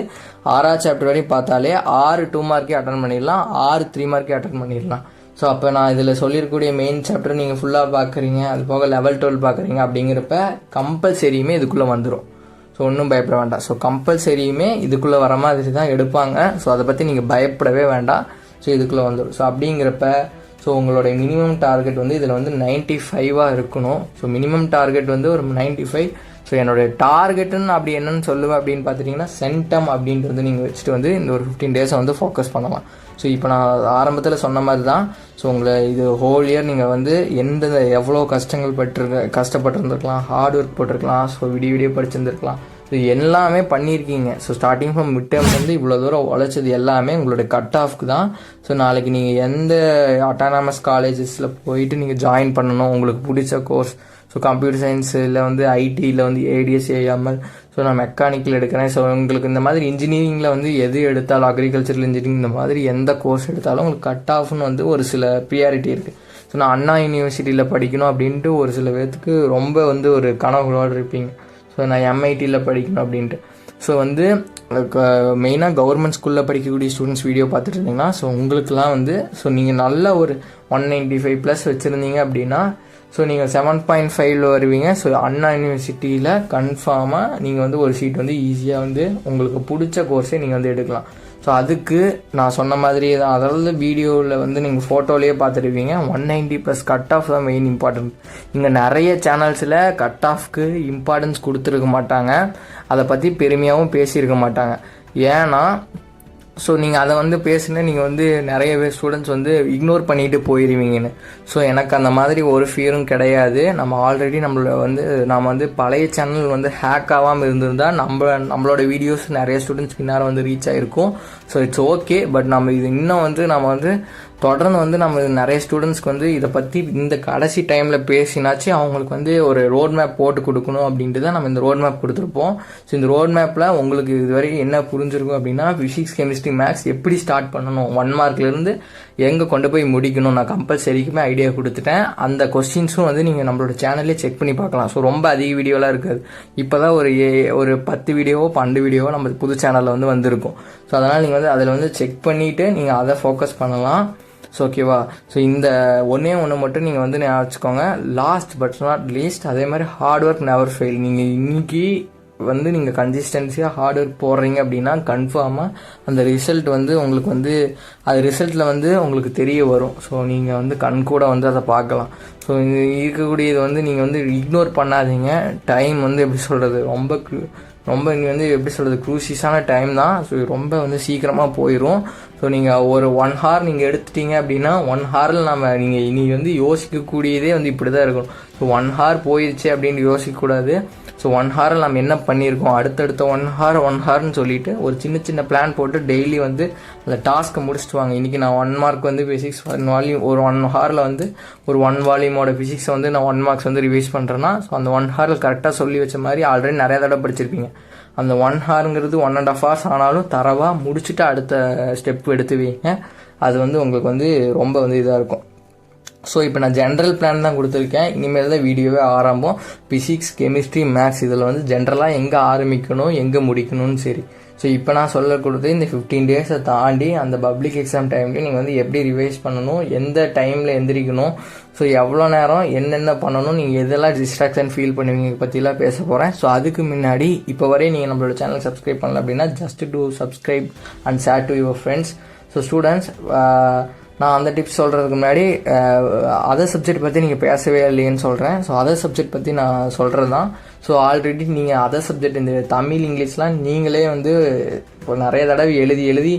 6th சாப்டர் வரையும் பார்த்தாலே 6 2 மார்க்கே அட்டன் பண்ணிடலாம், 6 3 மார்க்கே அட்டன் பண்ணிடலாம். ஸோ அப்போ நான் இதில் சொல்லியிருக்கக்கூடிய மெயின் சாப்டர் நீங்கள் ஃபுல்லாக பார்க்குறீங்க, அது போக லெவல் 12 பார்க்குறீங்க அப்படிங்கிறப்ப கம்பல்சரியுமே இதுக்குள்ளே வந்துடும். ஸோ ஒன்றும் பயப்பட வேண்டாம். ஸோ கம்பல்சரியுமே இதுக்குள்ளே வர மாதிரி தான் எடுப்பாங்க. ஸோ அதை பற்றி நீங்கள் பயப்படவே வேண்டாம். ஸோ இதுக்குள்ளே வந்துடும். ஸோ அப்படிங்கிறப்ப ஸோ உங்களுடைய மினிமம் டார்கெட் வந்து இதில் வந்து 95 இருக்கணும். ஸோ மினிமம் டார்கெட் வந்து ஒரு 95. ஸோ என்னோடய டார்கெட்டுன்னு அப்படி என்னென்னு சொல்லுவேன் அப்படின்னு பார்த்துட்டிங்கன்னா சென்டம் அப்படின்றது நீங்கள் வச்சுட்டு வந்து இந்த ஒரு 15 டேஸை வந்து ஃபோக்கஸ் பண்ணலாம். ஸோ இப்போ நான் ஆரம்பத்தில் சொன்ன மாதிரி தான். ஸோ உங்களை இது ஹோல் இயர் நீங்கள் வந்து எவ்வளோ கஷ்டப்பட்டுருந்துருக்கலாம், ஹார்ட் ஒர்க் போட்டிருக்கலாம், ஸோ விடிய படிச்சிருந்துருக்கலாம், ஸோ எல்லாமே பண்ணியிருக்கீங்க. So starting from mid term வந்து இவ்வளோ தூரம் உழைச்சது எல்லாமே உங்களோட கட் ஆஃப்க்கு தான். ஸோ நாளைக்கு நீங்கள் எந்த அட்டானமஸ் காலேஜஸில் போயிட்டு நீங்கள் ஜாயின் பண்ணணும், உங்களுக்கு பிடிச்ச கோர்ஸ் ஸோ கம்ப்யூட்டர் சயின்ஸில் வந்து ஐடியில் வந்து ADS AML ஸோ நான் மெக்கானிக்கல் எடுக்கிறேன். ஸோ உங்களுக்கு இந்த மாதிரி இன்ஜினியரிங்கில் வந்து எது எடுத்தாலும் அக்ரிகல்ச்சரல் இன்ஜினியரிங் இந்த மாதிரி எந்த கோர்ஸ் எடுத்தாலும் உங்களுக்கு கட் ஆஃப்னு வந்து ஒரு சில ப்ரியாரிட்டி இருக்குது. ஸோ நான் அண்ணா யூனிவர்சிட்டியில் படிக்கணும் அப்படின்ட்டு ஒரு சில பேர்த்துக்கு ரொம்ப வந்து ஒரு கனவுகளோடு இருப்பீங்க. ஸோ நான் MITயில் படிக்கணும் அப்படின்ட்டு. ஸோ வந்து மெயினாக கவர்மெண்ட் ஸ்கூலில் படிக்கக்கூடிய ஸ்டூடெண்ட்ஸ் வீடியோ பார்த்துட்டு இருந்தீங்கன்னா ஸோ உங்களுக்குலாம் வந்து ஸோ நீங்கள் நல்ல ஒரு 195+ வச்சுருந்தீங்க அப்படின்னா ஸோ நீங்கள் 7.5 வருவீங்க. ஸோ அண்ணா யூனிவர்சிட்டியில் கன்ஃபார்மாக நீங்கள் வந்து ஒரு சீட் வந்து ஈஸியாக வந்து உங்களுக்கு பிடிச்ச கோர்ஸே நீங்கள் வந்து எடுக்கலாம். ஸோ அதுக்கு நான் சொன்ன மாதிரி தான், அதாவது வீடியோவில் வந்து நீங்கள் ஃபோட்டோலேயே பார்த்துருப்பீங்க 190+ கட் ஆஃப் தான் மெயின் இம்பார்ட்டன்ட். இங்கே நிறைய சேனல்ஸில் கட் ஆஃப்க்கு இம்பார்ட்டன்ஸ் கொடுத்துருக்க மாட்டாங்க, அதை பற்றி பெருமையாகவும் பேசியிருக்க மாட்டாங்க. ஏன்னா ஸோ நீங்கள் அதை வந்து பேசுனா நீங்கள் வந்து நிறைய ஸ்டூடெண்ட்ஸ் வந்து இக்னோர் பண்ணிட்டு போயிடுவீங்கன்னு. ஸோ எனக்கு அந்த மாதிரி ஒரு ஃபியரும் கிடையாது. நம்ம ஆல்ரெடி நாம் வந்து பழைய சேனல் வந்து ஹேக் ஆகாமல் இருந்திருந்தால் நம்மளோட வீடியோஸ் நிறைய ஸ்டூடெண்ட்ஸ் பின்னால் வந்து ரீச் ஆகிருக்கும். So it's okay. பட் நம்ம இது இன்னும் வந்து நம்ம வந்து தொடர்ந்து வந்து நம்ம நிறைய ஸ்டூடெண்ட்ஸ்க்கு வந்து இதை பற்றி இந்த கடைசி டைமில் பேசினாச்சு அவங்களுக்கு வந்து ஒரு ரோட் மேப் போட்டு கொடுக்கணும் அப்படின்ட்டு தான் நம்ம இந்த ரோட் மேப் கொடுத்துருப்போம். ஸோ இந்த ரோட் மேப்பில் உங்களுக்கு இதுவரை என்ன புரிஞ்சிருக்கும் அப்படின்னா ஃபிசிக்ஸ் கெமிஸ்ட்ரி மேக்ஸ் எப்படி ஸ்டார்ட் பண்ணணும், 1 மார்க்லேருந்து எங்கே கொண்டு போய் முடிக்கணும் நான் கம்பல்சரிக்குமே ஐடியா கொடுத்துட்டேன். அந்த கொஸ்டின்ஸும் வந்து நீங்கள் நம்மளோட சேனல்லே செக் பண்ணி பார்க்கலாம். ஸோ ரொம்ப அதிக வீடியோலாம் இருக்காது. இப்போ தான் ஒரு 10 வீடியோவோ 12 வீடியோவோ நம்ம புது சேனலில் வந்து வந்திருக்கும். ஸோ அதனால் நீங்கள் வந்து அதில் வந்து செக் பண்ணிவிட்டு நீங்கள் அதை ஃபோக்கஸ் பண்ணலாம். ஸோ ஓகேவா. ஸோ இந்த ஒன்று மட்டும் நீங்கள் வந்து ஞாபகம் வச்சுக்கோங்க, லாஸ்ட் பட் நாட் லீஸ்ட். அதே மாதிரி ஹார்ட் ஒர்க் நெவர் ஃபெயில். நீங்கள் இன்னைக்கு வந்து நீங்கள் கன்சிஸ்டன்சியாக ஹார்ட் ஒர்க் போடுறீங்க அப்படின்னா கன்ஃபார்மாக அந்த ரிசல்ட் வந்து உங்களுக்கு வந்து அது ரிசல்ட்டில் வந்து உங்களுக்கு தெரிய வரும். ஸோ நீங்கள் வந்து கண் கூட வந்து அதை பார்க்கலாம். ஸோ இருக்கக்கூடியது வந்து நீங்கள் வந்து இக்னோர் பண்ணாதீங்க. டைம் வந்து எப்படி சொல்கிறது, ரொம்ப இங்கே வந்து எப்படி சொல்கிறது க்ரூசியஸான டைம் தான். ஸோ ரொம்ப வந்து சீக்கிரமாக போயிடும். ஸோ நீங்கள் ஒரு 1 ஹார் நீங்கள் எடுத்துட்டீங்க அப்படின்னா 1 ஹாரில் நீங்கள் இனி வந்து யோசிக்கக்கூடியதே வந்து இப்படி தான் இருக்கணும். ஸோ 1 ஹார் போயிடுச்சு அப்படின்னு யோசிக்கக்கூடாது. ஸோ 1 ஹாரில் நம்ம என்ன பண்ணியிருக்கோம், அடுத்தடுத்த 1 ஹார்னு சொல்லிட்டு ஒரு சின்ன பிளான் போட்டு டெய்லி வந்து அந்த டாஸ்க்கை முடிச்சுட்டு வாங்க. இன்றைக்கி நான் 1 மார்க் வந்து ஃபிசிக்ஸ் ஒரு 1 ஹாரில் வந்து ஒரு 1 வால்யூமோட ஃபிசிக்ஸை வந்து நான் 1 மார்க்ஸ் வந்து ரிவைஸ் பண்ணுறேன்னா ஸோ அந்த 1 ஹாரில் கரெக்டாக சொல்லி வச்ச மாதிரி ஆல்ரெடி நிறையா தடவை படிச்சிருப்பீங்க. அந்த 1 ஹாருங்கிறது 1.5 ஹார்ஸ் ஆனாலும் தரவாக முடிச்சுட்டு அடுத்த ஸ்டெப் எடுத்து வைங்க. அது வந்து உங்களுக்கு வந்து ரொம்ப வந்து இதாக இருக்கும். ஸோ இப்போ நான் ஜென்ரல் பிளான் தான் கொடுத்துருக்கேன். இனிமேல் தான் வீடியோவே ஆரம்பம். ஃபிசிக்ஸ் கெமிஸ்ட்ரி மேக்ஸ் இதில் வந்து ஜென்ரலாக எங்கே ஆரம்பிக்கணும் எங்கே முடிக்கணும்னு சரி. ஸோ இப்போ நான் சொல்லக்கூடாது இந்த 15 டேஸை தாண்டி அந்த பப்ளிக் எக்ஸாம் டைம்லேயும் நீங்கள் வந்து எப்படி ரிவைஸ் பண்ணணும், எந்த டைமில் எந்திரிக்கணும், ஸோ எவ்வளோ நேரம் என்னென்ன பண்ணணும், நீங்கள் எதெல்லாம் டிஸ்ட்ராக்ஷன் ஃபீல் பண்ணுவீங்க பற்றிலாம் பேச போகிறேன். ஸோ அதுக்கு முன்னாடி இப்போ வரையும் நீங்கள் நம்மளோட சேனல் சப்ஸ்கிரைப் பண்ணல அப்படின்னா just to subscribe and share to your friends. So students, நான் அந்த டிப்ஸ் சொல்கிறதுக்கு முன்னாடி அதர் சப்ஜெக்ட் பற்றி நீங்கள் பேசவே இல்லைன்னு சொல்கிறேன். ஸோ அதர் சப்ஜெக்ட் பற்றி நான் சொல்கிறது தான். ஸோ ஆல்ரெடி நீங்கள் அதர் சப்ஜெக்ட் இந்த தமிழ் இங்கிலீஷ்லாம் நீங்களே வந்து இப்போ நிறைய தடவை எழுதி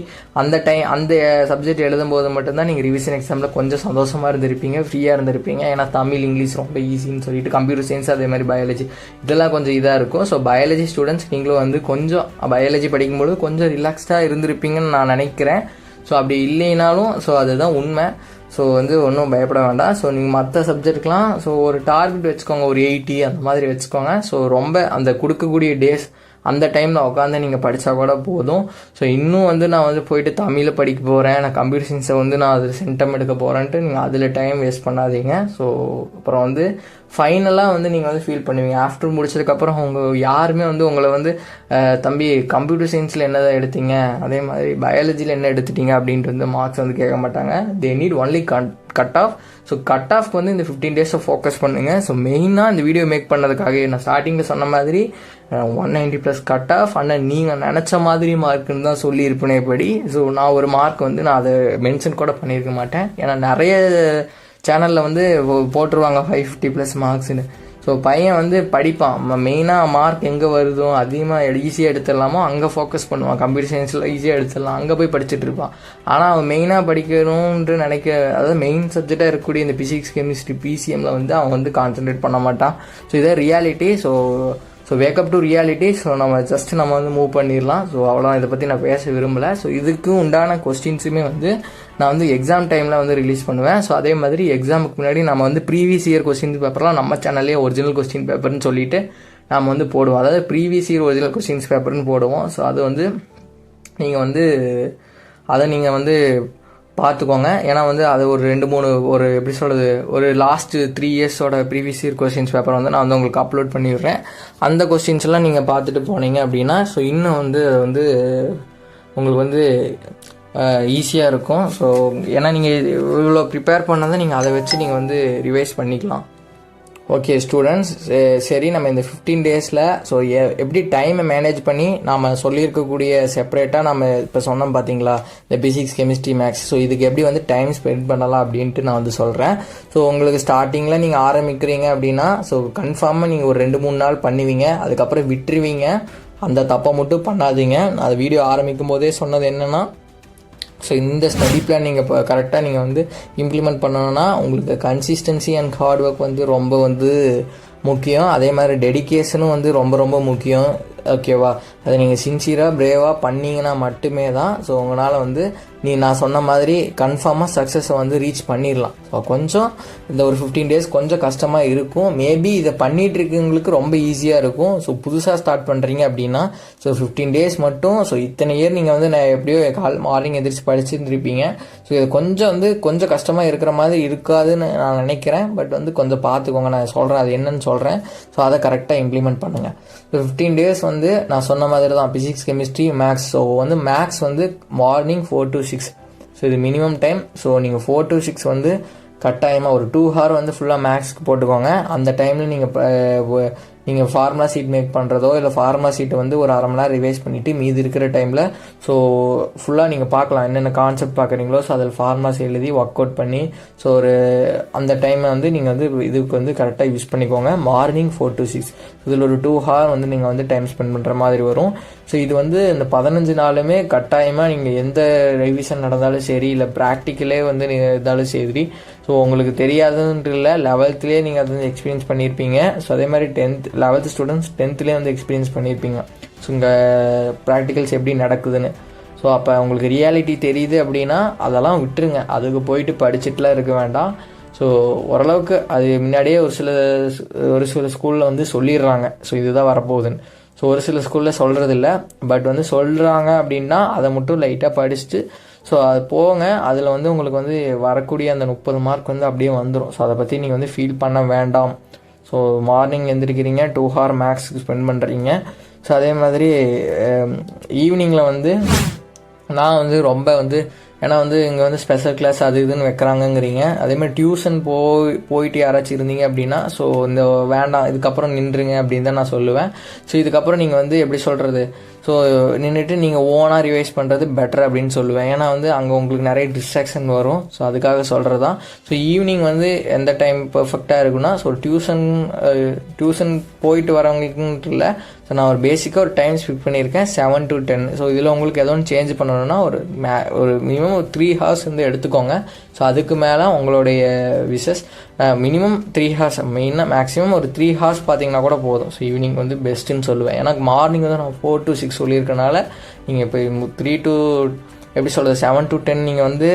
அந்த சப்ஜெக்ட் எழுதும்போது மட்டும்தான் நீங்கள் ரிவிஷன் எக்ஸாமில் கொஞ்சம் சந்தோஷமாக இருந்திருப்பீங்க, ஃப்ரீயாக இருந்திருப்பீங்க. ஏன்னா தமிழ் இங்கிலீஷ் ரொம்ப ஈஸின்னு சொல்லிட்டு கம்ப்யூட்டர் சயின்ஸ் அதே மாதிரி பயாலஜி இதெல்லாம் கொஞ்சம் இதாக இருக்கும். ஸோ பயாலஜி ஸ்டூடெண்ட்ஸ் நீங்களும் வந்து கொஞ்சம் பயாலஜி படிக்கும்போது கொஞ்சம் ரிலாக்ஸ்டாக இருந்திருப்பீங்கன்னு நான் நினைக்கிறேன். ஸோ அப்படி இல்லைனாலும் ஸோ அதுதான் உண்மை. ஸோ வந்து ஒன்றும் பயப்பட வேண்டாம். ஸோ நீங்கள் மற்ற சப்ஜெக்ட்லாம் ஸோ ஒரு டார்கெட் வச்சுக்கோங்க, ஒரு 80 அந்த மாதிரி வச்சுக்கோங்க. ஸோ ரொம்ப அந்த கொடுக்கக்கூடிய டேஸ் அந்த டைமில் உட்காந்து நீங்கள் படித்தா கூட போதும். ஸோ இன்னும் வந்து நான் வந்து போயிட்டு தமிழில் படிக்க போகிறேன், நான் கம்ப்யூட்டர் சயின்ஸை வந்து நான் அதில் சென்டம் எடுக்க போகிறேன்ட்டு நீங்கள் அதில் டைம் வேஸ்ட் பண்ணாதீங்க. ஸோ அப்புறம் வந்து ஃபைனலாக வந்து நீங்கள் வந்து ஃபீல் பண்ணுவீங்க ஆஃப்டர் முடிச்சதுக்கப்புறம் யாருமே வந்து உங்களை வந்து தம்பி கம்ப்யூட்டர் சயின்ஸில் என்ன தான் எடுத்தீங்க, அதே மாதிரி பயாலஜியில் என்ன எடுத்துட்டீங்க அப்படின்ட்டு வந்து மார்க்ஸ் வந்து கேட்க மாட்டாங்க. They need only cut off. So cut ஆஃப்க்கு வந்து இந்த 15 டேஸை ஃபோக்கஸ் பண்ணுங்கள். ஸோ மெயினாக இந்த வீடியோ மேக் பண்ணதுக்காக நான் ஸ்டார்டிங்கில் சொன்ன மாதிரி 190+ கட் ஆஃப். ஆனால் நீங்கள் நினச்ச மாதிரி மார்க்குன்னு தான் சொல்லியிருப்பேனே படி. ஸோ நான் ஒரு மார்க் வந்து நான் அதை மென்ஷன் கூட பண்ணியிருக்க மாட்டேன். ஏன்னா நிறைய சேனலில் வந்து போட்டுருவாங்க 550+ மார்க்ஸ்னு. ஸோ பையன் வந்து படிப்பான், மெயினாக மார்க் எங்கே வருதோ அதிகமாக ஈஸியாக எடுத்துடலாமோ அங்கே ஃபோக்கஸ் பண்ணுவான். கம்ப்யூட்டர் சயின்ஸில் ஈஸியாக எடுத்துடலாம் அங்கே போய் படிச்சுட்டு இருப்பான். ஆனால் அவன் மெயினாக படிக்கணும்னு அதாவது மெயின் சப்ஜெக்டாக இருக்கக்கூடிய இந்த ஃபிசிக்ஸ் கெமிஸ்ட்ரி பிசிஎம்மில் வந்து அவன் வந்து கான்சன்ட்ரேட் பண்ண மாட்டான். ஸோ இதான் reality. So wake up to reality. So நம்ம வந்து மூவ் பண்ணிடலாம். ஸோ அவ்வளோ இதை பற்றி நான் பேச விரும்பலை. ஸோ இதுக்கு உண்டான கொஸ்டின்ஸுமே வந்து நான் வந்து எக்ஸாம் டைமில் வந்து ரிலீஸ் பண்ணுவேன். ஸோ அதே மாதிரி எக்ஸாமுக்கு முன்னாடி நம்ம வந்து ப்ரீவியஸ் இயர் கொஸ்டின் பேப்பர்லாம் நம்ம சேனல்லே ஒரிஜினல் கொஸ்டின் பேப்பர்னு சொல்லிட்டு நம்ம வந்து போடுவோம். அதாவது ப்ரீவியஸ் இயர் ஒரிஜினல் கொஸ்டின்ஸ் பேப்பர்னு போடுவோம். ஸோ அது வந்து நீங்கள் வந்து அதை நீங்கள் வந்து பார்த்துக்கோங்க. ஏன்னா வந்து அது ஒரு 2-3 ஒரு எப்படி சொல்கிறது, ஒரு லாஸ்ட்டு 3 இயர்ஸோட ப்ரீவியஸ் இயர் கொஸ்டின்ஸ் பேப்பர் வந்து நான் வந்து உங்களுக்கு அப்லோட் பண்ணிவிடுறேன். அந்த கொஸ்டின்ஸ்லாம் நீங்கள் பார்த்துட்டு போனீங்க அப்படின்னா ஸோ இன்னும் வந்து அது வந்து உங்களுக்கு வந்து ஈஸியாக இருக்கும். ஸோ ஏன்னா நீங்கள் இவ்வளோ ப்ரிப்பேர் பண்ணதை நீங்கள் அதை வச்சு நீங்கள் வந்து ரிவைஸ் பண்ணிக்கலாம். ஓகே ஸ்டூடெண்ட்ஸ், சரி நம்ம இந்த 15 டேஸில் ஸோ எப்படி டைமை மேனேஜ் பண்ணி நாம் சொல்லியிருக்கக்கூடிய செப்பரேட்டாக நம்ம இப்போ சொன்னோம் பார்த்தீங்களா, இந்த பிசிக்ஸ், கெமிஸ்ட்ரி, மேக்ஸ், ஸோ இதுக்கு எப்படி வந்து டைம் ஸ்பெண்ட் பண்ணலாம் அப்படின்ட்டு நான் வந்து சொல்கிறேன். ஸோ உங்களுக்கு ஸ்டார்டிங்கில் நீங்கள் ஆரம்பிக்கிறீங்க அப்படின்னா ஸோ கன்ஃபார்மாக நீங்கள் ஒரு 2-3 நாள் பண்ணுவீங்க, அதுக்கப்புறம் விட்டுருவீங்க. அந்த தப்பை மட்டும் பண்ணாதீங்க. நான் அது வீடியோ ஆரம்பிக்கும் போதே சொன்னது என்னென்னா, ஸோ இந்த ஸ்டடி பிளான் நீங்கள் இப்போ கரெக்டாக நீங்கள் வந்து இம்ப்ளிமெண்ட் பண்ணணுன்னா உங்களுக்கு கன்சிஸ்டன்சி அண்ட் ஹார்ட் ஒர்க் வந்து ரொம்ப வந்து முக்கியம். அதே மாதிரி டெடிக்கேஷனும் வந்து ரொம்ப ரொம்ப முக்கியம். ஓகேவா, அதை நீங்கள் சின்சியராக பிரேவாக பண்ணிங்கன்னா மட்டுமே தான் ஸோ உங்களால் வந்து நான் சொன்ன மாதிரி கன்ஃபார்மாக சக்ஸஸை வந்து ரீச் பண்ணிடலாம். ஸோ கொஞ்சம் இந்த ஒரு 15 டேஸ் கொஞ்சம் கஷ்டமாக இருக்கும். மேபி இதை பண்ணிகிட்டு இருக்கவங்களுக்கு ரொம்ப ஈஸியாக இருக்கும். ஸோ புதுசாக ஸ்டார்ட் பண்ணுறீங்க அப்படின்னா ஸோ 15 டேஸ் மட்டும் ஸோ இத்தனை இயர் நீங்கள் வந்து நான் எப்படியோ மார்னிங் எதிர்த்து படிச்சுருந்துருப்பீங்க. ஸோ இது கொஞ்சம் கஷ்டமாக இருக்கிற மாதிரி இருக்காதுன்னு நான் நினைக்கிறேன். பட் வந்து கொஞ்சம் பார்த்துக்கோங்க, நான் சொல்கிறேன் அது என்னன்னு சொல்கிறேன். ஸோ அதை கரெக்டாக இம்ப்ளிமெண்ட் பண்ணுங்கள். ஸோ 15 டேஸ் வந்து நான் சொன்ன மாதிரி தான் பிசிக்ஸ், கெமிஸ்ட்ரி, மேக்ஸ். ஸோ வந்து மேக்ஸ் வந்து மார்னிங் 4 to 6. ஸோ இது மினிமம் டைம். ஸோ நீங்கள் 4 to 6 வந்து கட்டாயமாக ஒரு 2 hour வந்து ஃபுல்லாக மேக்ஸ்க்கு போட்டுக்கோங்க. அந்த டைமில் நீங்கள் ஃபார்முலா சீட் மேக் பண்ணுறதோ இல்லை ஃபார்முலா சீட்டை வந்து ஒரு அரை மணி நேரம் ரிவைஸ் பண்ணிவிட்டு மீதி இருக்கிற டைமில் ஸோ ஃபுல்லாக நீங்கள் பார்க்கலாம் என்னென்ன கான்செப்ட் பார்க்குறீங்களோ. ஸோ அதில் ஃபார்முலாஸ் எழுதி ஒர்க் அவுட் பண்ணி ஸோ ஒரு அந்த டைமை வந்து நீங்கள் வந்து இதுக்கு வந்து கரெக்டாக யூஸ் பண்ணிக்கோங்க. மார்னிங் 4 to 6 இதில் ஒரு 2 hour வந்து நீங்கள் வந்து டைம் ஸ்பெண்ட் பண்ணுற மாதிரி வரும். ஸோ இது வந்து இந்த 15 நாளுமே கட்டாயமாக நீங்கள் எந்த ரிவிஷன் நடந்தாலும் சரி இல்லை ப்ராக்டிக்கலே வந்து நீங்கள் இருந்தாலும் சரி ஸோ உங்களுக்கு தெரியாதுன்ட்டு இல்லை, 11th நீங்கள் அது வந்து எக்ஸ்பீரியன்ஸ் பண்ணியிருப்பீங்க. ஸோ அதே மாதிரி 11th ஸ்டூடெண்ட்ஸ் 10th வந்து எக்ஸ்பீரியன்ஸ் பண்ணியிருப்பீங்க. ஸோ இங்கே ப்ராக்டிகல்ஸ் எப்படி நடக்குதுன்னு. ஸோ அப்போ உங்களுக்கு ரியாலிட்டி தெரியுது அப்படின்னா அதெல்லாம் விட்டுருங்க, அதுக்கு போயிட்டு படிச்சுட்டுலாம் இருக்க வேண்டாம். ஸோ ஓரளவுக்கு அது முன்னாடியே ஒரு சில ஸ்கூலில் வந்து சொல்லிடுறாங்க ஸோ இதுதான் வரப்போகுதுன்னு. ஸோ ஒரு சில ஸ்கூலில் சொல்கிறதில்ல, பட் வந்து சொல்கிறாங்க அப்படின்னா அதை மட்டும் லைட்டாக படிச்சுட்டு ஸோ அது போங்க. அதில் வந்து உங்களுக்கு வந்து வரக்கூடிய அந்த 30 மார்க் வந்து அப்படியே வந்துடும். ஸோ அதை பற்றி நீங்கள் வந்து ஃபீல் பண்ண வேண்டாம். ஸோ மார்னிங் எழுந்திரிக்கிறீங்க, 2 hour மேக்ஸுக்கு ஸ்பெண்ட் பண்ணுறீங்க. ஸோ அதே மாதிரி ஈவினிங்கில் வந்து நான் வந்து ரொம்ப வந்து ஏன்னா வந்து இங்கே வந்து ஸ்பெஷல் கிளாஸ் அது இதுன்னு வைக்கிறாங்கங்கிறீங்க. அதேமாதிரி டியூஷன் போயிட்டு யாராச்சும் இருந்தீங்க அப்படின்னா ஸோ இந்த வேண்டாம் இதுக்கப்புறம் நின்றுங்க அப்படின்னு தான் நான் சொல்லுவேன். ஸோ இதுக்கப்புறம் நீங்கள் வந்து எப்படி சொல்கிறது ஸோ நின்றுட்டு நீங்கள் ஓனாக ரிவைஸ் பண்ணுறது பெட்டர் அப்படின்னு சொல்லுவேன். ஏன்னா வந்து அங்கே உங்களுக்கு நிறைய டிஸ்ட்ராக்ஷன் வரும். ஸோ அதுக்காக சொல்கிறது தான். ஸோ ஈவினிங் வந்து எந்த டைம் பர்ஃபெக்டாக இருக்குன்னா ஸோ டியூஷன் போயிட்டு வரவங்களுக்குன்ட்டு இல்லை. ஸோ நான் ஒரு பேசிக்காக ஒரு டைம் ஃபிக்ஸ் பண்ணியிருக்கேன் 7 to 10. ஸோ இதில் உங்களுக்கு எதுவும் சேஞ்ச் பண்ணணும்னா ஒரு மினிமம் 3 hours வந்து எடுத்துக்கோங்க. ஸோ அதுக்கு மேலே உங்களுடைய விஷஸ் மினிமம் 3 hours, மெயினாக மேக்ஸிமம் ஒரு 3 hours பார்த்தீங்கன்னா கூட போதும். ஸோ ஈவினிங் வந்து பெஸ்ட்டுன்னு சொல்லுவேன். ஏன்னா மார்னிங் வந்து நான் 4 to 6 சொல்லியிருக்கனால நீங்கள் இப்போ 3 to எப்படி சொல்கிறது 7 to 10 நீங்கள் வந்து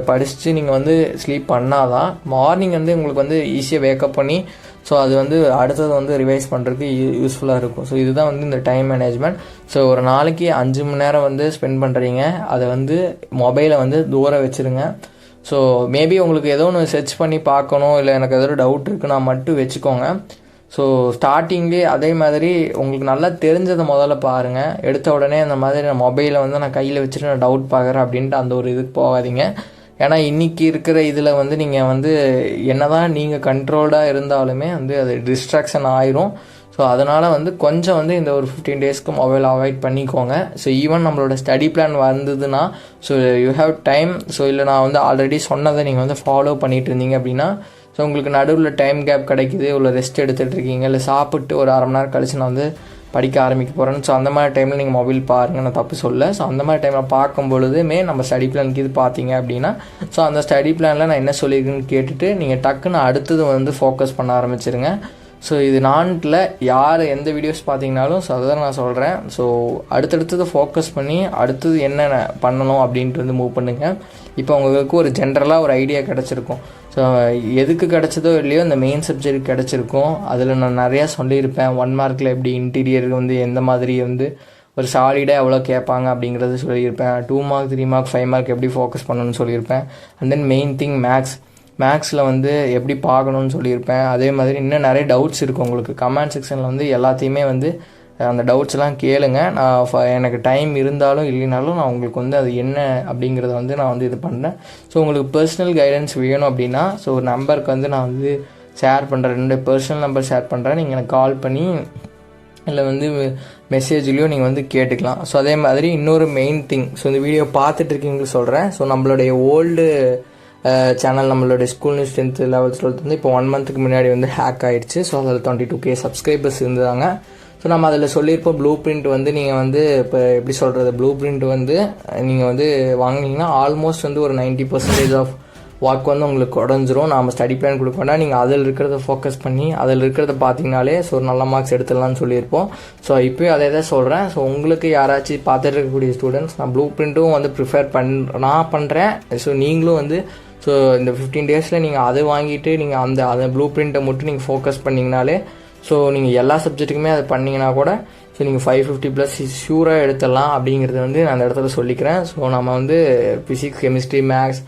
படிச்சுட்டு நீங்கள் வந்து ஸ்லீப் பண்ணாதான் மார்னிங் வந்து உங்களுக்கு வந்து ஈஸியாக வேக்கப் பண்ணி ஸோ அது வந்து அடுத்தது வந்து ரிவைஸ் பண்ணுறதுக்கு யூஸ்ஃபுல்லாக இருக்கும். ஸோ இதுதான் வந்து இந்த டைம் மேனேஜ்மெண்ட். ஸோ ஒரு நாளைக்கு 5 மணி நேரம் வந்து ஸ்பெண்ட் பண்ணுறீங்க, அதை வந்து மொபைலை வந்து தூரம் வச்சுருங்க. ஸோ மேபி உங்களுக்கு ஏதோ ஒன்று சர்ச் பண்ணி பார்க்கணும் இல்லை எனக்கு ஏதோ டவுட் இருக்குன்னா மட்டும் வச்சுக்கோங்க. ஸோ ஸ்டார்டிங்லேயே அதே மாதிரி உங்களுக்கு நல்லா தெரிஞ்சதை முதல்ல பாருங்கள். எடுத்த உடனே அந்த மாதிரி நான் மொபைலை வந்து நான் கையில் வச்சுட்டு நான் டவுட் பார்க்குறேன் அப்படின்ட்டு அந்த ஒரு இதுக்கு போகாதீங்க. ஏன்னா இன்றைக்கி இருக்கிற இதில் வந்து நீங்கள் வந்து என்ன தான் நீங்கள் கண்ட்ரோல்டாக இருந்தாலுமே வந்து அது டிஸ்ட்ராக்ஷன் ஆயிரும். ஸோ அதனால் வந்து கொஞ்சம் வந்து இந்த ஒரு 15 டேஸ்க்கு மொபைல் அவாய்ட் பண்ணிக்கோங்க. ஸோ ஈவன் நம்மளோட ஸ்டடி பிளான் வந்ததுன்னா so you have time. So இல்லை நான் வந்து ஆல்ரெடி சொன்னதை நீங்கள் வந்து ஃபாலோ பண்ணிகிட்டு இருந்தீங்க அப்படின்னா ஸோ உங்களுக்கு நடுவில் டைம் கேப் கிடைக்குது, இல்லை ரெஸ்ட் எடுத்துகிட்டு இருக்கீங்க, இல்லை சாப்பிட்டு ஒரு அரை மணி நேரம் கழிச்சு நான் வந்து படிக்க ஆரம்பிக்க போகிறேன்னு ஸோ அந்த மாதிரி டைமில் நீங்கள் மொபைல் பாருங்கள், நான் தப்பு சொல்ல. ஸோ அந்த மாதிரி டைமில் பார்க்கும் பொழுதுமே நம்ம ஸ்டடி பிளானுக்கு இது பார்த்தீங்க அப்படின்னா ஸோ அந்த ஸ்டடி பிளானில் நான் என்ன சொல்லியிருக்கேன்னு கேட்டுட்டு நீங்கள் டக்குன்னு அடுத்தது வந்து ஃபோக்கஸ் பண்ண ஆரம்பிச்சிருங்க. ஸோ இது நான்ட்டில் யார் எந்த வீடியோஸ் பார்த்தீங்கனாலும் ஸோ அதை நான் சொல்கிறேன். ஸோ அடுத்தடுத்தது ஃபோக்கஸ் பண்ணி அடுத்தது என்னென்ன பண்ணணும் அப்படின்ட்டு வந்து மூவ் பண்ணுங்கள். இப்போ உங்களுக்கு ஒரு ஜென்ரலாக ஒரு ஐடியா கிடச்சிருக்கும். ஸோ எதுக்கு கிடச்சதோ இல்லையோ இந்த மெயின் சப்ஜெக்ட் கிடச்சிருக்கும். அதில் நான் நிறையா சொல்லியிருப்பேன் 1 மார்க்கில் எப்படி இன்டீரியர் வந்து எந்த மாதிரி வந்து ஒரு சாலிடாக எவ்வளோ கேட்பாங்க அப்படிங்கிறது சொல்லியிருப்பேன். 2 மார்க் 3 மார்க் 5 மார்க் எப்படி ஃபோக்கஸ் பண்ணணும்னு சொல்லியிருப்பேன். அண்ட் தென் மெயின் திங் மேக்ஸில் வந்து எப்படி பார்க்கணுன்னு சொல்லியிருப்பேன். அதே மாதிரி இன்னும் நிறைய டவுட்ஸ் இருக்குது உங்களுக்கு. கமெண்ட் செக்ஷனில் வந்து எல்லாத்தையுமே வந்து அந்த டவுட்ஸ்லாம் கேளுங்க. நான் எனக்கு டைம் இருந்தாலும் இல்லைனாலும் நான் உங்களுக்கு வந்து அது என்ன அப்படிங்கிறத வந்து நான் வந்து இது பண்ணுறேன். ஸோ உங்களுக்கு பர்சனல் கைடன்ஸ் வேணும் அப்படின்னா ஸோ ஒரு நம்பருக்கு வந்து நான் வந்து ஷேர் பண்ணுறேன், 2 பர்சனல் நம்பர் ஷேர் பண்ணுறேன். நீங்கள் எனக்கு கால் பண்ணி இல்லை வந்து மெசேஜ்லேயும் நீங்கள் வந்து கேட்டுக்கலாம். ஸோ அதே மாதிரி இன்னொரு மெயின் திங், ஸோ இந்த வீடியோ பார்த்துட்ருக்கீங்கன்னு சொல்கிறேன். ஸோ நம்மளுடைய ஓல்டு சேனல், நம்மளுடைய school news 10th 11th 12th வந்து இப்போ 1 மந்த்துக்கு முன்னாடி வந்து ஹேக் ஆகிடுச்சு. ஸோ அதில் 22K சப்ஸ்கிரைபர்ஸ் இருந்தாங்க. ஸோ நம்ம அதில் சொல்லியிருப்போம் ப்ளூ பிரிண்ட் வந்து நீங்கள் வந்து இப்போ எப்படி சொல்கிறது, ப்ளூ பிரிண்ட் வந்து நீங்கள் வந்து வாங்கினீங்கன்னா ஆல்மோஸ்ட் வந்து ஒரு 90% ஆஃப் ஒர்க் வந்து உங்களுக்கு உடஞ்சிரும். நம்ம ஸ்டடி பிளான் கொடுக்க வேண்டாம், நீங்கள் அதில் இருக்கிறத ஃபோக்கஸ் பண்ணி அதில் இருக்கிறத பார்த்தீங்கனாலே ஸோ ஒரு நல்ல மார்க்ஸ் எடுத்துடலாம்னு சொல்லியிருப்போம். ஸோ இப்போயும் அதே தான் சொல்கிறேன். ஸோ உங்களுக்கு யாராச்சும் பார்த்துட்டு இருக்கக்கூடிய ஸ்டூடெண்ட்ஸ், நான் ப்ளூ பிரிண்ட்டும் வந்து நான் பண்ணுறேன். ஸோ நீங்களும் வந்து ஸோ இந்த 15 டேஸில் நீங்கள் அதை வாங்கிட்டு நீங்கள் அந்த ப்ளூ பிரிண்ட்டை மட்டும் நீங்கள் ஃபோக்கஸ் பண்ணிங்கனாலே ஸோ நீங்கள் எல்லா சப்ஜெக்ட்டுக்குமே அதை பண்ணிங்கன்னா கூட ஸோ நீங்கள் 550+ ஷூராக எடுத்துடலாம் அப்படிங்கிறது வந்து நான் அந்த இடத்துல சொல்லிக்கிறேன். ஸோ நம்ம வந்து physics, chemistry, maths,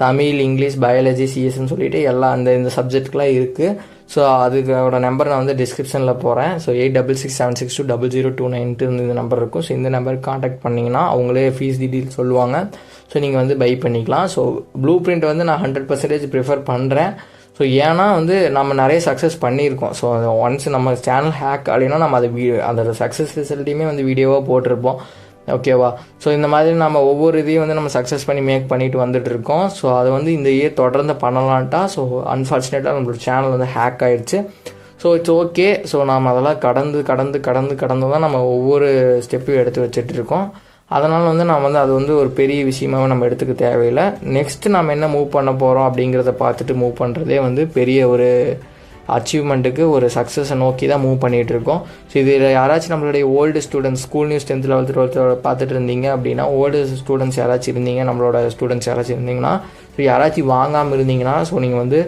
Tamil, English, biology, சிஎஸ்ன்னு சொல்லிட்டு எல்லாம் இந்த சப்ஜெக்ட்லாம் இருக்குது. ஸோ அதுக்கோட நம்பர் நான் வந்து டிஸ்கிரிப்ஷனில் போகிறேன். ஸோ 8667620029 இந்த நம்பர் இருக்கும். ஸோ இந்த நம்பருக்கு காண்டாக்ட் பண்ணிங்கன்னா அவங்களே ஃபீஸ் டீட்டெயில் சொல்லுவாங்க. ஸோ நீங்கள் வந்து பை பண்ணிக்கலாம். ஸோ ப்ளூ பிரிண்ட் வந்து நான் 100% ப்ரிஃபர் பண்ணுறேன். ஸோ ஏன்னா வந்து நம்ம நிறைய சக்ஸஸ் பண்ணியிருக்கோம். ஸோ ஒன்ஸ் நம்ம சேனல் ஹேக் அப்படின்னா நம்ம அந்த சக்ஸஸ் ரிசல்ட்டையுமே வந்து வீடியோவாக போட்டிருப்போம். ஓகேவா? ஸோ இந்த மாதிரி நம்ம ஒவ்வொரு இதையும் வந்து நம்ம சக்ஸஸ் பண்ணிட்டு வந்துட்டு இருக்கோம். ஸோ அதை வந்து இந்த இயர் தொடர்ந்து பண்ணலான்ட்டா ஸோ அன்ஃபார்ச்சுனேட்டாக நம்மளோட சேனல் வந்து ஹேக் ஆகிடுச்சு. So it's okay. ஸோ நம்ம அதெல்லாம் கடந்து தான் நம்ம ஒவ்வொரு ஸ்டெப்பையும் எடுத்து வச்சுட்டு இருக்கோம். அதனால் வந்து நம்ம வந்து அது வந்து ஒரு பெரிய விஷயமாகவும் நம்ம எடுத்துக்க தேவையில்லை. நெக்ஸ்ட்டு நம்ம என்ன மூவ் பண்ண போகிறோம் அப்படிங்கிறத பார்த்துட்டு மூவ் பண்ணுறதே வந்து பெரிய ஒரு அச்சீவ்மெண்ட்டுக்கு, ஒரு சக்ஸஸை நோக்கி தான் மூவ் பண்ணிகிட்டு இருக்கோம். ஸோ இதில் யாராச்சும் நம்மளுடைய old students, school news 10th 11th 12th பார்த்துட்டு இருந்தீங்க அப்படின்னா, ஓல்டு ஸ்டூடெண்ட்ஸ் யாராச்சும் இருந்தீங்க, நம்மளோட ஸ்டூடெண்ட்ஸ் யாராச்சும் இருந்தீங்கன்னா, ஸோ யாராச்சும் வாங்காமல் இருந்தீங்கன்னா ஸோ நீங்கள் வந்து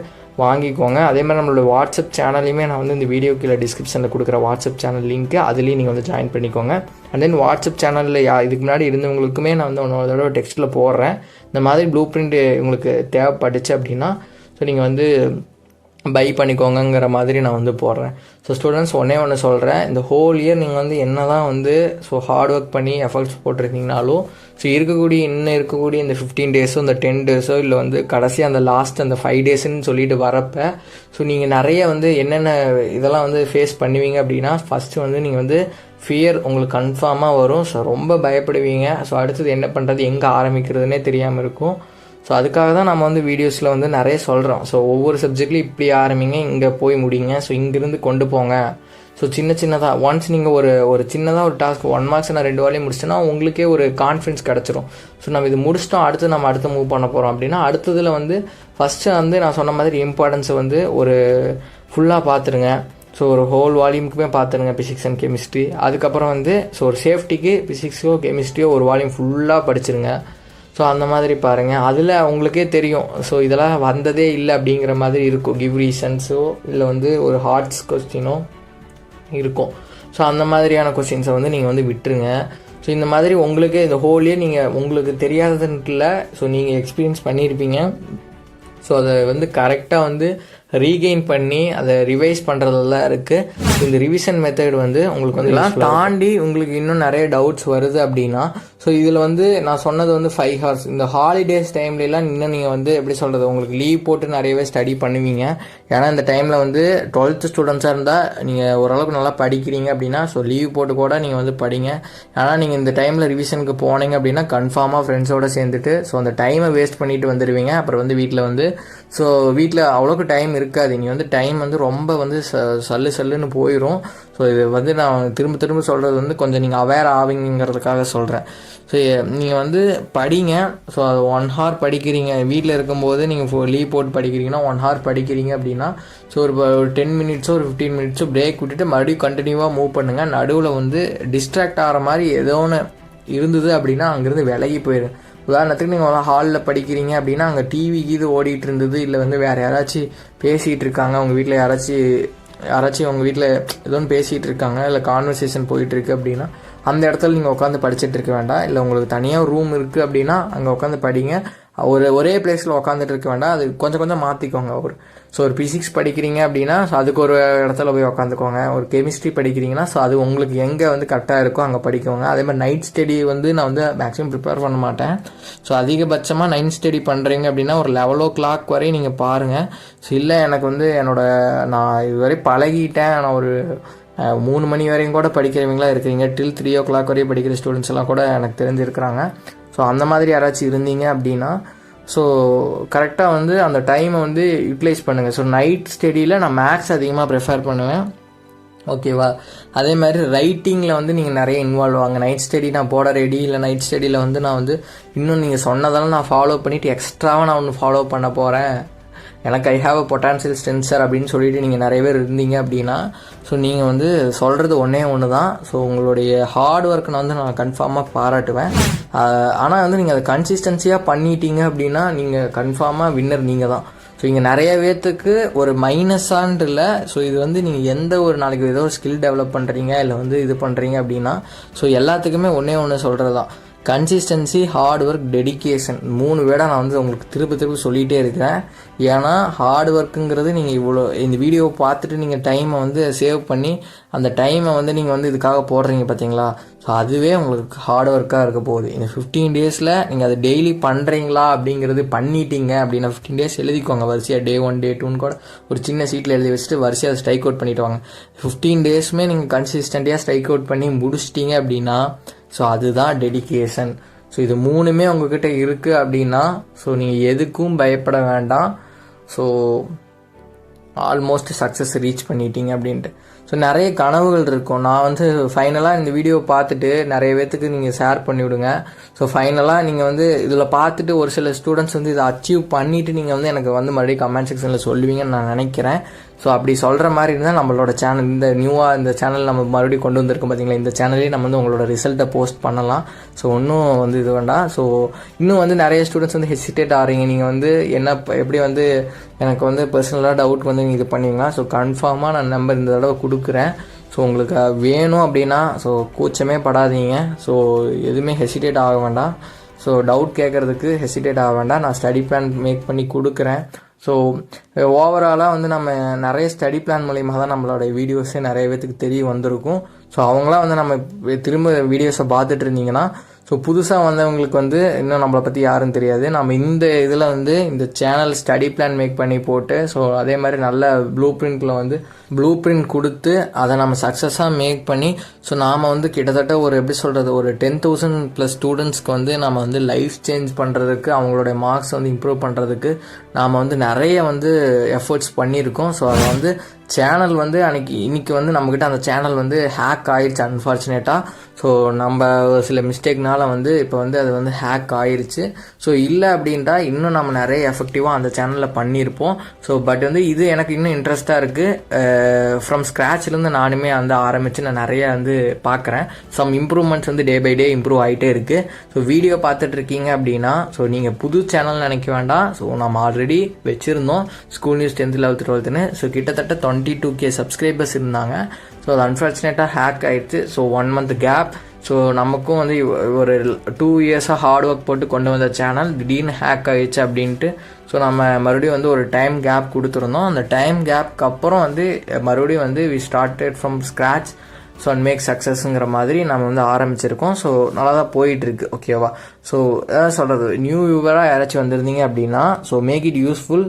வாங்கிக்கோங்க. அதே மாதிரி நம்மளோட வாட்ஸ்அப் சேனல்லையுமே நான் வந்து இந்த வீடியோ கீழே டிஸ்கிரிப்ஷனில் கொடுக்குற வாட்ஸ்அப் சேனல் லிங்க்கு அதுலேயும் நீங்கள் வந்து ஜாயின் பண்ணிக்கோங்க. அண்ட் தென் வாட்ஸ்அப் சேனலில் இதுக்கு முன்னாடி இருந்தவங்களுக்குமே நான் வந்து ஒன்றோட தடவை டெக்ஸ்ட்டில் போடுறேன். இந்த மாதிரி ப்ளூ பிரிண்ட் உங்களுக்கு தேவைப்பட்டுச்சு அப்படின்னா ஸோ நீங்கள் வந்து பை பண்ணிக்கோங்கிற மாதிரி நான் வந்து போடுறேன். ஸோ ஸ்டூடெண்ட்ஸ் ஒன்று சொல்கிறேன், இந்த ஹோல் இயர் நீங்கள் வந்து என்ன தான் வந்து ஸோ ஹார்ட் ஒர்க் பண்ணி எஃபர்ட்ஸ் போட்டிருக்கீங்கனாலும் ஸோ இருக்கக்கூடிய இந்த 15 டேஸோ இந்த 10 டேஸோ இல்லை வந்து கடைசி அந்த லாஸ்ட் அந்த 5 டேஸ்ன்னு சொல்லிட்டு வரப்போ ஸோ நீங்கள் நிறைய வந்து என்னென்ன இதெல்லாம் வந்து ஃபேஸ் பண்ணுவீங்க அப்படின்னா, ஃபஸ்ட்டு வந்து நீங்கள் வந்து ஃபியர் உங்களுக்கு கன்ஃபார்மாக வரும். ஸோ ரொம்ப பயப்படுவீங்க. ஸோ அடுத்தது என்ன பண்ணுறது, எங்கே ஆரம்பிக்கிறதுனே தெரியாமல் இருக்கும். ஸோ அதுக்காக தான் நம்ம வந்து வீடியோஸில் வந்து நிறைய சொல்கிறோம். ஸோ ஒவ்வொரு சப்ஜெக்ட்லையும் இப்படி ஆரம்பிங்க, இங்கே போய் முடிங்க, ஸோ இங்கேருந்து கொண்டு போங்க. ஸோ சின்னதாக ஒன்ஸ் நீங்கள் ஒரு சின்னதாக ஒரு டாஸ்க் 1 மார்க்ஸ் நான் 2 வாலியும் முடிச்சிட்டேன்னா உங்களுக்கே ஒரு கான்ஃபிடன்ஸ் கிடச்சிரும். ஸோ நம்ம இது முடிச்சிட்டோம், அடுத்து மூவ் பண்ண போகிறோம் அப்படின்னா அடுத்ததில் வந்து ஃபஸ்ட்டு வந்து நான் சொன்ன மாதிரி இம்பார்ட்டன்ஸை வந்து ஒரு ஃபுல்லாக பார்த்துருங்க. ஸோ ஒரு ஹோல் வால்யூமுக்குமே பார்த்துருங்க ஃபிசிக்ஸ் அண்ட் கெமிஸ்ட்ரி. அதுக்கப்புறம் வந்து ஸோ ஒரு சேஃப்டிக்கு ஃபிசிக்ஸோ கெமிஸ்ட்ரியோ ஒரு வால்யூம் ஃபுல்லாக படிச்சிருங்க. ஸோ அந்த மாதிரி பாருங்கள், அதில் உங்களுக்கே தெரியும். ஸோ இதெல்லாம் வந்ததே இல்லை அப்படிங்கிற மாதிரி இருக்கும். கிவ் ரீசன்ஸோ இல்லை வந்து ஒரு ஹார்ட்ஸ் கொஸ்டினோ இருக்கும். ஸோ அந்த மாதிரியான கொஸ்டின்ஸை வந்து நீங்கள் வந்து விட்டுருங்க. ஸோ இந்த மாதிரி உங்களுக்கு இந்த ஹோலியே நீங்கள் உங்களுக்கு தெரியாததுன்ட்டு இல்லை, ஸோ நீங்கள் எக்ஸ்பீரியன்ஸ் பண்ணியிருப்பீங்க. ஸோ அதை வந்து கரெக்டாக வந்து ரீகெயின் பண்ணி அதை ரிவைஸ் பண்ணுறதெல்லாம் இருக்குது. இந்த ரிவிஷன் மெத்தட் வந்து உங்களுக்கு வந்து எல்லாம் தாண்டி உங்களுக்கு இன்னும் நிறைய டவுட்ஸ் வருது அப்படின்னா ஸோ இதில் வந்து நான் சொன்னது வந்து 5 hours இந்த ஹாலிடேஸ் டைம்லலாம் இன்னும் நீங்கள் வந்து எப்படி சொல்கிறது, உங்களுக்கு லீவ் போட்டு நிறையவே ஸ்டடி பண்ணுவீங்க. ஏன்னா இந்த டைமில் வந்து 12th ஸ்டூடெண்ட்ஸாக இருந்தால் நீங்கள் ஓரளவுக்கு நல்லா படிக்கிறீங்க அப்படின்னா ஸோ லீவ் போட்டு கூட நீங்கள் வந்து படிங்க. ஏன்னா நீங்கள் இந்த டைமில் ரிவிஷனுக்கு போனீங்க அப்படின்னா கன்ஃபார்மாக ஃப்ரெண்ட்ஸோடு சேர்ந்துட்டு ஸோ அந்த டைமை வேஸ்ட் பண்ணிட்டு வந்துடுவீங்க. அப்புறம் வந்து வீட்டில் அவ்வளோக்கு டைம் இருக்காது. நீங்கள் வந்து டைம் வந்து ரொம்ப வந்து சல்லுன்னு போயிடும். ஸோ இது வந்து நான் திரும்ப சொல்கிறது வந்து கொஞ்சம் நீங்கள் அவேர் ஆவீங்கிறதுக்காக சொல்கிறேன். ஸோ நீங்கள் வந்து படிங்க. ஸோ அது 1 hour படிக்கிறீங்க, வீட்டில் இருக்கும்போது நீங்கள் லீவ் போட்டு படிக்கிறீங்கன்னா 1 hour படிக்கிறீங்க அப்படின்னா ஸோ ஒரு 10 minutes ஒரு 15 minutes பிரேக் விட்டுட்டு மறுபடியும் கண்டினியூவாக மூவ் பண்ணுங்கள். நடுவில் வந்து டிஸ்ட்ராக்ட் ஆகிற மாதிரி ஏதோ ஒன்று இருந்தது அப்படின்னா அங்கேருந்து விலகி போயிடும். உதாரணத்துக்கு நீங்கள் ஹாலில் படிக்கிறீங்க அப்படின்னா அங்கே டிவி ஓடிட்டு இருந்தது, இல்லை வந்து வேறு யாராச்சும் பேசிகிட்டு இருக்காங்க, உங்கள் வீட்டில் யாராச்சும் யாராச்சும் உங்கள் வீட்டில் ஏதோ ஒன்று பேசிகிட்டு இருக்காங்க, இல்லை கான்வர்சேஷன் போயிட்டுருக்கு அப்படின்னா அந்த இடத்துல நீங்கள் உட்காந்து படிச்சுட்டு இருக்க வேண்டாம். இல்லை உங்களுக்கு தனியாக ரூம் இருக்குது அப்படின்னா அங்கே உட்காந்து படிங்க. ஒரே பிளேஸில் உட்காந்துட்டு இருக்க வேண்டாம். அது கொஞ்சம் மாற்றிக்கோங்க. ஒரு பிசிக்ஸ் படிக்கிறீங்க அப்படின்னா ஸோ அதுக்கு ஒரு இடத்துல போய் உட்காந்துக்கோங்க. ஒரு கெமிஸ்ட்ரி படிக்கிறீங்கன்னா ஸோ அது உங்களுக்கு எங்கே வந்து கரெக்டாக இருக்கோ அங்கே படிக்கோங்க. அதே மாதிரி நைட் ஸ்டடி வந்து நான் வந்து மேக்ஸிமம் ப்ரிப்பேர் பண்ண மாட்டேன். ஸோ அதிகபட்சமாக நைட் ஸ்டடி பண்ணுறீங்க அப்படின்னா ஒரு 11 o'clock வரையும் நீங்கள் பாருங்கள். ஸோ இல்லை எனக்கு வந்து நான் இதுவரை பழகிட்டேன், நான் ஒரு 3 மணி வரையும் கூட படிக்கிறவங்களா இருக்கிறீங்க, டில் 3 o'clock வரையும் படிக்கிற ஸ்டூடெண்ட்ஸ் எல்லாம் கூட எனக்கு தெரிஞ்சிருக்கிறாங்க. ஸோ அந்த மாதிரி யாராச்சும் இருந்தீங்க அப்படின்னா ஸோ கரெக்டாக வந்து அந்த டைமை வந்து யூட்டிலைஸ் பண்ணுங்கள். ஸோ நைட் ஸ்டடியில் நான் மேக்ஸ் அதிகமாக ப்ரிஃபர் பண்ணுவேன். ஓகேவா? அதே மாதிரி ரைட்டிங்கில் வந்து நீங்கள் நிறைய இன்வால்வ் ஆகுங்க. நைட் ஸ்டடி நான் போட ரெடி, இல்லை நைட் ஸ்டடியில் வந்து நான் வந்து இன்னும் நீங்கள் சொன்னதெல்லாம் நான் ஃபாலோ பண்ணிவிட்டு எக்ஸ்ட்ராவாக நான் ஒன்று ஃபாலோ பண்ண போகிறேன், எனக்கு I have a potential strength அப்படின்னு சொல்லிட்டு நீங்கள் நிறைய பேர் இருந்தீங்க அப்படின்னா ஸோ நீங்கள் வந்து சொல்கிறது ஒன்று தான். ஸோ உங்களுடைய ஹார்ட் ஒர்க்கை வந்து நான் கன்ஃபார்மாக பாராட்டுவேன். ஆனால் வந்து நீங்கள் அதை கன்சிஸ்டன்சியாக பண்ணிட்டீங்க அப்படின்னா நீங்கள் கன்ஃபார்மாக வின்னர் நீங்கள் தான். ஸோ இங்கே நிறைய பேர்த்துக்கு ஒரு மைனஸான்ட்டு இல்லை. ஸோ இது வந்து நீங்கள் எந்த ஒரு நாளைக்கு ஏதோ ஒரு ஸ்கில் டெவலப் பண்ணுறீங்க, இல்லை வந்து இது பண்ணுறீங்க அப்படின்னா ஸோ எல்லாத்துக்குமே ஒன்று சொல்கிறது தான், கன்சிஸ்டன்சி, ஹார்ட் ஒர்க், டெடிக்கேஷன். 3 வேர்டாக நான் வந்து உங்களுக்கு திருப்பி சொல்லிகிட்டே இருக்கிறேன். ஏன்னா ஹார்ட் ஒர்க்குங்கிறது நீங்கள் இவ்வளோ இந்த வீடியோவை பார்த்துட்டு நீங்கள் டைமை வந்து சேவ் பண்ணி அந்த டைமை வந்து நீங்கள் வந்து இதுக்காக போடுறீங்க பார்த்தீங்களா, ஸோ அதுவே உங்களுக்கு ஹார்ட் ஒர்க்காக இருக்க போகுது. இந்த 15 days நீங்கள் அதை டெய்லி பண்ணுறீங்களா அப்படிங்கிறது பண்ணிட்டீங்க அப்படின்னா 15 days எழுதிக்கோங்க வரிசையாக. Day 1 Day 2 கூட ஒரு சின்ன சீட்டில் எழுதி வச்சுட்டு வரிசையாக அதை ஸ்ட்ரைக் அவுட் பண்ணிட்டு வாங்க. 15 days நீங்கள் கன்சிஸ்டண்ட்டாக ஸ்ட்ரைக் அவுட் பண்ணி முடிச்சிட்டிங்க அப்படின்னா ஸோ அதுதான் டெடிக்கேஷன். ஸோ இது 3மே உங்ககிட்ட இருக்குது அப்படின்னா ஸோ நீங்கள் எதுக்கும் பயப்பட வேண்டாம். ஸோ ஆல்மோஸ்ட் சக்ஸஸ் ரீச் பண்ணிட்டீங்க அப்படின்ட்டு. ஸோ நிறைய கனவுகள் இருக்கும். நான் வந்து ஃபைனலாக இந்த வீடியோ பார்த்துட்டு நிறைய பேர்த்துக்கு நீங்கள் ஷேர் பண்ணிவிடுங்க. ஸோ ஃபைனலாக நீங்கள் வந்து இதில் பார்த்துட்டு ஒரு சில ஸ்டூடெண்ட்ஸ் வந்து இதை அச்சீவ் பண்ணிவிட்டு நீங்கள் வந்து எனக்கு வந்து மறுபடியும் கமெண்ட் செக்ஷனில் சொல்லுவீங்கன்னு நான் நினைக்கிறேன். ஸோ அப்படி சொல்கிற மாதிரி இருந்தால் நம்மளோட சேனல், இந்த நியூவாக இந்த சேனல் நம்ம மறுபடியும் கொண்டு வந்திருக்கோம் பார்த்தீங்களா, இந்த சேனல்லே நம்ம வந்து உங்களோட ரிசல்ட்டை போஸ்ட் பண்ணலாம். ஸோ ஒன்றும் வந்து இது வேண்டாம். ஸோ இன்னும் வந்து நிறைய ஸ்டூடெண்ட்ஸ் வந்து ஹெசிடேட் ஆகிறீங்க. நீங்கள் வந்து எப்படி வந்து எனக்கு வந்து பர்சனலாக டவுட் வந்து நீங்கள் இது பண்ணுவீங்களா? ஸோ கன்ஃபார்மாக நான் நம்பர் இந்த தடவை கொடுக்குறேன். ஸோ உங்களுக்கு வேணும் அப்படின்னா ஸோ கூச்சமே படாதீங்க. ஸோ எதுவுமே ஹெசிடேட் ஆக வேண்டாம். ஸோ டவுட் கேட்குறதுக்கு ஹெசிடேட் ஆக வேண்டாம். நான் ஸ்டடி பிளான் மேக் பண்ணி கொடுக்குறேன். ஸோ ஓவராலாக வந்து நம்ம நிறைய ஸ்டடி பிளான் மூலிமா தான் நம்மளோட வீடியோஸே நிறைய பேத்துக்கு தெரிய வந்திருக்கும். ஸோ அவங்களாம் வந்து நம்ம திரும்ப வீடியோஸை பார்த்துட்டு இருந்தீங்கன்னா ஸோ புதுசாக வந்தவங்களுக்கு வந்து இன்னும் நம்மளை பற்றி யாரும் தெரியாது. நம்ம இந்த இதில் வந்து இந்த சேனல் ஸ்டடி பிளான் மேக் பண்ணி போட்டு ஸோ அதே மாதிரி நல்ல ப்ளூ பிரிண்ட் கொடுத்து அதை நம்ம சக்ஸஸாக மேக் பண்ணி ஸோ நாம் வந்து கிட்டத்தட்ட ஒரு எப்படி சொல்கிறது ஒரு 10,000+ ஸ்டூடெண்ட்ஸ்க்கு வந்து நம்ம வந்து லைஃப் சேஞ்ச் பண்ணுறதுக்கு, அவங்களுடைய மார்க்ஸ் வந்து இம்ப்ரூவ் பண்ணுறதுக்கு நாம் வந்து நிறைய வந்து எஃபர்ட்ஸ் பண்ணியிருக்கோம். ஸோ அதை வந்து சேனல் வந்து இன்னைக்கு வந்து நம்மக்கிட்ட அந்த சேனல் வந்து ஹேக் ஆயிடுச்சு அன்ஃபார்ச்சுனேட்டாக. ஸோ நம்ம சில மிஸ்டேக்னால வந்து இப்போ வந்து அது வந்து ஹேக் ஆயிடுச்சு. ஸோ இல்லை அப்படின்ட்டா இன்னும் நம்ம நிறைய எஃபெக்டிவாக அந்த சேனலில் பண்ணியிருப்போம். ஸோ பட் வந்து இது எனக்கு இன்னும் இன்ட்ரெஸ்ட்டாக இருக்குது. ஃப்ரம் ஸ்க்ராட்ச்லேருந்து நானுமே வந்து ஆரம்பித்து நான் நிறைய வந்து பார்க்குறேன். சம் இம்ப்ரூவ்மெண்ட்ஸ் வந்து டே பை டே இம்ப்ரூவ் ஆகிட்டே இருக்குது. ஸோ வீடியோ பார்த்துட்டு இருக்கீங்க அப்படின்னா ஸோ நீங்கள் புது சேனல் நினைக்க வேண்டாம். ஸோ நம்ம ஆல்ரெடி வச்சுருந்தோம் school news 10th 11th 12th. So கிட்டத்தட்ட 22K சப்ஸ்கிரைபர்ஸ் இருந்தாங்க. ஸோ அது அன்ஃபார்ச்சுனேட்டாக ஹேக் ஆகிடுச்சு. So 1 month gap. ஸோ நமக்கும் வந்து ஒரு 2 yearsஆக ஹார்ட் ஒர்க் போட்டு கொண்டு வந்த சேனல் திடீர்னு ஹேக் ஆகிடுச்சு அப்படின்ட்டு ஸோ நம்ம மறுபடியும் வந்து ஒரு டைம் கேப் கொடுத்துருந்தோம். அந்த டைம் கேப்க்கு அப்புறம் வந்து மறுபடியும் வந்து we started from scratch. So and make சக்ஸஸ்ங்கிற மாதிரி நம்ம வந்து ஆரம்பிச்சிருக்கோம். ஸோ நல்லா தான் போயிட்டுருக்கு. ஓகேவா? ஸோ எதாவது சொல்கிறது, நியூ வியூவராக யாராச்சும் வந்திருந்தீங்க அப்படின்னா ஸோ மேக் இட் யூஸ்ஃபுல்.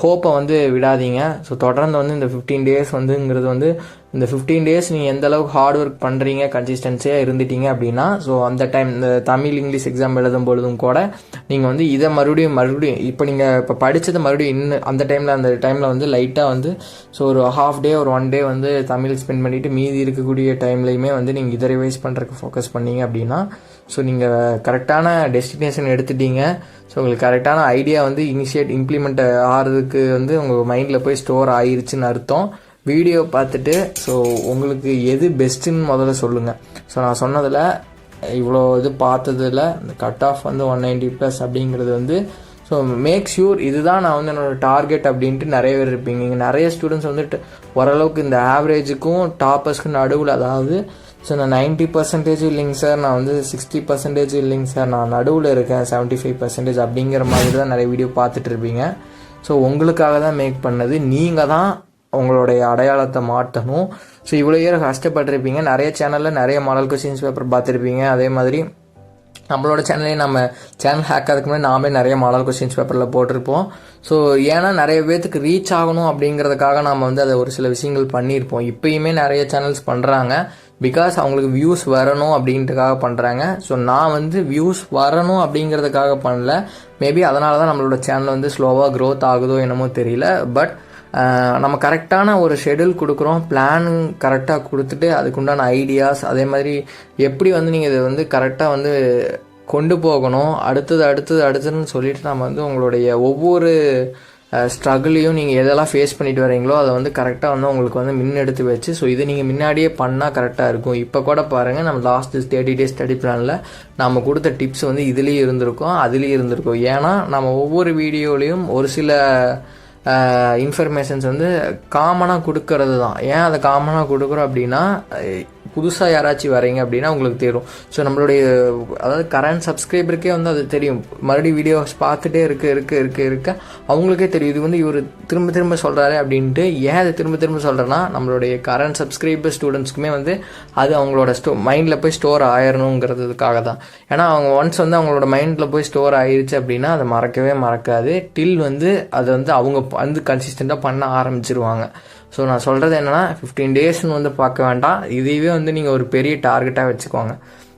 ஹோப்பை வந்து விடாதீங்க. ஸோ தொடர்ந்து வந்து இந்த 15 days வந்துங்கிறது வந்து இந்த 15 days நீங்கள் எந்த அளவுக்கு ஹார்ட் ஒர்க் பண்ணுறீங்க, கன்சிஸ்டன்சியாக இருந்துட்டீங்க அப்படின்னா ஸோ அந்த டைம் இந்த தமிழ் இங்கிலீஷ் எக்ஸாம் எழுதும் பொழுதும் கூட நீங்கள் வந்து இதை மறுபடியும் இப்போ நீங்கள் இப்போ படித்ததை மறுபடியும் இன்னும் அந்த டைமில் வந்து லைட்டாக வந்து ஸோ ஒரு ஹாஃப் டே ஒரு 1 day வந்து தமிழ் ஸ்பெண்ட் பண்ணிவிட்டு மீதி இருக்கக்கூடிய டைம்லையுமே வந்து நீங்கள் இதை ரிவைஸ் பண்ணுறதுக்கு ஃபோக்கஸ் பண்ணீங்க அப்படின்னா ஸோ நீங்கள் கரெக்டான டெஸ்டினேஷன் எடுத்துட்டீங்க. ஸோ உங்களுக்கு கரெக்டான ஐடியா வந்து இம்ப்ளிமெண்ட் ஆகிறதுக்கு வந்து உங்கள் மைண்டில் போய் ஸ்டோர் ஆகிருச்சுன்னு அர்த்தம். வீடியோ பார்த்துட்டு ஸோ உங்களுக்கு எது பெஸ்ட்டுன்னு முதல்ல சொல்லுங்கள். ஸோ நான் சொன்னதில் இவ்வளோ இது பார்த்ததில் இந்த கட் ஆஃப் வந்து 190+ அப்படிங்கிறது வந்து ஸோ மேக் ஷூர் இதுதான் நான் வந்து என்னோடய டார்கெட் அப்படின்ட்டு நிறைய பேர் இருப்பீங்க. இங்கே நிறைய ஸ்டூடெண்ட்ஸ் வந்துட்டு ஓரளவுக்கு இந்த ஆவரேஜுக்கும் டாப்பர்ஸ்க்கு நடுவில், அதாவது ஸோ நான் 90% இல்லைங்க சார், நான் வந்து 60% இல்லைங்க சார், நான் நடுவில் இருக்கேன் 75% அப்படிங்கிற மாதிரி தான் நிறைய வீடியோ பார்த்துட்டு இருப்பீங்க. ஸோ உங்களுக்காக தான் மேக் பண்ணது. நீங்கள் தான் உங்களுடைய அடையாளத்தை மாற்றணும். ஸோ இவ்வளோ இயர் கஷ்டப்பட்டுருப்பீங்க. நிறைய சேனலில் நிறைய மாடல் கொஸ்டின்ஸ் பேப்பர் பார்த்துருப்பீங்க. அதே மாதிரி நம்மளோட சேனல்லே நம்ம சேனல் ஹேக் ஆகிறதுக்கு முன்னாடி நாமே நிறைய மாடல் கொஸ்டின்ஸ் பேப்பரில் போட்டிருப்போம். ஸோ ஏன்னா நிறைய பேர்த்துக்கு ரீச் ஆகணும் அப்படிங்கிறதுக்காக நம்ம வந்து அதை ஒரு சில விஷயங்கள் பண்ணியிருப்போம். இப்போயுமே நிறைய சேனல்ஸ் பண்ணுறாங்க. பிகாஸ் அவங்களுக்கு வியூஸ் வரணும் அப்படின்றதுக்காக பண்ணுறாங்க. ஸோ நான் வந்து வியூஸ் வரணும் அப்படிங்கிறதுக்காக பண்ணல. மேபி அதனால தான் நம்மளோட சேனல் வந்து ஸ்லோவாக க்ரோத் ஆகுதோ என்னமோ தெரியல. பட் நம்ம கரெக்டான ஒரு ஷெடியூல் கொடுக்குறோம், பிளான் கரெக்டாக கொடுத்துட்டு அதுக்குண்டான ஐடியாஸ், அதே மாதிரி எப்படி வந்து நீங்கள் இதை வந்து கரெக்டாக வந்து கொண்டு போகணும், அடுத்ததுன்னு சொல்லிட்டு நம்ம வந்து உங்களுடைய ஒவ்வொரு ஸ்ட்ரகிளையும் நீங்கள் எதெல்லாம் ஃபேஸ் பண்ணிட்டு வரீங்களோ அதை வந்து கரெக்டாக வந்து உங்களுக்கு வந்து முன்னெடுத்து வச்சு, ஸோ இதை நீங்கள் முன்னாடியே பண்ணால் கரெக்டாக இருக்கும். இப்போ கூட பாருங்கள், நம்ம லாஸ்ட் 30 days ஸ்டடி பிளானில் நம்ம கொடுத்த டிப்ஸ் வந்து இதுலேயும் இருந்திருக்கோம், அதுலேயும் இருந்திருக்கோம். ஏன்னா நம்ம ஒவ்வொரு வீடியோலையும் ஒரு சில இன்ஃபர்மேஷன்ஸ் வந்து காமனாக கொடுக்கறது தான். ஏன் அதை காமனாக கொடுக்குறோம் அப்படின்னா, புதுசாக யாராச்சும் வரீங்க அப்படின்னா உங்களுக்கு தெரியும். ஸோ நம்மளுடைய அதாவது கரண்ட் சப்ஸ்கிரைபருக்கே வந்து அது தெரியும். மறுபடியும் வீடியோஸ் பார்த்துட்டே இருக்க அவங்களுக்கே தெரியும் இது வந்து இவர் திரும்ப சொல்கிறாரு அப்படின்ட்டு. ஏன் அதை திரும்ப சொல்கிறேன்னா, நம்மளுடைய கரண்ட் சப்ஸ்கிரைபர் ஸ்டூடெண்ட்ஸ்க்குமே வந்து அது அவங்களோட மைண்டில் போய் ஸ்டோர் ஆயிடணுங்கிறதுக்காக தான். ஏன்னா அவங்க ஒன்ஸ் வந்து அவங்களோட மைண்டில் போய் ஸ்டோர் ஆயிடுச்சு அப்படின்னா அதை மறக்கவே மறக்காது. டில் வந்து அதை வந்து அவங்க வந்து கன்சிஸ்டண்ட்டாக பண்ண ஆரம்பிச்சிருவாங்க. ஸோ நான் சொல்கிறது என்னென்னா, 15 daysன்னு வந்து பார்க்க வேண்டாம், இதுவே வந்து நீங்கள் ஒரு பெரிய டார்கெட்டாக வச்சுக்கோங்க.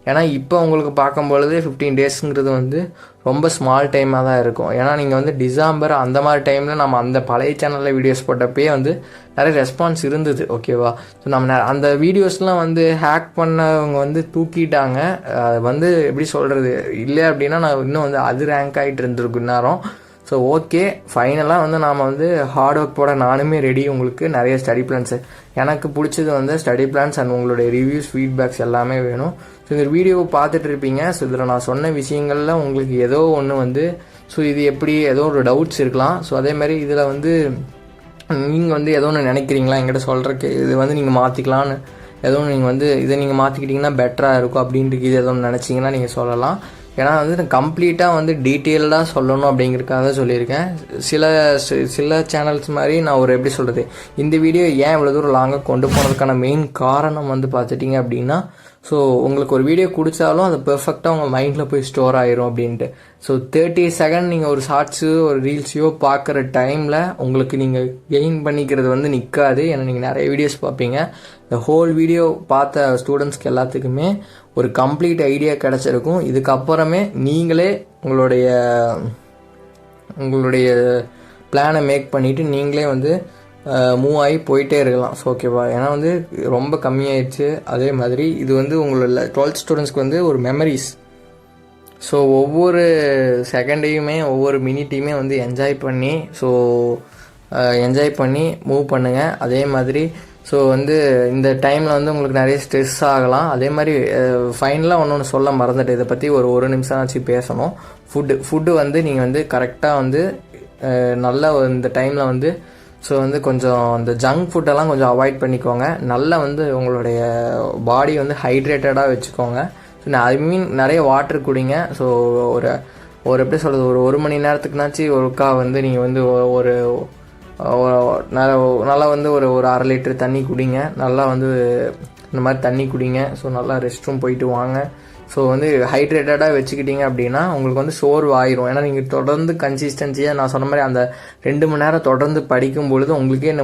ஏன்னா இப்போ உங்களுக்கு பார்க்கும்பொழுது 15 daysங்கிறது வந்து ரொம்ப ஸ்மால் டைமாக தான் இருக்கும். ஏன்னா நீங்கள் வந்து டிசம்பர் அந்த மாதிரி டைமில் நம்ம அந்த பழைய சேனலில் வீடியோஸ் போட்டப்பே வந்து நிறைய ரெஸ்பான்ஸ் இருந்தது. ஓகேவா? ஸோ நம்ம அந்த வீடியோஸ்லாம் வந்து ஹேக் பண்ணவங்க வந்து தூக்கிட்டாங்க. வந்து எப்படி சொல்கிறது, இல்லை அப்படின்னா நான் இன்னும் வந்து அது ரேங்க் ஆகிட்டு இருந்திருக்கும் நேரம். ஸோ ஓகே, ஃபைனலாக வந்து நாம் வந்து ஹார்ட் ஒர்க் போட நானுமே ரெடி. உங்களுக்கு நிறைய ஸ்டடி பிளான்ஸு, எனக்கு பிடிச்சது வந்து ஸ்டடி பிளான்ஸ் அண்ட் உங்களுடைய ரிவ்யூஸ், ஃபீட்பேக்ஸ் எல்லாமே வேணும். ஸோ இந்த வீடியோவை பார்த்துட்டு இருப்பீங்க. ஸோ இதில் நான் சொன்ன விஷயங்களில் உங்களுக்கு ஏதோ ஒன்று வந்து ஸோ இது எப்படி ஏதோ ஒரு டவுட்ஸ் இருக்கலாம். ஸோ அதே மாதிரி இதில் வந்து நீங்கள் வந்து ஏதோ ஒன்று நினைக்கிறீங்களா என்கிட்ட சொல்கிறக்கு, இது வந்து நீங்கள் மாற்றிக்கலான்னு ஏதோ ஒன்று நீங்கள் வந்து இதை நீங்கள் மாற்றிக்கிட்டிங்கன்னா பெட்டராக இருக்கும் அப்படின்ட்டு இது ஏதோ ஒன்று நினச்சிங்கன்னா நீங்கள் சொல்லலாம். ஏன்னா வந்து நான் கம்ப்ளீட்டாக வந்து டீட்டெயில்டாக சொல்லணும் அப்படிங்கிறதுக்காக சொல்லியிருக்கேன். சில சேனல்ஸ் மாதிரி நான் ஒரு எப்படி சொல்கிறது, இந்த வீடியோ ஏன் இவ்வளோ தூரம் லாங்காக கொண்டு போனதுக்கான மெயின் காரணம் வந்து பார்த்துட்டிங்க அப்படின்னா, ஸோ உங்களுக்கு ஒரு வீடியோ குடித்தாலும் அது பெர்ஃபெக்டாக உங்கள் மைண்டில் போய் ஸ்டோர் ஆயிரும் அப்படின்ட்டு. ஸோ 30 செகண்ட் நீங்கள் ஒரு ஷார்ட்ஸோ ஒரு ரீல்ஸையோ பார்க்குற டைமில் உங்களுக்கு நீங்கள் கெயின் பண்ணிக்கிறது வந்து நிற்காது. ஏன்னா நீங்கள் நிறைய வீடியோஸ் பார்ப்பீங்க. இந்த ஹோல் வீடியோ பார்த்த ஸ்டூடெண்ட்ஸ்க்கு எல்லாத்துக்குமே ஒரு கம்ப்ளீட் ஐடியா கிடச்சிருக்கும். இதுக்கப்புறமே நீங்களே உங்களுடைய பிளானை மேக் பண்ணிவிட்டு நீங்களே வந்து மூவ் ஆகி போயிட்டே இருக்கலாம். ஸோ ஓகேவா? ஏன்னா வந்து ரொம்ப கம்மியாயிடுச்சு. அதே மாதிரி இது வந்து உங்களோட 12th ஸ்டூடெண்ட்ஸ்க்கு வந்து ஒரு மெமரிஸ். ஸோ ஒவ்வொரு செகண்டையுமே ஒவ்வொரு மினிட்டையுமே வந்து என்ஜாய் பண்ணி மூவ் பண்ணுங்கள். அதே மாதிரி ஸோ வந்து இந்த டைமில் வந்து உங்களுக்கு நிறைய ஸ்ட்ரெஸ் ஆகலாம். அதே மாதிரி ஃபைனலாக ஒன்று சொல்ல மறந்துட்டு, இதை பற்றி ஒரு நிமிஷம் ஆச்சு பேசணும். ஃபுட்டு வந்து நீங்கள் வந்து கரெக்டாக வந்து நல்லா இந்த டைமில் வந்து ஸோ வந்து கொஞ்சம் இந்த ஜங்க் ஃபுட்டெல்லாம் கொஞ்சம் அவாய்ட் பண்ணிக்கோங்க. நல்லா வந்து உங்களுடைய பாடி வந்து ஹைட்ரேட்டடாக வச்சுக்கோங்க. ஸோ ஐ மீன் நிறைய வாட்டர் குடிங்க. ஸோ ஒரு எப்படி சொல்கிறது, ஒரு மணி நேரத்துக்குனாச்சு ஒருக்கா வந்து நீங்கள் வந்து ஒரு நல்லா வந்து ஒரு 1/2 லிட்டர் தண்ணி குடிங்க. நல்லா வந்து இந்த மாதிரி தண்ணி குடிங்க. ஸோ நல்லா ரெஸ்ட் ரூம் போயிட்டு வாங்க. ஸோ வந்து ஹைட்ரேட்டடாக வச்சுக்கிட்டிங்க அப்படின்னா உங்களுக்கு வந்து சோர்வு ஆயிரும். ஏன்னா நீங்கள் தொடர்ந்து கன்சிஸ்டன்சியாக நான் சொன்ன மாதிரி அந்த 2 மணி நேரம் தொடர்ந்து படிக்கும் பொழுது உங்களுக்கு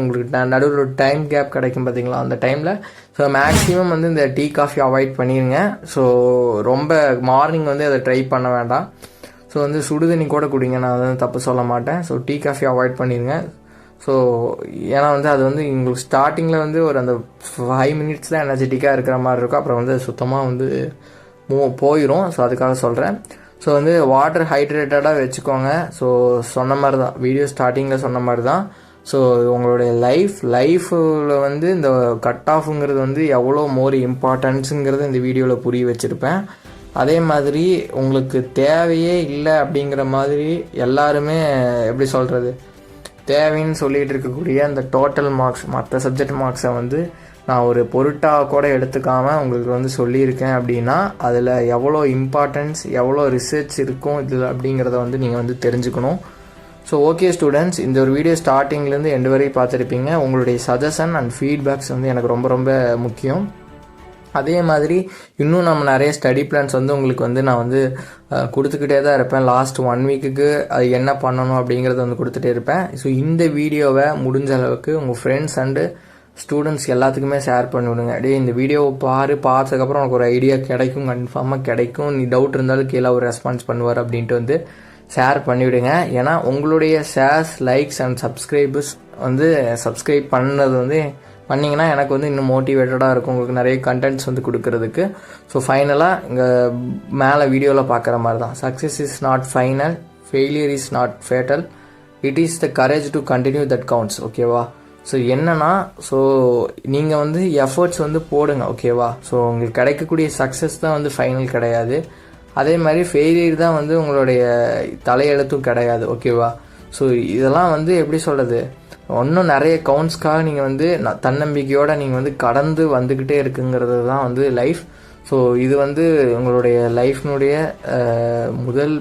நடுவில் ஒரு டைம் கேப் கிடைக்கும் பார்த்தீங்களா, அந்த டைமில் ஸோ மேக்ஸிமம் வந்து இந்த டீ காஃபி அவாய்ட் பண்ணிடுங்க. ஸோ ரொம்ப மார்னிங் வந்து அதை ட்ரை பண்ண வேண்டாம். ஸோ வந்து சுடுதண்ணி கூட குடிங்க, நான் வந்து தப்பு சொல்ல மாட்டேன். ஸோ டீ காஃபி அவாய்ட் பண்ணிடுங்க. ஸோ ஏன்னா வந்து அது வந்து உங்களுக்கு ஸ்டார்டிங்கில் வந்து ஒரு அந்த 5 minutes தான் எனர்ஜெட்டிக்காக இருக்கிற மாதிரி இருக்கும். அப்புறம் வந்து சுத்தமாக வந்து போயிடும். ஸோ அதுக்காக சொல்கிறேன். ஸோ வந்து வாட்டர் ஹைட்ரேட்டடாக வச்சுக்கோங்க. ஸோ சொன்ன மாதிரி தான், வீடியோ ஸ்டார்டிங்கில் சொன்ன மாதிரி தான். ஸோ உங்களுடைய லைஃப்பில் வந்து இந்த கட் ஆஃபுங்கிறது வந்து எவ்வளோ மோர் இம்பார்ட்டன்ஸுங்கிறது இந்த வீடியோவில் புரிய வச்சுருப்பேன். அதே மாதிரி உங்களுக்கு தேவையே இல்லை அப்படிங்கிற மாதிரி எல்லாருமே எப்படி சொல்கிறது, தேவைன்னு சொல்லிகிட்டு இருக்கக்கூடிய அந்த டோட்டல் மார்க்ஸ், மற்ற சப்ஜெக்ட் மார்க்ஸை வந்து நான் ஒரு பொருட்டாக கூட எடுத்துக்காமல் உங்களுக்கு வந்து சொல்லியிருக்கேன் அப்படின்னா அதில் எவ்வளோ இம்பார்ட்டன்ஸ், எவ்வளோ ரிசர்ச் இருக்கும் இதில் அப்படிங்கிறத வந்து நீங்கள் வந்து தெரிஞ்சுக்கணும். ஸோ ஓகே ஸ்டூடெண்ட்ஸ், இந்த ஒரு வீடியோ ஸ்டார்டிங்லேருந்து எண்டு வரை பார்த்துருப்பீங்க. உங்களுடைய சஜஷன் அண்ட் ஃபீட்பேக்ஸ் வந்து எனக்கு ரொம்ப ரொம்ப முக்கியம். அதே மாதிரி இன்னும் நம்ம நிறைய ஸ்டடி பிளான்ஸ் வந்து உங்களுக்கு வந்து நான் வந்து கொடுத்துக்கிட்டே தான் இருப்பேன். லாஸ்ட் 1 வீக்குக்கு அது என்ன பண்ணணும் அப்படிங்கிறத வந்து கொடுத்துட்டே இருப்பேன். ஸோ இந்த வீடியோவை முடிஞ்ச அளவுக்கு உங்கள் ஃப்ரெண்ட்ஸ் அண்டு ஸ்டூடெண்ட்ஸ் எல்லாத்துக்குமே ஷேர் பண்ணிவிடுங்க. இந்த வீடியோவை பார்த்ததுக்கப்புறம் உனக்கு ஒரு ஐடியா கிடைக்கும், கன்ஃபார்மாக கிடைக்கும். நீ டவுட் இருந்தாலும் கீழே ஒரு ரெஸ்பான்ஸ் பண்ணுவார் அப்படின்ட்டு வந்து ஷேர் பண்ணிவிடுங்க. ஏன்னா உங்களுடைய ஷேர்ஸ், லைக்ஸ் அண்ட் சப்ஸ்கிரைப் பண்ணது வந்து பண்ணிங்கன்னா எனக்கு வந்து இன்னும் மோட்டிவேட்டடாக இருக்கும், உங்களுக்கு நிறைய கண்டென்ட்ஸ் வந்து கொடுக்கறதுக்கு. ஸோ ஃபைனலாக இங்கே மேலே வீடியோவில் பார்க்குற மாதிரி தான், success is not final, failure is not fatal, it is the courage to continue that counts. ஓகேவா? ஸோ என்னன்னா, ஸோ நீங்கள் வந்து எஃபர்ட்ஸ் வந்து போடுங்க. ஓகேவா? ஸோ உங்களுக்கு கிடைக்கக்கூடிய சக்ஸஸ் தான் வந்து ஃபைனல் கிடையாது. அதே மாதிரி ஃபெயிலியர் தான் வந்து உங்களுடைய தலையெழுத்தும் கிடையாது. ஓகேவா? ஸோ இதெல்லாம் வந்து எப்படி சொல்கிறது, இன்னும் நிறைய கவுண்ட்ஸ்க்காக நீங்கள் வந்து தன்னம்பிக்கையோடு நீங்கள் வந்து கடந்து வந்துக்கிட்டே இருக்குங்கிறது தான் வந்து லைஃப். ஸோ இது வந்து உங்களுடைய லைஃப்னுடைய முதல்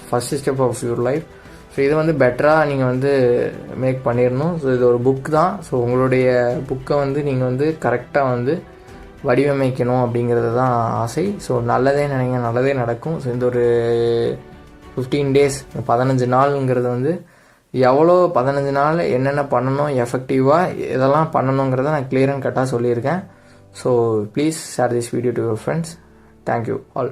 first step of your life. So இது வந்து பெட்டராக நீங்கள் வந்து மேக் பண்ணிடணும். ஸோ இது ஒரு புக் தான். ஸோ உங்களுடைய புக்கை வந்து நீங்கள் வந்து கரெக்டாக வந்து வடிவமைக்கணும் அப்படிங்கிறது தான் ஆசை. ஸோ நல்லதே நினைங்க, நல்லதே நடக்கும். ஸோ இந்த ஒரு 15 days 15 நாளுங்கிறது வந்து எவ்வளோ 15 நாள் என்னென்ன பண்ணணும், எஃபெக்டிவாக இதெல்லாம் பண்ணணுங்கிறத நான் கிளியர் அண்ட் கட்டாக சொல்லியிருக்கேன். So please share this video to your friends. Thank you all.